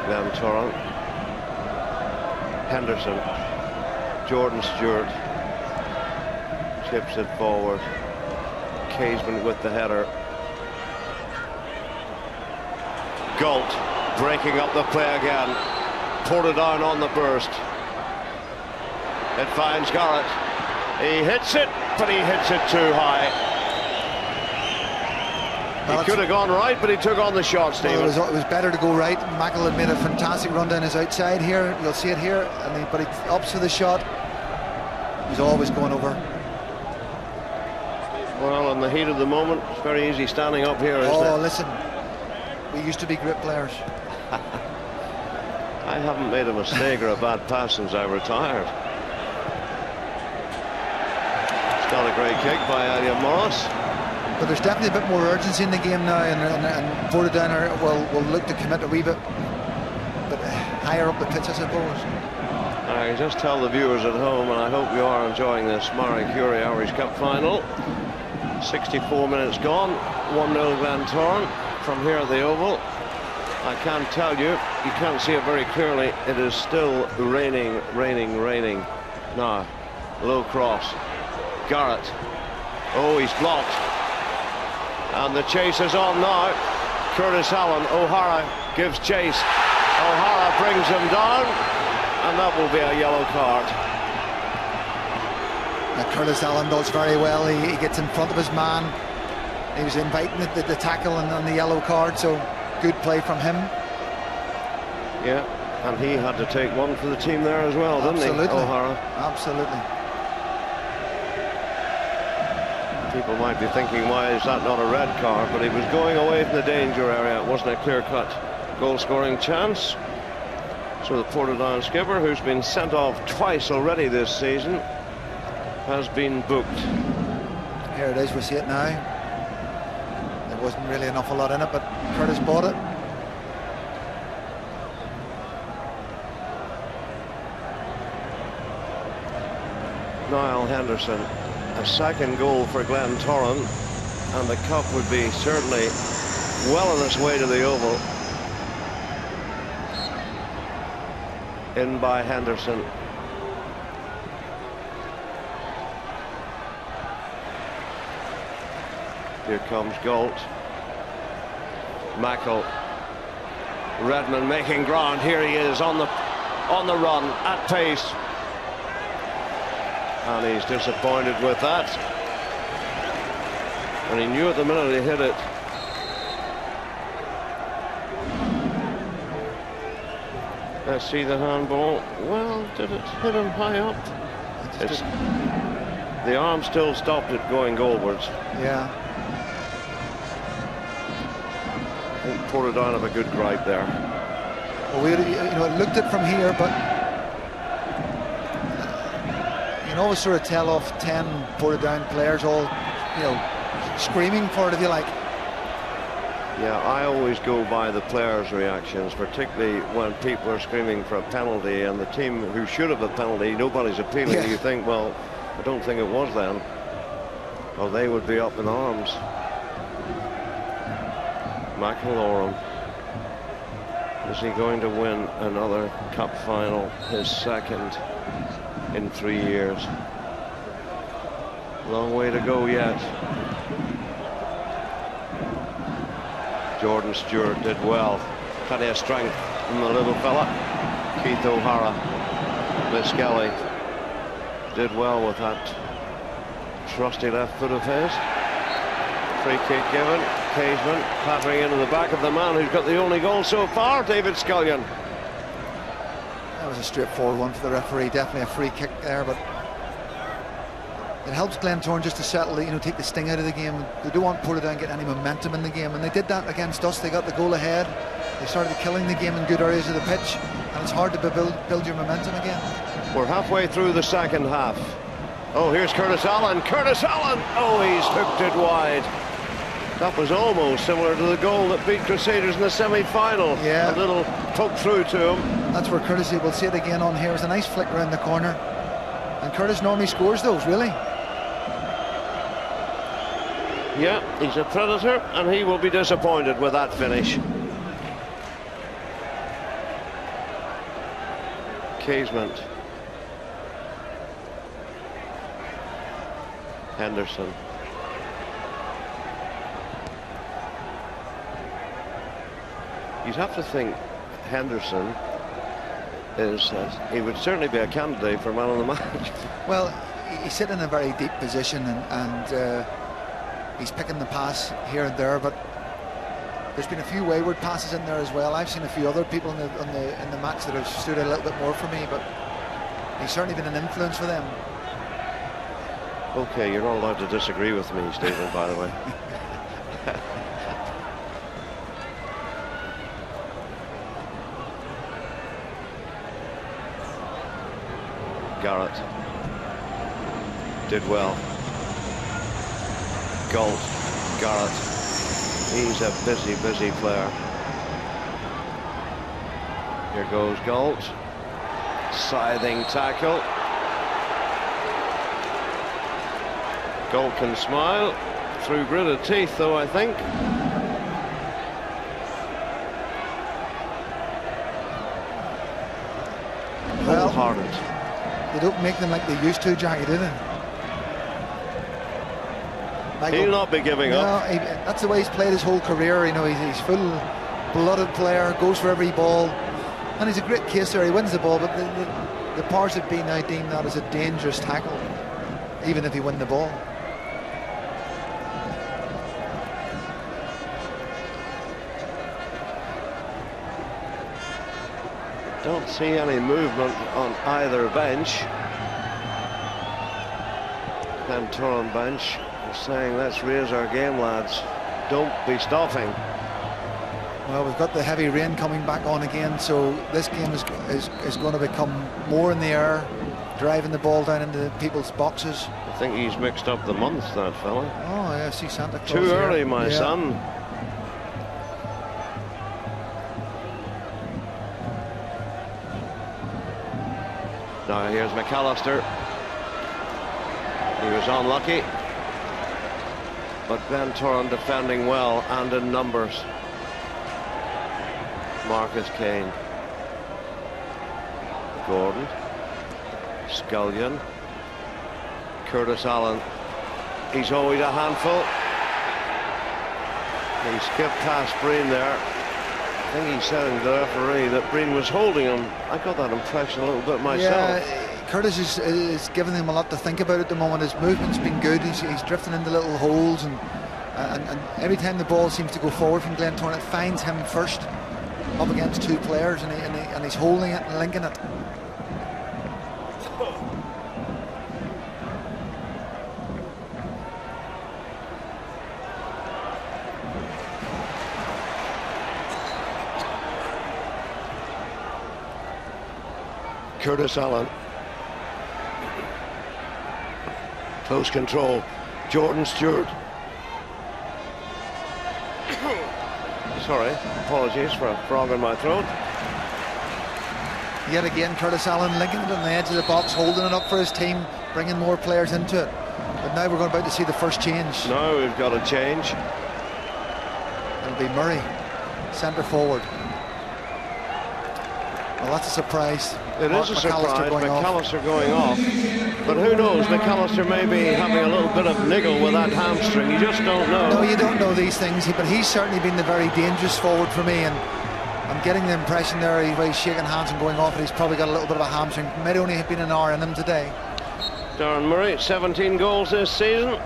Glentoran, Henderson, Jordan Stewart chips it forward. Casement with the header. Galt breaking up the play again. Portadown on the burst. It finds Garrett. He hits it, but he hits it too high. He could have gone right, but he took on the shot, Stephen. Well, it was better to go right. Michael had made a fantastic run down his outside here. You'll see it here, but he opts for the shot. He's always going over. Well, in the heat of the moment, it's very easy standing up here, isn't it? Oh, listen, we used to be great players. I haven't made a mistake or a bad pass since I retired. It's got a great kick by Elliot Morris. But there's definitely a bit more urgency in the game now, and Portadown will look to commit a wee bit higher up the pitch, I suppose. I just tell the viewers at home, and I hope you are enjoying this Marie Curie Irish Cup final. 64 minutes gone, 1-0 Glentoran from here at the Oval. I can tell you, you can't see it very clearly, it is still raining. Now, low cross. Garrett. Oh, he's blocked. And the chase is on now. Curtis Allen, O'Hara gives chase. O'Hara brings him down, and that will be a yellow card. Curtis Allen does very well. He gets in front of his man. He was inviting the tackle and the yellow card, so good play from him. Yeah, and he had to take one for the team there as well, didn't he, O'Hara? Absolutely. People might be thinking, why is that not a red card? But he was going away from the danger area. It wasn't a clear-cut goal-scoring chance. So the Portadown skipper, who's been sent off twice already this season, has been booked. Here it is, we see it now. There wasn't really an awful lot in it, but Curtis bought it. Niall Henderson, a second goal for Glentoran, and the cup would be certainly well on its way to the Oval. In by Henderson. Here comes Galt. Mackle. Redmond making ground. Here he is on the run at pace. And he's disappointed with that. And he knew at the minute he hit it. Let's see the handball. Well, did it hit him high up? The arm still stopped it going goalwards. Yeah. I think Portadown have a good gripe there. Well, we looked at from here, but you can always sort of tell off 10 Portadown players all, screaming for it, if you like. Yeah, I always go by the players' reactions, particularly when people are screaming for a penalty, and the team who should have a penalty, nobody's appealing. Yeah. You think, well, I don't think it was then. Well, they would be up in arms. McIllorum. Is he going to win another cup final, his second in 3 years? Long way to go yet. Jordan Stewart did well. Plenty of strength from the little fella. Keith O'Hara. Miss Kelly did well with that trusty left foot of his. Free kick given. Casement clattering into the back of the man who's got the only goal so far, David Scullion. That was a straightforward one for the referee. Definitely a free kick there, but it helps Glentoran just to settle, take the sting out of the game. They don't want Portadown to get any momentum in the game, and they did that against us. They got the goal ahead. They started killing the game in good areas of the pitch, and it's hard to build your momentum again. We're halfway through the second half. Oh, here's Curtis Allen. Curtis Allen! Oh, he's hooked it wide. That was almost similar to the goal that beat Crusaders in the semi-final. Yeah. A little poke through to him. That's where Curtis, we'll see it again on here. It was a nice flick around the corner. And Curtis normally scores those, really. Yeah, he's a predator, and he will be disappointed with that finish. Casement. Henderson. You'd have to think Henderson is, he would certainly be a candidate for man of the match. Well, he's sitting in a very deep position, and he's picking the pass here and there, but there's been a few wayward passes in there as well. I've seen a few other people in the match that have stood a little bit more for me, but he's certainly been an influence for them. Okay, you're not allowed to disagree with me, Stephen, by the way. Garrett did well. Galt, Garrett, he's a busy player. Here goes Galt, scything tackle. Galt can smile through gritted teeth, though, I think. Wholehearted. They don't make them like they used to, Jackie, do they? Michael, he'll not be giving up. That's the way he's played his whole career. You know, he's full-blooded player, goes for every ball, and he's a great caser. He wins the ball, but the powers that be now deem that as a dangerous tackle, even if he wins the ball. Don't see any movement on either bench. Glentoran bench is saying, let's raise our game, lads. Don't be stopping. Well, we've got the heavy rain coming back on again, so this game is going to become more in the air, driving the ball down into people's boxes. I think he's mixed up the months, that fella. Oh, yeah, I see Santa Claus Too early, here. my son. Now here's McAllister. He was unlucky, but Glentoran defending well and in numbers. Marcus Kane, Gordon, Scullion, Curtis Allen. He's always a handful. He skipped past Breen there. I think he's telling the referee that Breen was holding him. I got that impression a little bit myself. Yeah, Curtis is giving him a lot to think about at the moment. His movement's been good. He's drifting into little holes, and every time the ball seems to go forward from Glentoran, it finds him first up against two players, and he's holding it and linking it. Curtis Allen. Close control. Jordan Stewart. Sorry, apologies for a frog in my throat. Yet again, Curtis Allen linking it on the edge of the box, holding it up for his team, bringing more players into it. But now we're about to see the first change. Now we've got a change. It'll be Murray, centre forward. Well, that's a surprise. It is a surprise, McAllister going off. But who knows, McAllister may be having a little bit of niggle with that hamstring. You just don't know. No, you don't know these things, but he's certainly been the very dangerous forward for me, and I'm getting the impression there he's shaking hands and going off, and he's probably got a little bit of a hamstring. Might only have been an hour in him today. Darren Murray, 17 goals this season.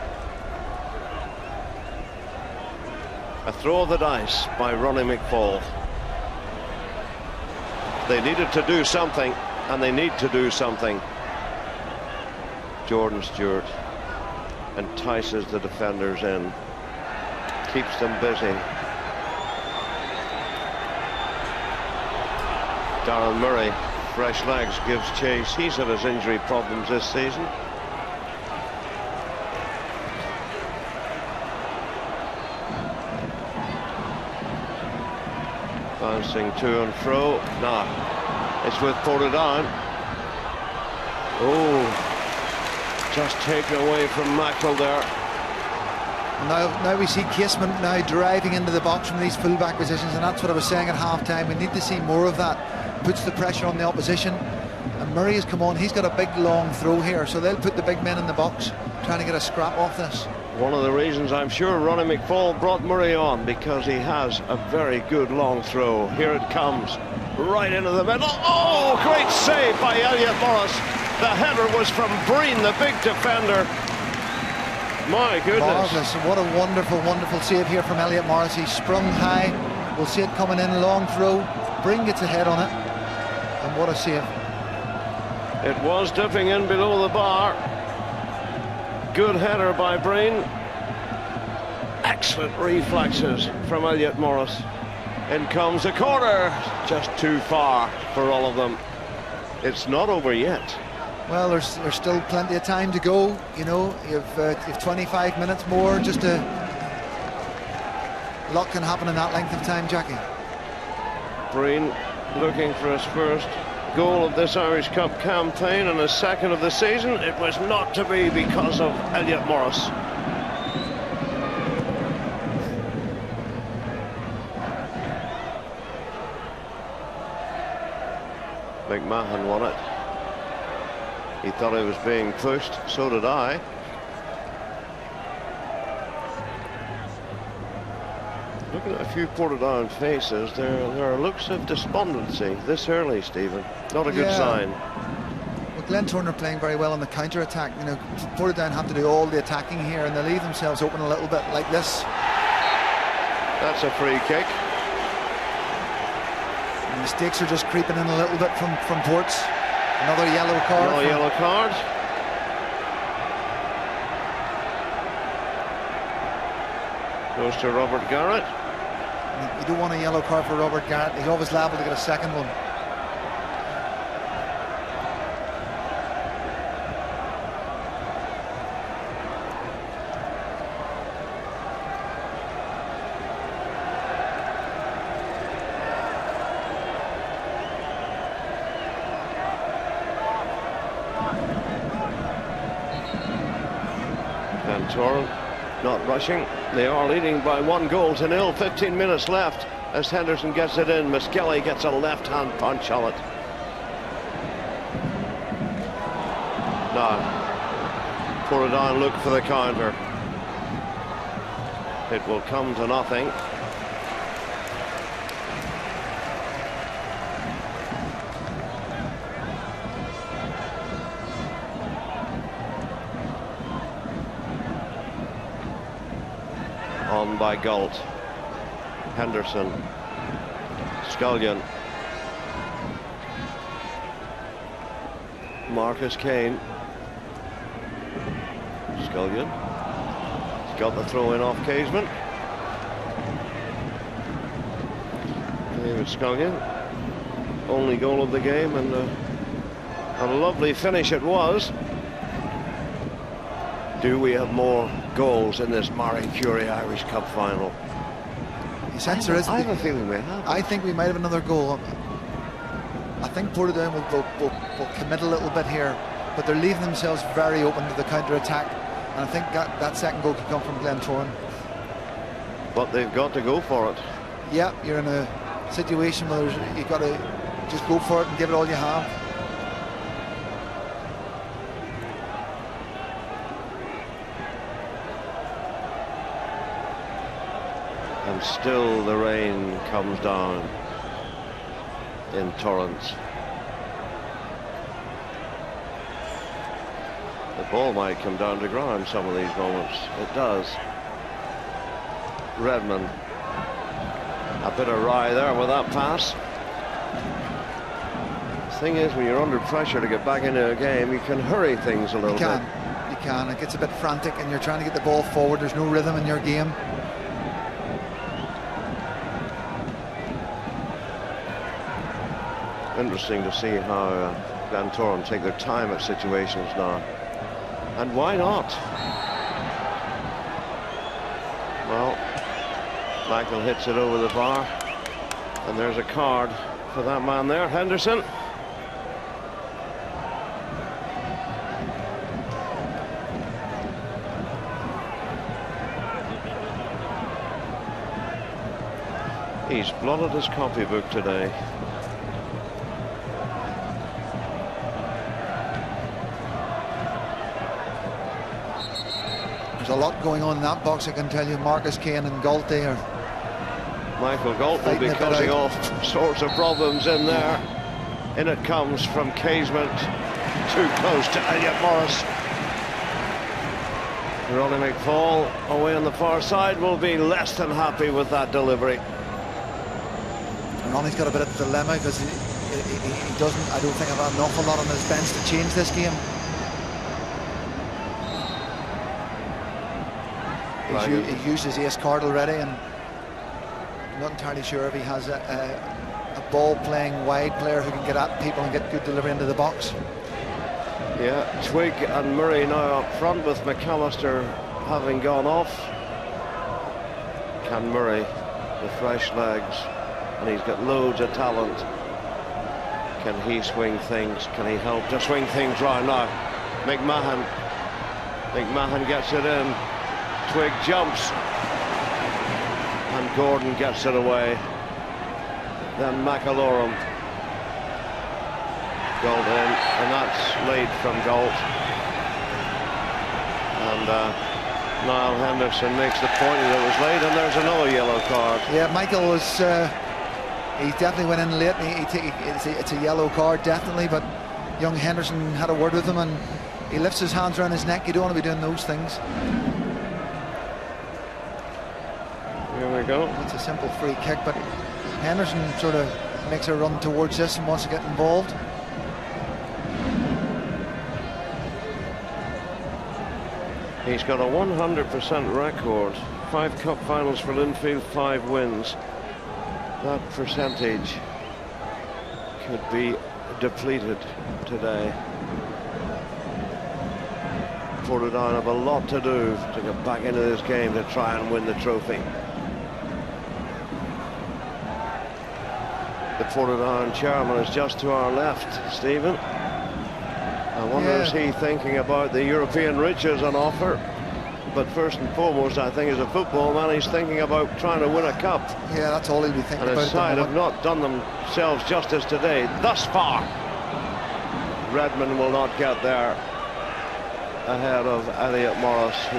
A throw of the dice by Ronnie McFall. They needed to do something, and they need to do something. Jordan Stewart entices the defenders in, keeps them busy. Darren Murray, fresh legs, gives chase. He's had his injury problems this season. Bouncing to and fro. Nah, it's with Portadown. Oh, just taken away from Mackerel there. Now we see Casement now driving into the box from these fullback positions, and that's what I was saying at half-time. We need to see more of that. Puts the pressure on the opposition. And Murray has come on. He's got a big long throw here, so they'll put the big men in the box trying to get a scrap off this. One of the reasons I'm sure Ronnie McFall brought Murray on, because he has a very good long throw. Here it comes, right into the middle. Oh, great save by Elliot Morris. The header was from Breen, the big defender. My goodness. Marvellous. What a wonderful, wonderful save here from Elliot Morris. He sprung high. We'll see it coming in, long throw. Breen gets a head on it. And what a save. It was dipping in below the bar. Good header by Breen. Excellent reflexes from Elliot Morris. In comes a corner. Just too far for all of them. It's not over yet. Well, there's still plenty of time to go. You know, you've 25 minutes more. Just a lot can happen in that length of time, Jackie. Breen looking for his first goal of this Irish Cup campaign and his second of the season. It was not to be because of Elliot Morris. McMahon won it. He thought he was being pushed, so did I. Looking at a few Portadown faces, there are looks of despondency this early, Stephen. Not a good sign. Well, Glentoran are playing very well on the counter-attack. You know, Portadown have to do all the attacking here, and they leave themselves open a little bit like this. That's a free kick. And mistakes are just creeping in a little bit from Ports. Another yellow card. Another yellow card. Goes to Robert Garrett. You don't want a yellow card for Robert Garrett. He's always liable to get a second one. Glentoran not rushing. They are leading by 1-0. 15 minutes left as Henderson gets it in. Miskelly gets a left-hand punch on it. Now, Portadown look for the counter. It will come to nothing. On by Galt. Henderson. Scullion. Marcus Kane. Scullion. He's got the throw in off Casement. David Scullion. Only goal of the game, and a lovely finish it was. Do we have more goals in this Marie Curie Irish Cup final? You sense there is. I have a feeling we have. I think we might have another goal. I think Portadown will commit a little bit here, but they're leaving themselves very open to the counter-attack, and I think that second goal could come from Glentoran. But they've got to go for it. Yeah, you're in a situation where you've got to just go for it and give it all you have. And still the rain comes down in torrents. The ball might come down to ground some of these moments. It does. Redmond. A bit of wry there with that pass. The thing is, when you're under pressure to get back into a game, you can hurry things a little bit. You can. It gets a bit frantic and you're trying to get the ball forward. There's no rhythm in your game. Interesting to see how Glentoran take their time at situations now. And why not? Well, Michael hits it over the bar. And there's a card for that man there, Henderson. He's blotted his copybook today. There's a lot going on in that box, I can tell you. Marcus Kane and Galt there. Michael Galt will be causing all sorts of problems in there. In it comes from Casement. Too close to Elliot Morris. Ronnie McFall away on the far side will be less than happy with that delivery. Ronnie's got a bit of a dilemma because he doesn't, I don't think, have an awful lot on his bench to change this game. He's used his ace card already, and I'm not entirely sure if he has a ball-playing wide player who can get at people and get good delivery into the box. Yeah, Twigg and Murray now up front with McAllister having gone off. Can Murray with fresh legs, and he's got loads of talent. Can he swing things? Can he help to swing things round now? McMahon gets it in. Twigg jumps, and Gordon gets it away. Then McAlorum. Galt in, and that's late from Galt. And Niall Henderson makes the point that it was late, and there's another yellow card. Yeah, Michael was, he definitely went in late. It's a yellow card, definitely, but young Henderson had a word with him, and he lifts his hands around his neck. You don't want to be doing those things. Here we go. It's a simple free kick, but Henderson sort of makes a run towards this and wants to get involved. He's got a 100% record. 5 cup finals for Linfield, 5 wins. That percentage could be depleted today. Portadown have a lot to do to get back into this game to try and win the trophy. The Portadown chairman is just to our left, Stephen. I wonder, is he thinking about the European riches on offer? But first and foremost, I think as a football man, he's thinking about trying to win a cup. Yeah, that's all he'll be thinking about. And his side have not done themselves justice today, thus far. Redmond will not get there ahead of Elliot Morris, who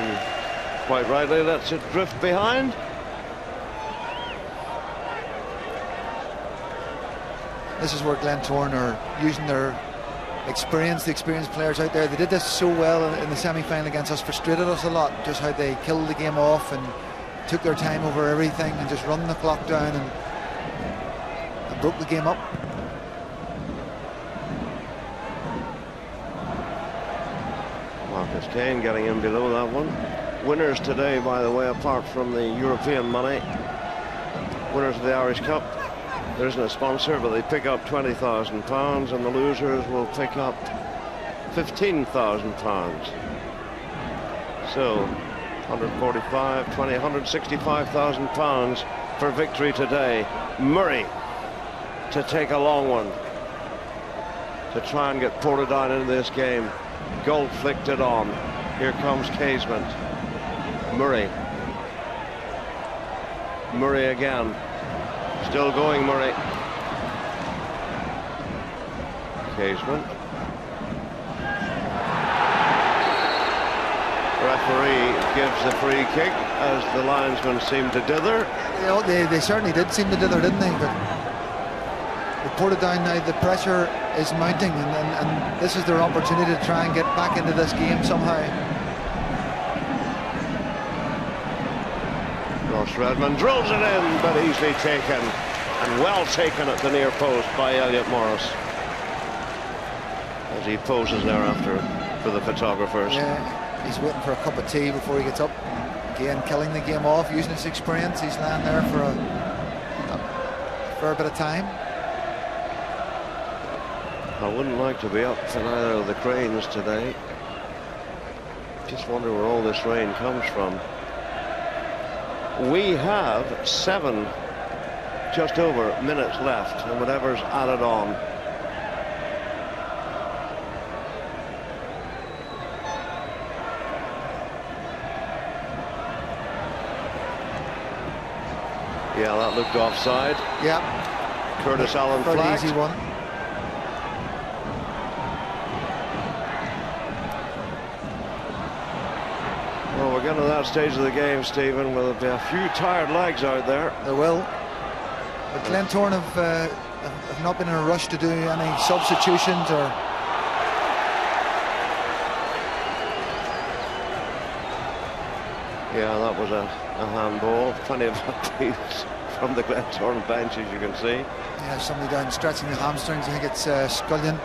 quite rightly lets it drift behind. This is where Glentoran are using their experience, the experienced players out there. They did this so well in the semi-final against us, frustrated us a lot, just how they killed the game off and took their time over everything and just run the clock down and broke the game up. Marcus Kane getting in below that one. Winners today, by the way, apart from the European money, winners of the Irish Cup, there isn't a sponsor, but they pick up £20,000, and the losers will pick up £15,000. So 145, 20, £165,000 for victory today. Murray to take a long one to try and get Portadown into this game. Gold flicked it on. Here comes Casement. Murray. Murray again. Still going, Murray. Casement. Referee gives the free kick as the linesman seemed to dither. You know, they certainly did seem to dither, didn't they? But with Portadown now, the pressure is mounting, and this is their opportunity to try and get back into this game somehow. Ross Redmond drills it in, but easily taken, and well taken at the near post by Elliot Morris as he poses thereafter for the photographers. Yeah, he's waiting for a cup of tea before he gets up. Again, killing the game off, using his experience. He's lying there for a fair bit of time. I wouldn't like to be up in either of the cranes today. Just wonder where all this rain comes from. We have 7 just over minutes left, and whatever's added on. Yeah, that looked offside. Yeah. Curtis Allen flagged. Easy one. Well, we're getting to that stage of the game, Stephen, where there'll be a few tired legs out there. There will. But Glentoran have not been in a rush to do any substitutions or. Yeah, that was a handball. Plenty of appeals from the Glentoran bench, as you can see. Yeah, somebody down stretching the hamstrings. I think it's Scullion.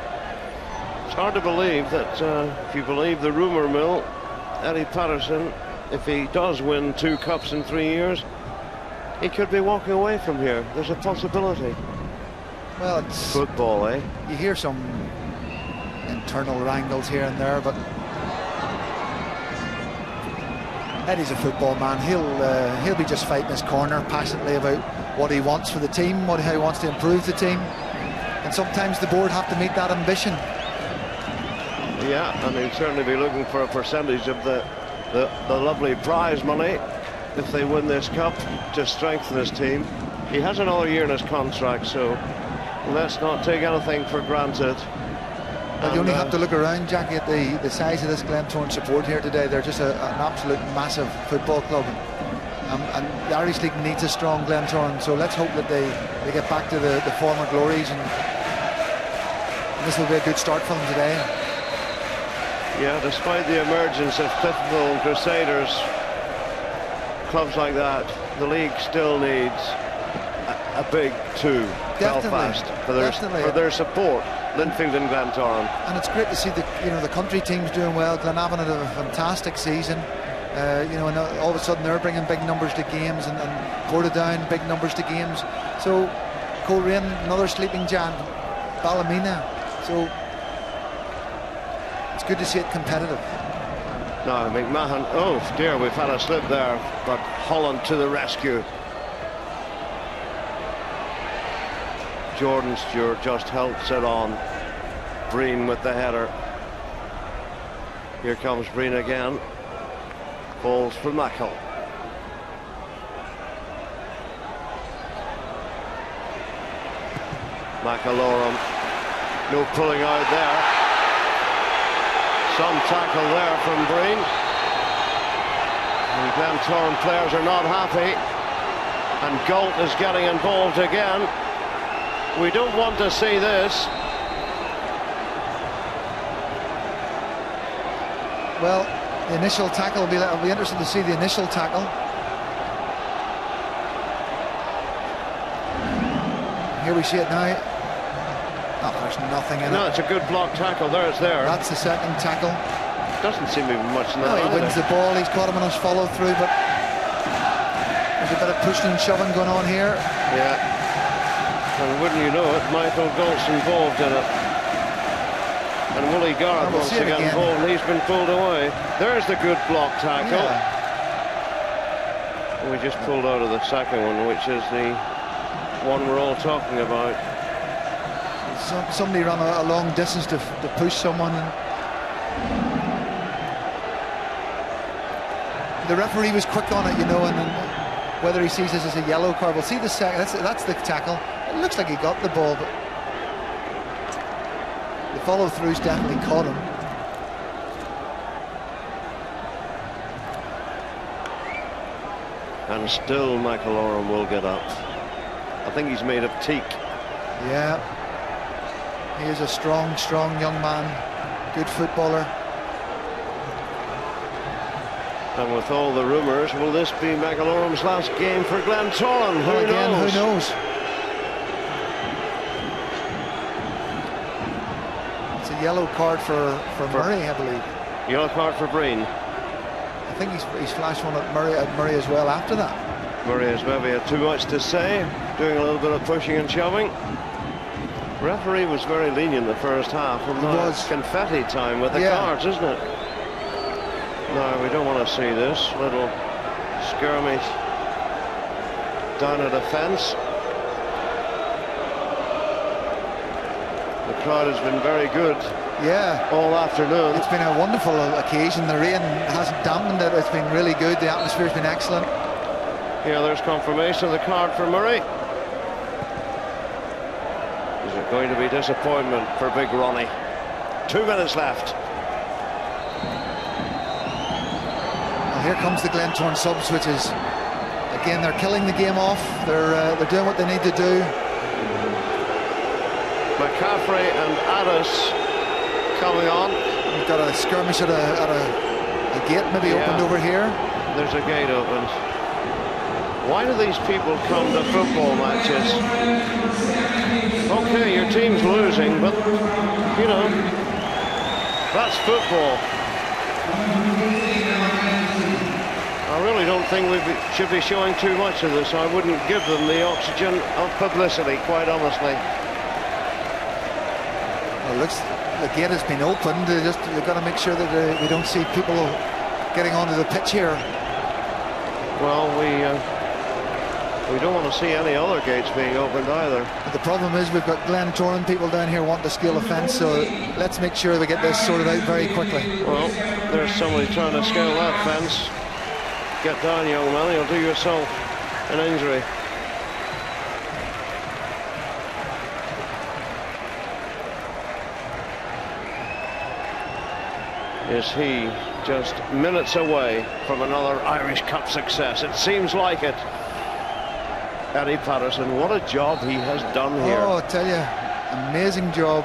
It's hard to believe that, if you believe the rumour mill, Eddie Patterson, if he does win 2 cups in 3 years, he could be walking away from here. There's a possibility. Well, it's football, eh? You hear some internal wrangles here and there, but Eddie's a football man. He'll be just fighting his corner passionately about what he wants for the team, how he wants to improve the team, and sometimes the board have to meet that ambition. Yeah, and he'll certainly be looking for a percentage of the lovely prize money if they win this cup to strengthen his team. He has another year in his contract, so let's not take anything for granted. But you only have to look around, Jackie, at the size of this Glentoran support here today. They're just an absolute massive football club, and the Irish League needs a strong Glentoran, so let's hope that they get back to the former glories, and this will be a good start for them today. Yeah, despite the emergence of Cliftonville and Crusaders, clubs like that, the league still needs a big two. Belfast for their support. Linfield and Glentoran. And it's great to see the country teams doing well. Glenavon had a fantastic season. And all of a sudden they're bringing big numbers to games, and Portadown big numbers to games. So Coleraine, another sleeping giant, Ballymena. So it's good to see it competitive. Now McMahon, oh dear, we've had a slip there, but Holland to the rescue. Jordan Stewart just helps it on. Breen with the header. Here comes Breen again. Falls for Mackle. McAlorum. No pulling out there. Some tackle there from Breen. And Glentoran players are not happy. And Galt is getting involved again. We don't want to see this. Well, the initial tackle I'll be interested to see the initial tackle. Here we see it now. Oh, there's nothing in it. No, it's a good block tackle. There, it's there. That's the second tackle. Doesn't seem to be much in that. No, he wins the ball. He's caught him on his follow through, but there's a bit of pushing and shoving going on here. Yeah. And wouldn't you know it, Michael Galt's involved in it. And Willie Garrett wants to get involved, and he's been pulled away. There's the good block tackle. Yeah. We just pulled out of the second one, which is the one we're all talking about. Somebody ran a long distance to push someone. The referee was quick on it, and whether he sees this as a yellow card, we'll see the second. That's the tackle. It looks like he got the ball, but the follow-through's definitely caught him. And still McAlorum will get up. I think he's made of teak. Yeah. He is a strong young man. Good footballer. And with all the rumours, will this be McAlorum's last game for Glentoran? Who knows? It's a yellow card for Murray, I believe. Yellow card for Breen. I think he's flashed one at Murray as well after that. Murray has maybe had too much to say, doing a little bit of pushing and shoving. Referee was very lenient the first half, and now it's confetti time with the cards, isn't it? No, we don't want to see this little skirmish down at a fence. The crowd has been very good. Yeah, all afternoon. It's been a wonderful occasion. The rain hasn't dampened it. It's been really good. The atmosphere's been excellent. Yeah, there's confirmation of the card for Murray. Is it going to be disappointment for Big Ronnie? 2 minutes left. Well, here comes the Glentoran subs, which is, again, they're killing the game off. They're doing what they need to do. McCaffrey and Addis coming on. We've got a skirmish at a gate maybe opened over here. There's a gate opened. Why do these people come to football matches? Okay, your team's losing, but you know, that's football. I really don't think we should be showing too much of this. I wouldn't give them the oxygen of publicity, quite honestly. Well, the gate has been opened. They've got to make sure that we don't see people getting onto the pitch here. Well, we don't want to see any other gates being opened either. But the problem is we've got Glentoran people down here wanting to scale a fence, so let's make sure we get this sorted out very quickly. Well, there's somebody trying to scale that fence. Get down, young man, you'll do yourself an injury. Is he just minutes away from another Irish Cup success? It seems like it. Eddie Patterson, what a job he has done here. Oh, I tell you, amazing job.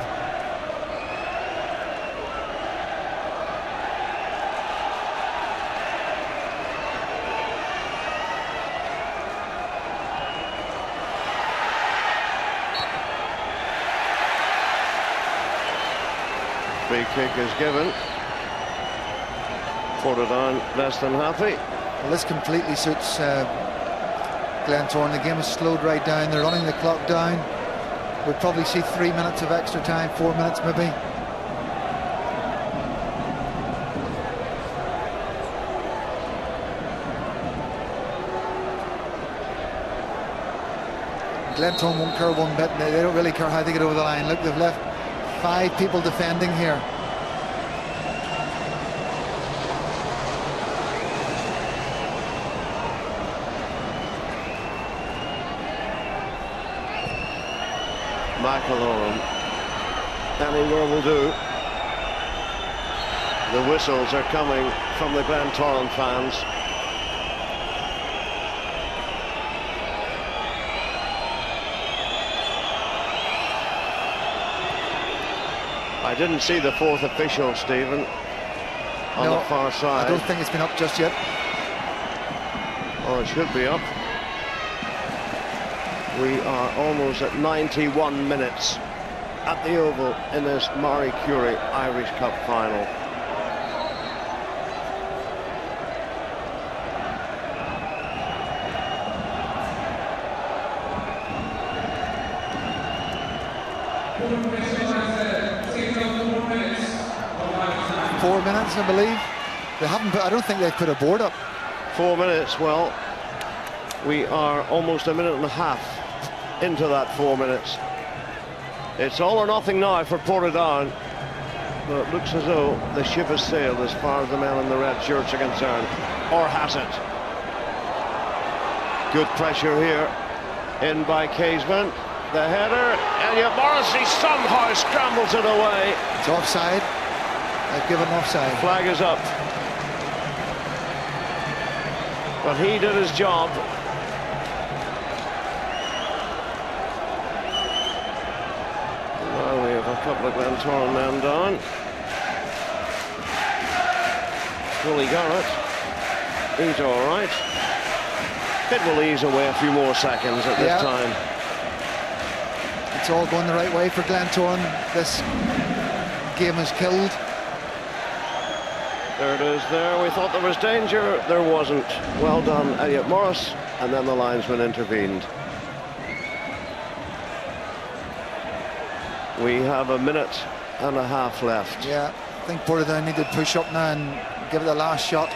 Free kick is given. Portadown less than happy. Well, this completely suits Glentoran. The game has slowed right down. They're running the clock down. We'll probably see 3 minutes of extra time, 4 minutes maybe. Glentoran won't care one bit. They don't really care how they get over the line. Look, they've left 5 people defending here. McAlorum, anywhere will do. The whistles are coming from the Glentoran fans. I didn't see the fourth official, Stephen, on the far side. I don't think it's been up just yet. Oh, it should be up. We are almost at 91 minutes at the Oval in this Marie Curie Irish Cup final. Four minutes, I believe. They haven't put, I don't think they've put a board up. 4 minutes, well, we are almost a minute and a half into that 4 minutes. It's all or nothing now for Portadown, but it looks as though the ship has sailed as far as the men in the red shirts are concerned. Or has it? Good pressure here in by Casement. The header, and yet Morrissey somehow scrambles it away. It's offside. They've given offside. Flag is up. But he did his job. Now we have a couple of Glentoran men down. Willie Garrett, he's all right. It will ease away a few more seconds at this time. It's all going the right way for Glentoran. This game is killed. There it is there. We thought there was danger. There wasn't. Well done, Elliot Morris. And then the linesman intervened. We have a minute and a half left. Yeah, I think Portadown need to push up now and give it the last shot.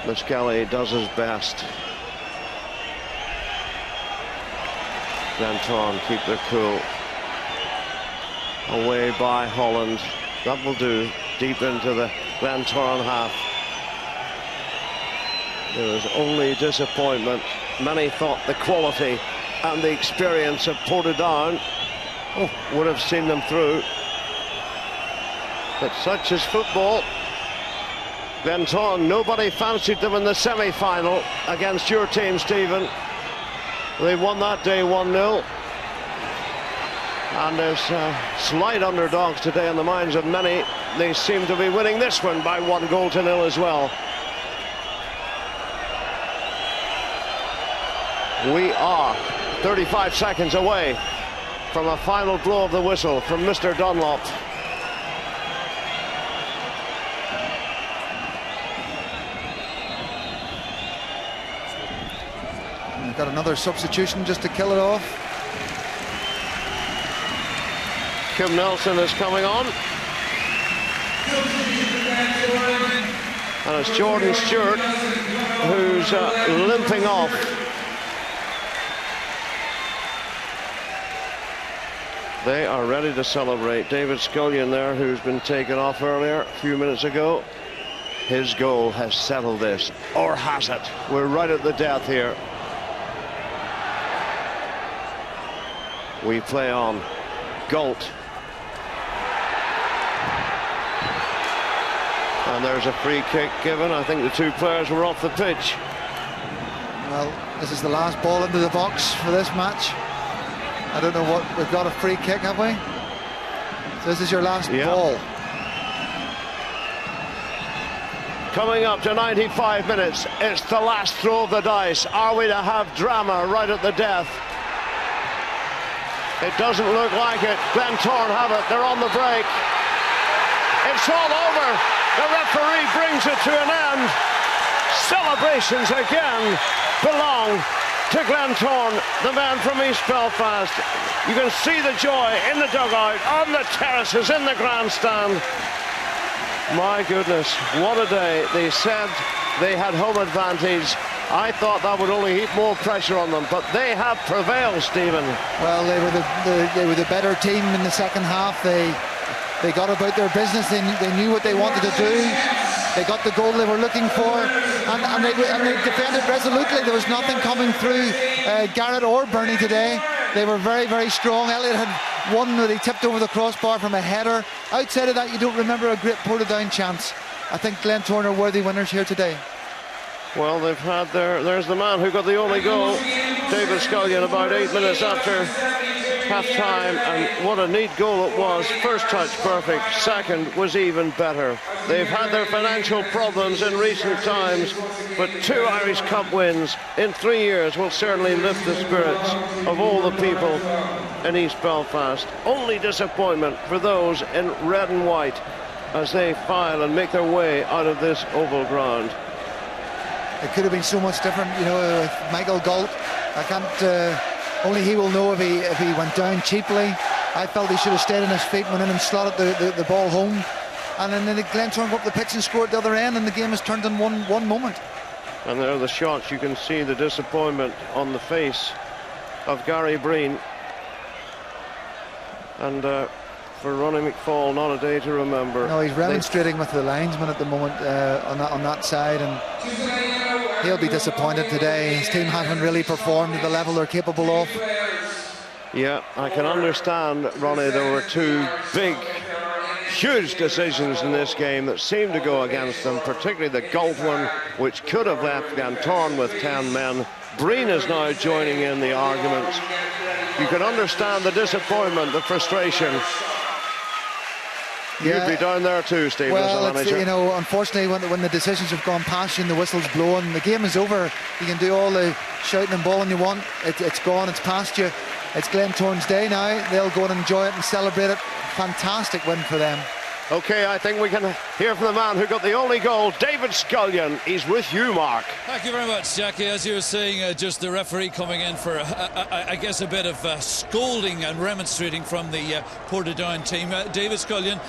Miskelly does his best. Glentoran keep their cool. Away by Holland. That will do. Deep into the Glentoran half. There was only disappointment. Many thought the quality and the experience of Portadown would have seen them through. But such is football. Glentoran, nobody fancied them in the semi-final against your team, Stephen. They won that day 1-0. And there's slight underdogs today in the minds of many. They seem to be winning this one by 1-0 as well. We are 35 seconds away from a final blow of the whistle from Mr. Dunlop. We've got another substitution just to kill it off. Kim Nelson is coming on. And it's Jordan Stewart who's limping off. They are ready to celebrate. David Scullion there, who's been taken off earlier, a few minutes ago. His goal has settled this, or has it? We're right at the death here. We play on. Galt. And there's a free kick given. I think the two players were off the pitch. Well, this is the last ball into the box for this match. I don't know what, we've got a free kick, have we? So this is your last ball. Coming up to 95 minutes, it's the last throw of the dice. Are we to have drama right at the death? It doesn't look like it. Glentoran have it. They're on the break. It's all over. The referee brings it to an end. Celebrations again belong to Glentoran, the man from East Belfast. You can see the joy in the dugout, on the terraces, in the grandstand. My goodness, what a day. They said they had home advantage. I thought that would only heap more pressure on them, but they have prevailed, Stephen. Well, they were the better team in the second half. They got about their business. They knew what they wanted to do. They got the goal they were looking for, and they defended resolutely. There was nothing coming through Garrett or Bernie today. They were very, very strong. Elliott had one that he tipped over the crossbar from a header. Outside of that, you don't remember a great Portadown chance. I think Glentoran are worthy winners here today. Well, they've had there's the man who got the only goal, David Scullion, about 8 minutes after half-time, and what a neat goal it was. First touch perfect, second was even better. They've had their financial problems in recent times, but 2 Irish Cup wins in 3 years will certainly lift the spirits of all the people in East Belfast. Only disappointment for those in red and white as they file and make their way out of this oval ground. It could have been so much different, you know, with Michael Galt. I can't, only he will know if he went down cheaply. I felt he should have stayed on his feet, went in and slotted the ball home. And then Glentoran go up the pitch and scored the other end, and the game has turned in one moment. And there are the shots. You can see the disappointment on the face of Gary Breen. And for Ronnie McFall, not a day to remember. No, he's remonstrating with the linesman at the moment on that side, and he'll be disappointed today. His team haven't really performed at the level they're capable of. Yeah, I can understand, Ronnie. There were 2 big, huge decisions in this game that seemed to go against them, particularly the Galt one, which could have left Glentoran with 10 men. Breen is now joining in the arguments. You can understand the disappointment, the frustration. Yeah. You'd be down there too, Steve, well, as a manager. You know, unfortunately, when the decisions have gone past you and the whistle's blowing, the game is over. You can do all the shouting and bawling you want. It's gone, it's past you. It's Glentoran's day now. They'll go and enjoy it and celebrate it. Fantastic win for them. OK, I think we can hear from the man who got the only goal, David Scullion. He's with you, Mark. Thank you very much, Jackie. As you were saying, just the referee coming in for, I guess, a bit of scolding and remonstrating from the Portadown team. David Scullion,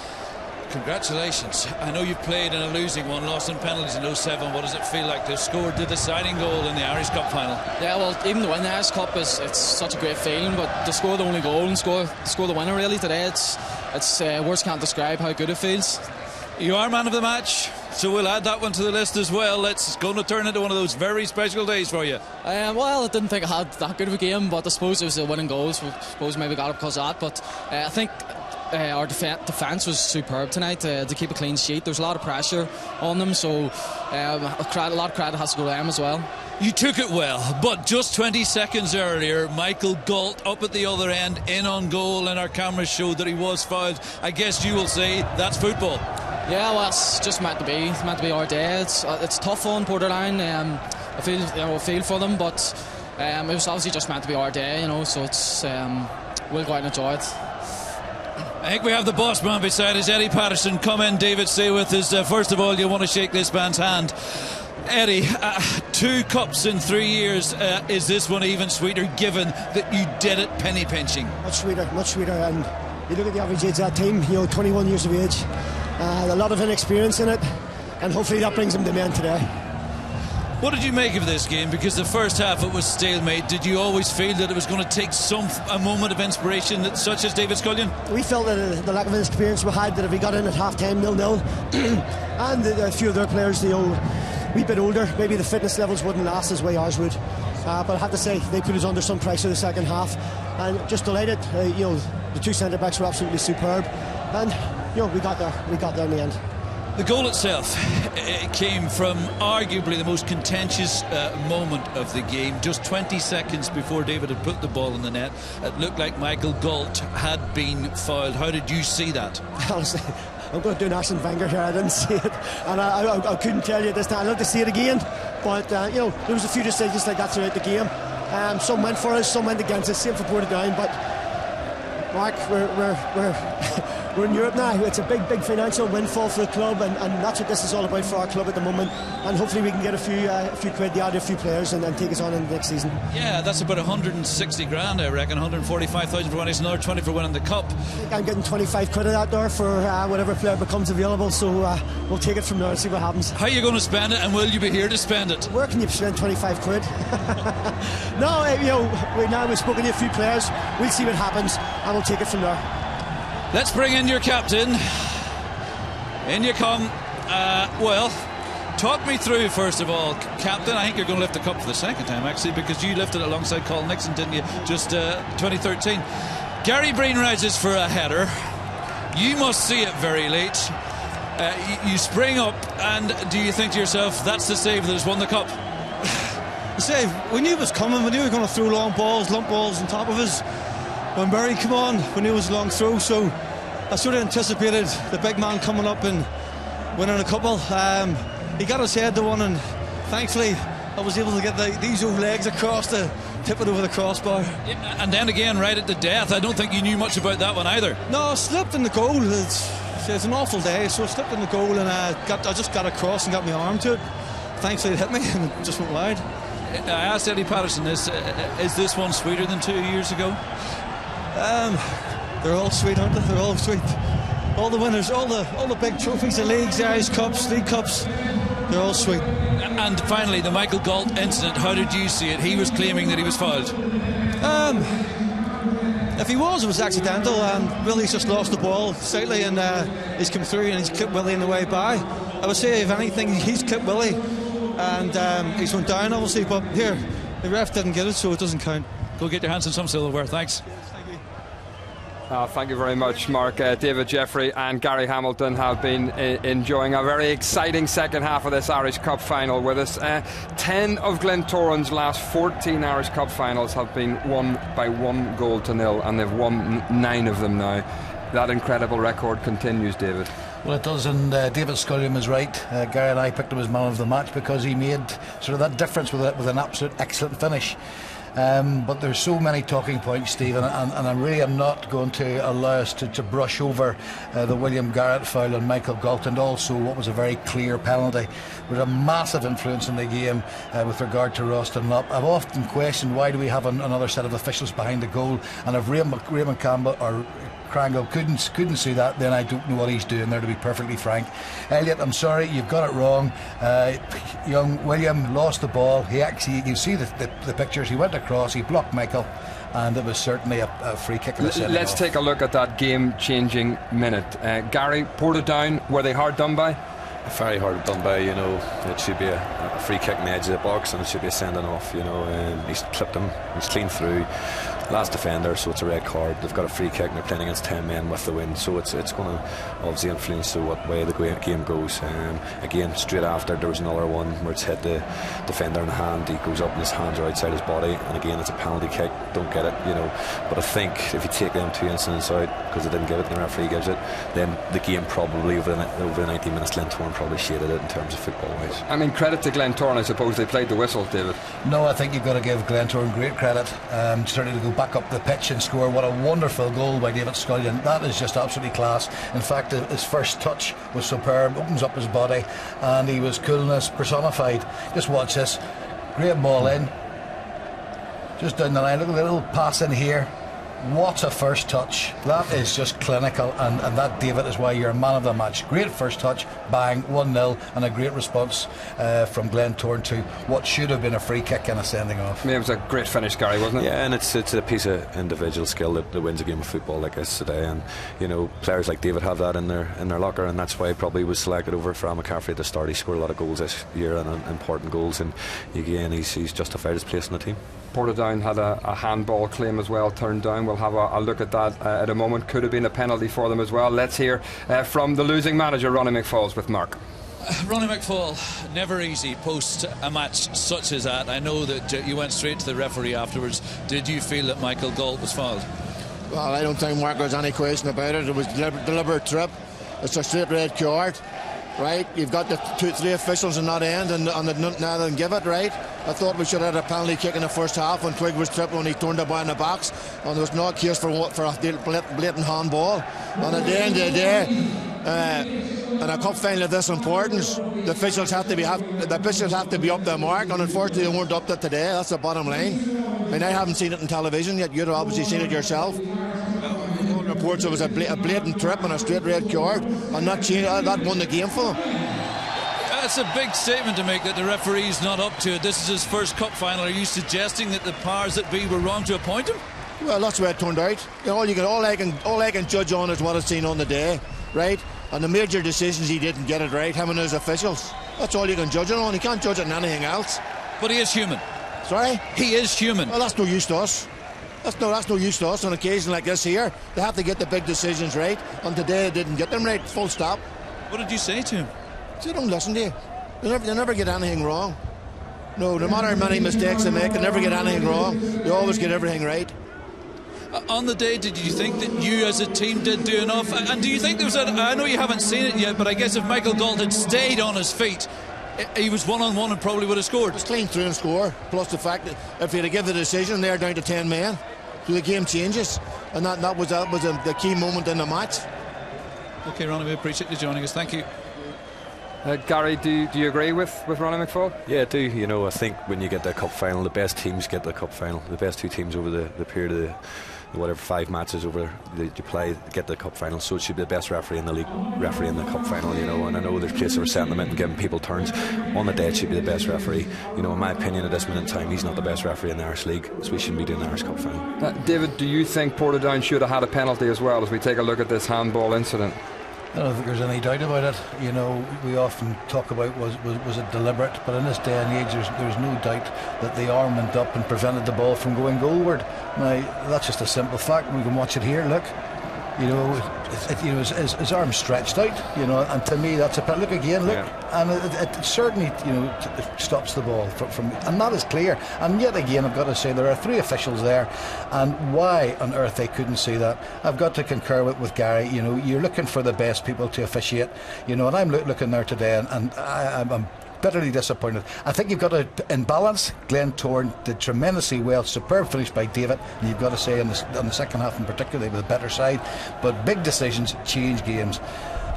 congratulations. I know you've played in a losing one, lost in penalties in 07. What does it feel like to have scored the deciding goal in the Irish Cup final? Yeah, well, even to win the Irish Cup it's such a great feeling, but to score the only goal and score the winner really today, it's words can't describe how good it feels. You are man of the match, so we'll add that one to the list as well. It's going to turn into one of those very special days for you. Well, I didn't think I had that good of a game, but I suppose it was the winning goals. I suppose maybe got it because of that, but I think our defence was superb tonight to keep a clean sheet. There's a lot of pressure on them, so a lot of credit has to go to them as well. You took it well, but just 20 seconds earlier, Michael Galt up at the other end, in on goal, and our cameras showed that he was fouled. I guess you will say that's football. Yeah, well, it's just meant to be. It's meant to be our day. It's tough on Portadown. I feel for them, but it was obviously just meant to be our day, you know. So it's we'll go out and enjoy it. I think we have the boss man beside us, Eddie Patterson. Come in, David, stay with us. First of all, you want to shake this man's hand. Eddie, 2 cups in 3 years. Is this one even sweeter, given that you did it penny pinching? Much sweeter, and you look at the average age of that team, 21 years of age, a lot of inexperience in it, and hopefully that brings them to the end today. What did you make of this game? Because the first half it was stalemate. Did you always feel that it was going to take a moment of inspiration such as David Scullion? We felt that the lack of experience we had, that if we got in at half-time 0-0 and a few of their players, a wee bit older, maybe the fitness levels wouldn't last as way ours would. But I have to say, they put us under some pressure the second half, and just delighted. The two centre-backs were absolutely superb, and we got there in the end. The goal itself, it came from arguably the most contentious moment of the game. Just 20 seconds before David had put the ball in the net, it looked like Michael Galt had been fouled. How did you see that? Honestly, I'm going to do an Arsene Wenger here. I didn't see it, and I couldn't tell you this time. I'd love to see it again, but there was a few decisions like that throughout the game. Some went for us, some went against us. Same for Portadown, but Mark, we're in Europe now. It's a big financial windfall for the club, and that's what this is all about for our club at the moment. And hopefully we can get a few quid out of a few players and take us on in the next season. Yeah, that's about 160 grand, I reckon. 145,000 for winning, another 20 for winning the cup. I think I'm getting 25 quid of that there for whatever player becomes available. So we'll take it from there and see what happens. How are you going to spend it, and will you be here to spend it? Where can you spend 25 quid? No, we've spoken to a few players. We'll see what happens, and we'll take it from there. Let's bring in your captain. In you come. Talk me through, first of all, captain. I think you're going to lift the cup for the second time, actually, because you lifted it alongside Colin Nixon, didn't you, just 2013. Gary Breen rises for a header. You must see it very late. You spring up, and do you think to yourself, that's the save that has won the cup? The save, we knew it was coming. We knew we were going to throw long balls, lump balls on top of us. When Barry came on, we knew it was a long throw, so I sort of anticipated the big man coming up and winning a couple. He got his head to one, and thankfully I was able to get these old legs across to tip it over the crossbar. Yeah, and then again, right at the death. I don't think you knew much about that one either. No, I slipped in the goal. It's an awful day, so I slipped in the goal, and I just got across and got my arm to it. Thankfully it hit me and it just went wide. I asked Eddie Patterson, is this one sweeter than 2 years ago? They're all sweet, aren't they? They're all sweet. All the winners, all the big trophies, the leagues, the Irish Cups, League Cups, they're all sweet. And finally, the Michael Galt incident, how did you see it? He was claiming that he was fouled. If he was, it was accidental, and Willie's just lost the ball slightly, and he's come through and he's clipped Willie on the way by. I would say, if anything, he's clipped Willie, and he's went down, obviously, but here, the ref didn't get it, so it doesn't count. Go get your hands on some silverware, thanks. Thank you very much, Mark. David Jeffrey and Gary Hamilton have been enjoying a very exciting second half of this Irish Cup final with us. 10 of Glentoran's last 14 Irish Cup finals have been won by 1-0, and they've won 9 of them now. That incredible record continues, David. Well, it does, and David Scullion was right. Gary and I picked him as man of the match because he made sort of that difference with an absolute excellent finish. But there's so many talking points, Stephen, and I really am not going to allow us to brush over the William Garrett foul on Michael Galt, and also what was a very clear penalty. There was a massive influence in the game with regard to Ross Dunlop. I've often questioned, why do we have another set of officials behind the goal, and if Raymond Campbell or Crangle couldn't see that, then I don't know what he's doing there, to be perfectly frank. Elliot, I'm sorry, you've got it wrong. Young William lost the ball. He actually, you see the pictures, he went across, he blocked Michael, and it was certainly a free kick. Let's take a look at that game-changing minute. Gary, Portadown, were they hard done by? Very hard done by, it should be a free kick in the edge of the box, and it should be a sending off, he's clipped him, he's clean through, last defender, so it's a red card. They've got a free kick and they're playing against 10 men with the wind, so it's going to obviously influence what way the game goes. Again, straight after there was another one where it's hit the defender in the hand, he goes up and his hands are outside his body, and again it's a penalty kick, don't get it, but I think if you take them 2 incidents out because they didn't give it and the referee gives it, then the game probably over the 90 minutes Glentoran probably shaded it in terms of football wise. I mean, credit to Glentoran, I suppose they played the whistle, David. No, I think you've got to give Glentoran great credit, certainly to go back up the pitch and score. What a wonderful goal by David Scullion. That is just absolutely class. In fact, his first touch was superb, opens up his body, and he was coolness personified. Just watch this, great ball in, just down the line, look at the little pass in here, What a first touch. That is just clinical, and that, David, is why you're a man of the match. Great first touch, bang, 1-0, and a great response from Glentoran to what should have been a free kick and a sending off. Yeah, it was a great finish, Gary, wasn't it? Yeah, and it's a piece of individual skill that wins a game of football like this today, and you know, players like David have that in their locker, and that's why he probably was selected over Fran McCaffrey at the start. He scored a lot of goals this year, and important goals, and again he's justified his place in the team. Portadown had a handball claim as well turned down. We'll have a look at that at a moment. Could have been a penalty for them as well. Let's hear from the losing manager, Ronnie McFalls, with Mark. Ronnie McFall, never easy post a match such as that. I know that you went straight to the referee afterwards. Did you feel that Michael Galt was fouled? Well, I don't think Mark there's any question about it. It was deliberate trip. It's a straight red card, right? You've got the 2-3 officials in that end, and now give it, right? I thought we should have had a penalty kick in the first half when Twig was tripping when he turned the ball in the box, and there was no case for a blatant handball. And at the end of the day, in a cup final of this importance, the officials have to be up their mark, and unfortunately they weren't up to today. That's the bottom line. I mean, I haven't seen it on television yet. You've obviously seen it yourself. Reports it was a blatant trip and a straight red card, and that won the game for them. That's a big statement to make, that the referee's not up to it. This is his first cup final. Are you suggesting that the powers that be were wrong to appoint him? Well, that's the way it turned out. You know, all I can judge on is what I've seen on the day, right? And the major decisions, he didn't get it right, him and his officials. That's all you can judge it on. You can't judge it on anything else. But he is human. Sorry? He is human. Well, that's no use to us. That's no use to us on occasion like this here. They have to get the big decisions right, and today they didn't get them right, full stop. What did you say to him? They don't listen to you. They never get anything wrong. No matter how many mistakes they make, they never get anything wrong. They always get everything right. On the day, did you think that you as a team did do enough? And do you think there was I know you haven't seen it yet, but I guess if Michael Galt had stayed on his feet, he was one-on-one and probably would have scored. It's clean through and score, plus the fact that if he had to give the decision, they're down to 10 men. So the game changes, and that was the key moment in the match. Okay, Ronnie, we appreciate you joining us. Thank you. Gary, do you agree with Ronnie McFall? Yeah, I do. You know, I think when you get the cup final, the best teams get the cup final. The best two teams over the period of the whatever 5 matches over that you play get the cup final. So it should be the best referee in the league, referee in the cup final. You know, and I know there's places for sentiment and giving people turns. On the day, it should be the best referee. You know, in my opinion, at this minute in time, he's not the best referee in the Irish League, so we shouldn't be doing the Irish Cup final. David, do you think Portadown should have had a penalty as well, as we take a look at this handball incident? I don't think there's any doubt about it. You know, we often talk about was it deliberate, but in this day and age there's no doubt that the arm went up and prevented the ball from going goalward. Now that's just a simple fact. We can watch it here. Look, you know, his arm stretched out. You know, and to me that's a look again. Look, and it certainly, you know, stops the ball from, and that is clear. And yet again, I've got to say there are 3 officials there, and why on earth they couldn't see that? I've got to concur with Gary. You know, you're looking for the best people to officiate. You know, and I'm looking there today, and I'm bitterly disappointed. I think you've got to, in balance, Glentoran did tremendously well, superb finish by David, and you've got to say on the second half in particular they were the better side, but big decisions change games.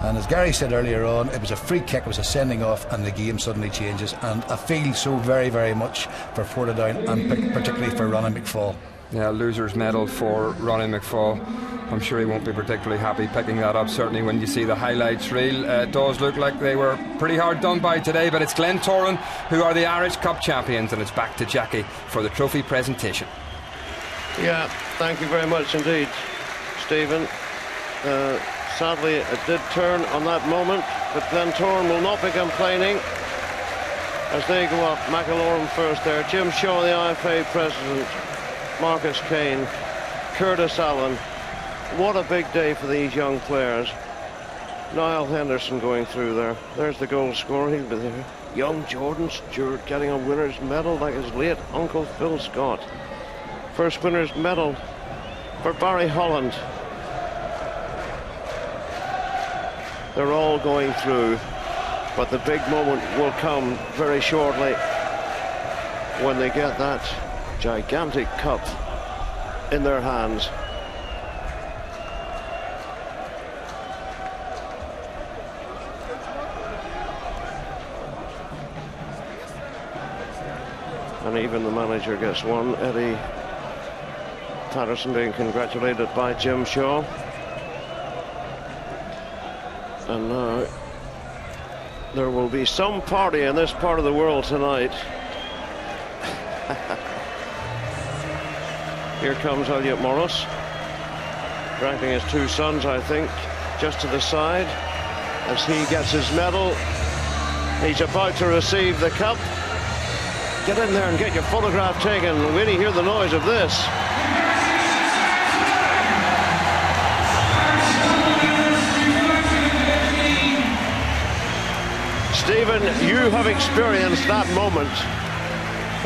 And as Gary said earlier on, it was a free kick, it was a sending off, and the game suddenly changes. And I feel so very, very much for Portadown, and particularly for Ronnie McFall. Yeah, loser's medal for Ronnie McFall. I'm sure he won't be particularly happy picking that up. Certainly when you see the highlights reel, it does look like they were pretty hard done by today. But it's Glentoran who are the Irish Cup champions, and it's back to Jackie for the trophy presentation. Yeah, thank you very much indeed, Stephen. Sadly, it did turn on that moment, but Glentoran will not be complaining as they go up. McIlloran first there, Jim Shaw, the IFA president, Marcus Kane, Curtis Allen. What a big day for these young players. Niall Henderson going through there. There's the goal scorer. He'll be there. Young Jordan Stewart getting a winner's medal like his late uncle Phil Scott. First winner's medal for Barry Holland. They're all going through, but the big moment will come very shortly when they get that gigantic cup in their hands. And even the manager gets one, Eddie Patterson being congratulated by Jim Shaw. And now there will be some party in this part of the world tonight. Here comes Elliot Morris, dragging his two sons, I think, just to the side as he gets his medal. He's about to receive the cup. Get in there and get your photograph taken. Really hear the noise of this. Stephen, you have experienced that moment.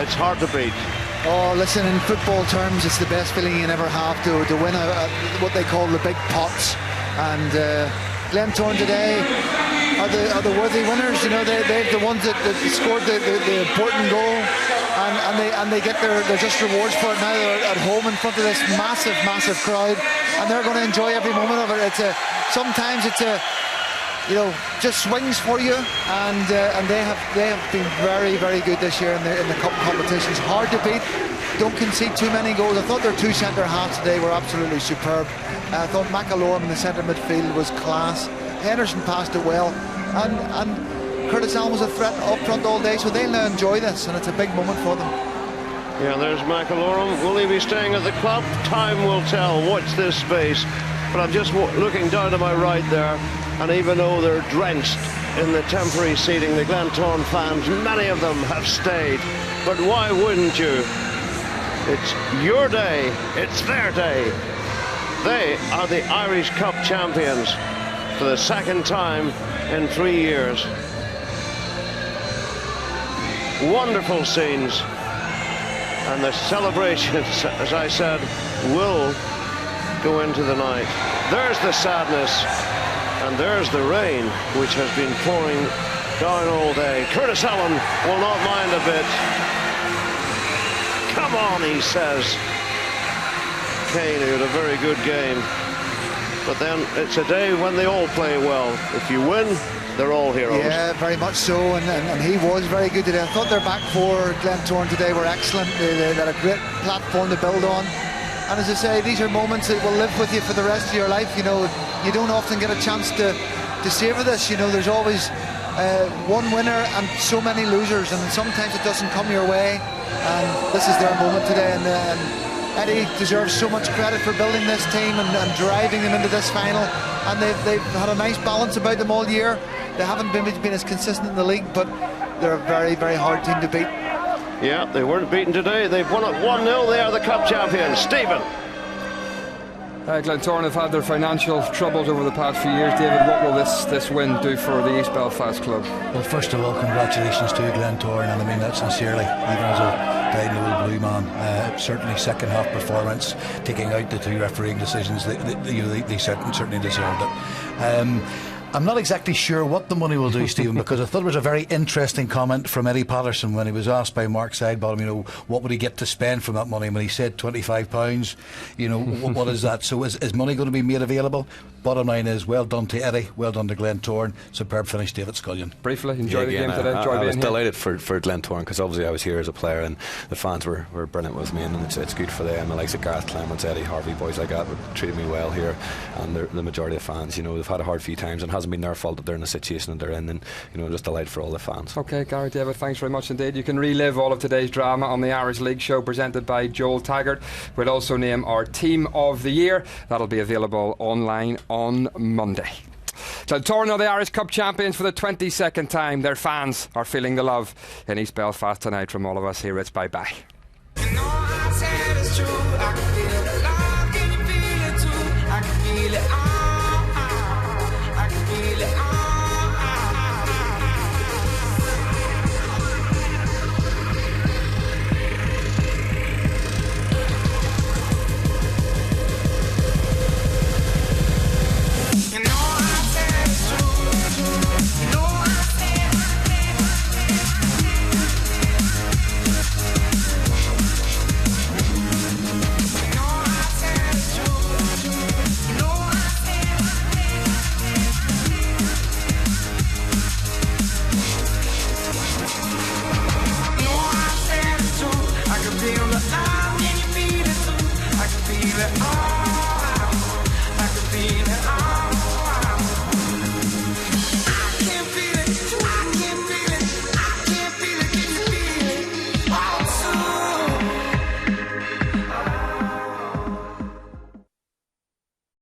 It's hard to beat. Oh, listen, in football terms, it's the best feeling you can ever have to win what they call the big pots. And Glentoran today are the worthy winners. You know, they're the ones that scored the important goal, and they get their just rewards for it now. They're at home in front of this massive crowd, and they're going to enjoy every moment of it. Sometimes it's just swings for you, and they have been very good this year in the cup competitions. Hard to beat. Don't concede too many goals. I thought their two centre halves today were absolutely superb. I thought McAlorum in the centre midfield was class. Henderson passed it well, and Curtis Allen was a threat up front all day. So they'll now enjoy this, and it's a big moment for them. Yeah, there's McAlorum. Will he be staying at the club? Time will tell. Watch this space. But I'm just looking down to my right there. And even though they're drenched in the temporary seating, the Glentoran fans, many of them have stayed. But why wouldn't you? It's your day. It's their day. They are the Irish Cup champions for the second time in 3 years. Wonderful scenes. And the celebrations, as I said, will go into the night. There's the sadness. And there's the rain, which has been pouring down all day. Curtis Allen will not mind a bit. Come on, he says. Kane, who had a very good game. But then it's a day when they all play well. If you win, they're all heroes. Yeah, very much so, and he was very good today. I thought their back four, Glentoran, today were excellent. They had a great platform to build on. And as I say, these are moments that will live with you for the rest of your life. You know, you don't often get a chance to savour this. You know, there's always one winner and so many losers, and sometimes it doesn't come your way. And this is their moment today. And Eddie deserves so much credit for building this team and driving them into this final. And they've had a nice balance about them all year. They haven't been as consistent in the league, but they're a very hard team to beat. Yeah, they weren't beaten today. They've won it 1-0. They are the cup champions. Stephen. Glentoran have had their financial troubles over the past few years. David, what will this win do for the East Belfast club? Well, first of all, congratulations to Glentoran, and I mean that sincerely, even as a dyed-in-the-wool blue man. Certainly second half performance, taking out the two refereeing decisions, they certainly deserved it. I'm not exactly sure what the money will do, Stephen, because I thought it was a very interesting comment from Eddie Patterson when he was asked by Mark Sidebottom, what would he get to spend from that money? When he said £25, what is that? So is money going to be made available? Bottom line is, well done to Eddie, well done to Glentoran. Superb finish, David Scullion. Briefly, enjoy the game today. I was delighted for Glentoran, because obviously I was here as a player, and the fans were brilliant with me, and it's good for them. The likes of Gareth Clements, Eddie Harvey, boys like that treated me well here, and the majority of fans, they've had a hard few times, and it hasn't been their fault that they're in the situation that they're in, and just delighted for all the fans. Okay, Gary, David, thanks very much indeed. You can relive all of today's drama on the Irish League show presented by Joel Taggart. We'll also name our Team of the Year. That'll be available online on Monday. Glentoran are the Irish Cup champions for the 22nd time. Their fans are feeling the love in East Belfast tonight. From all of us here, it's bye-bye.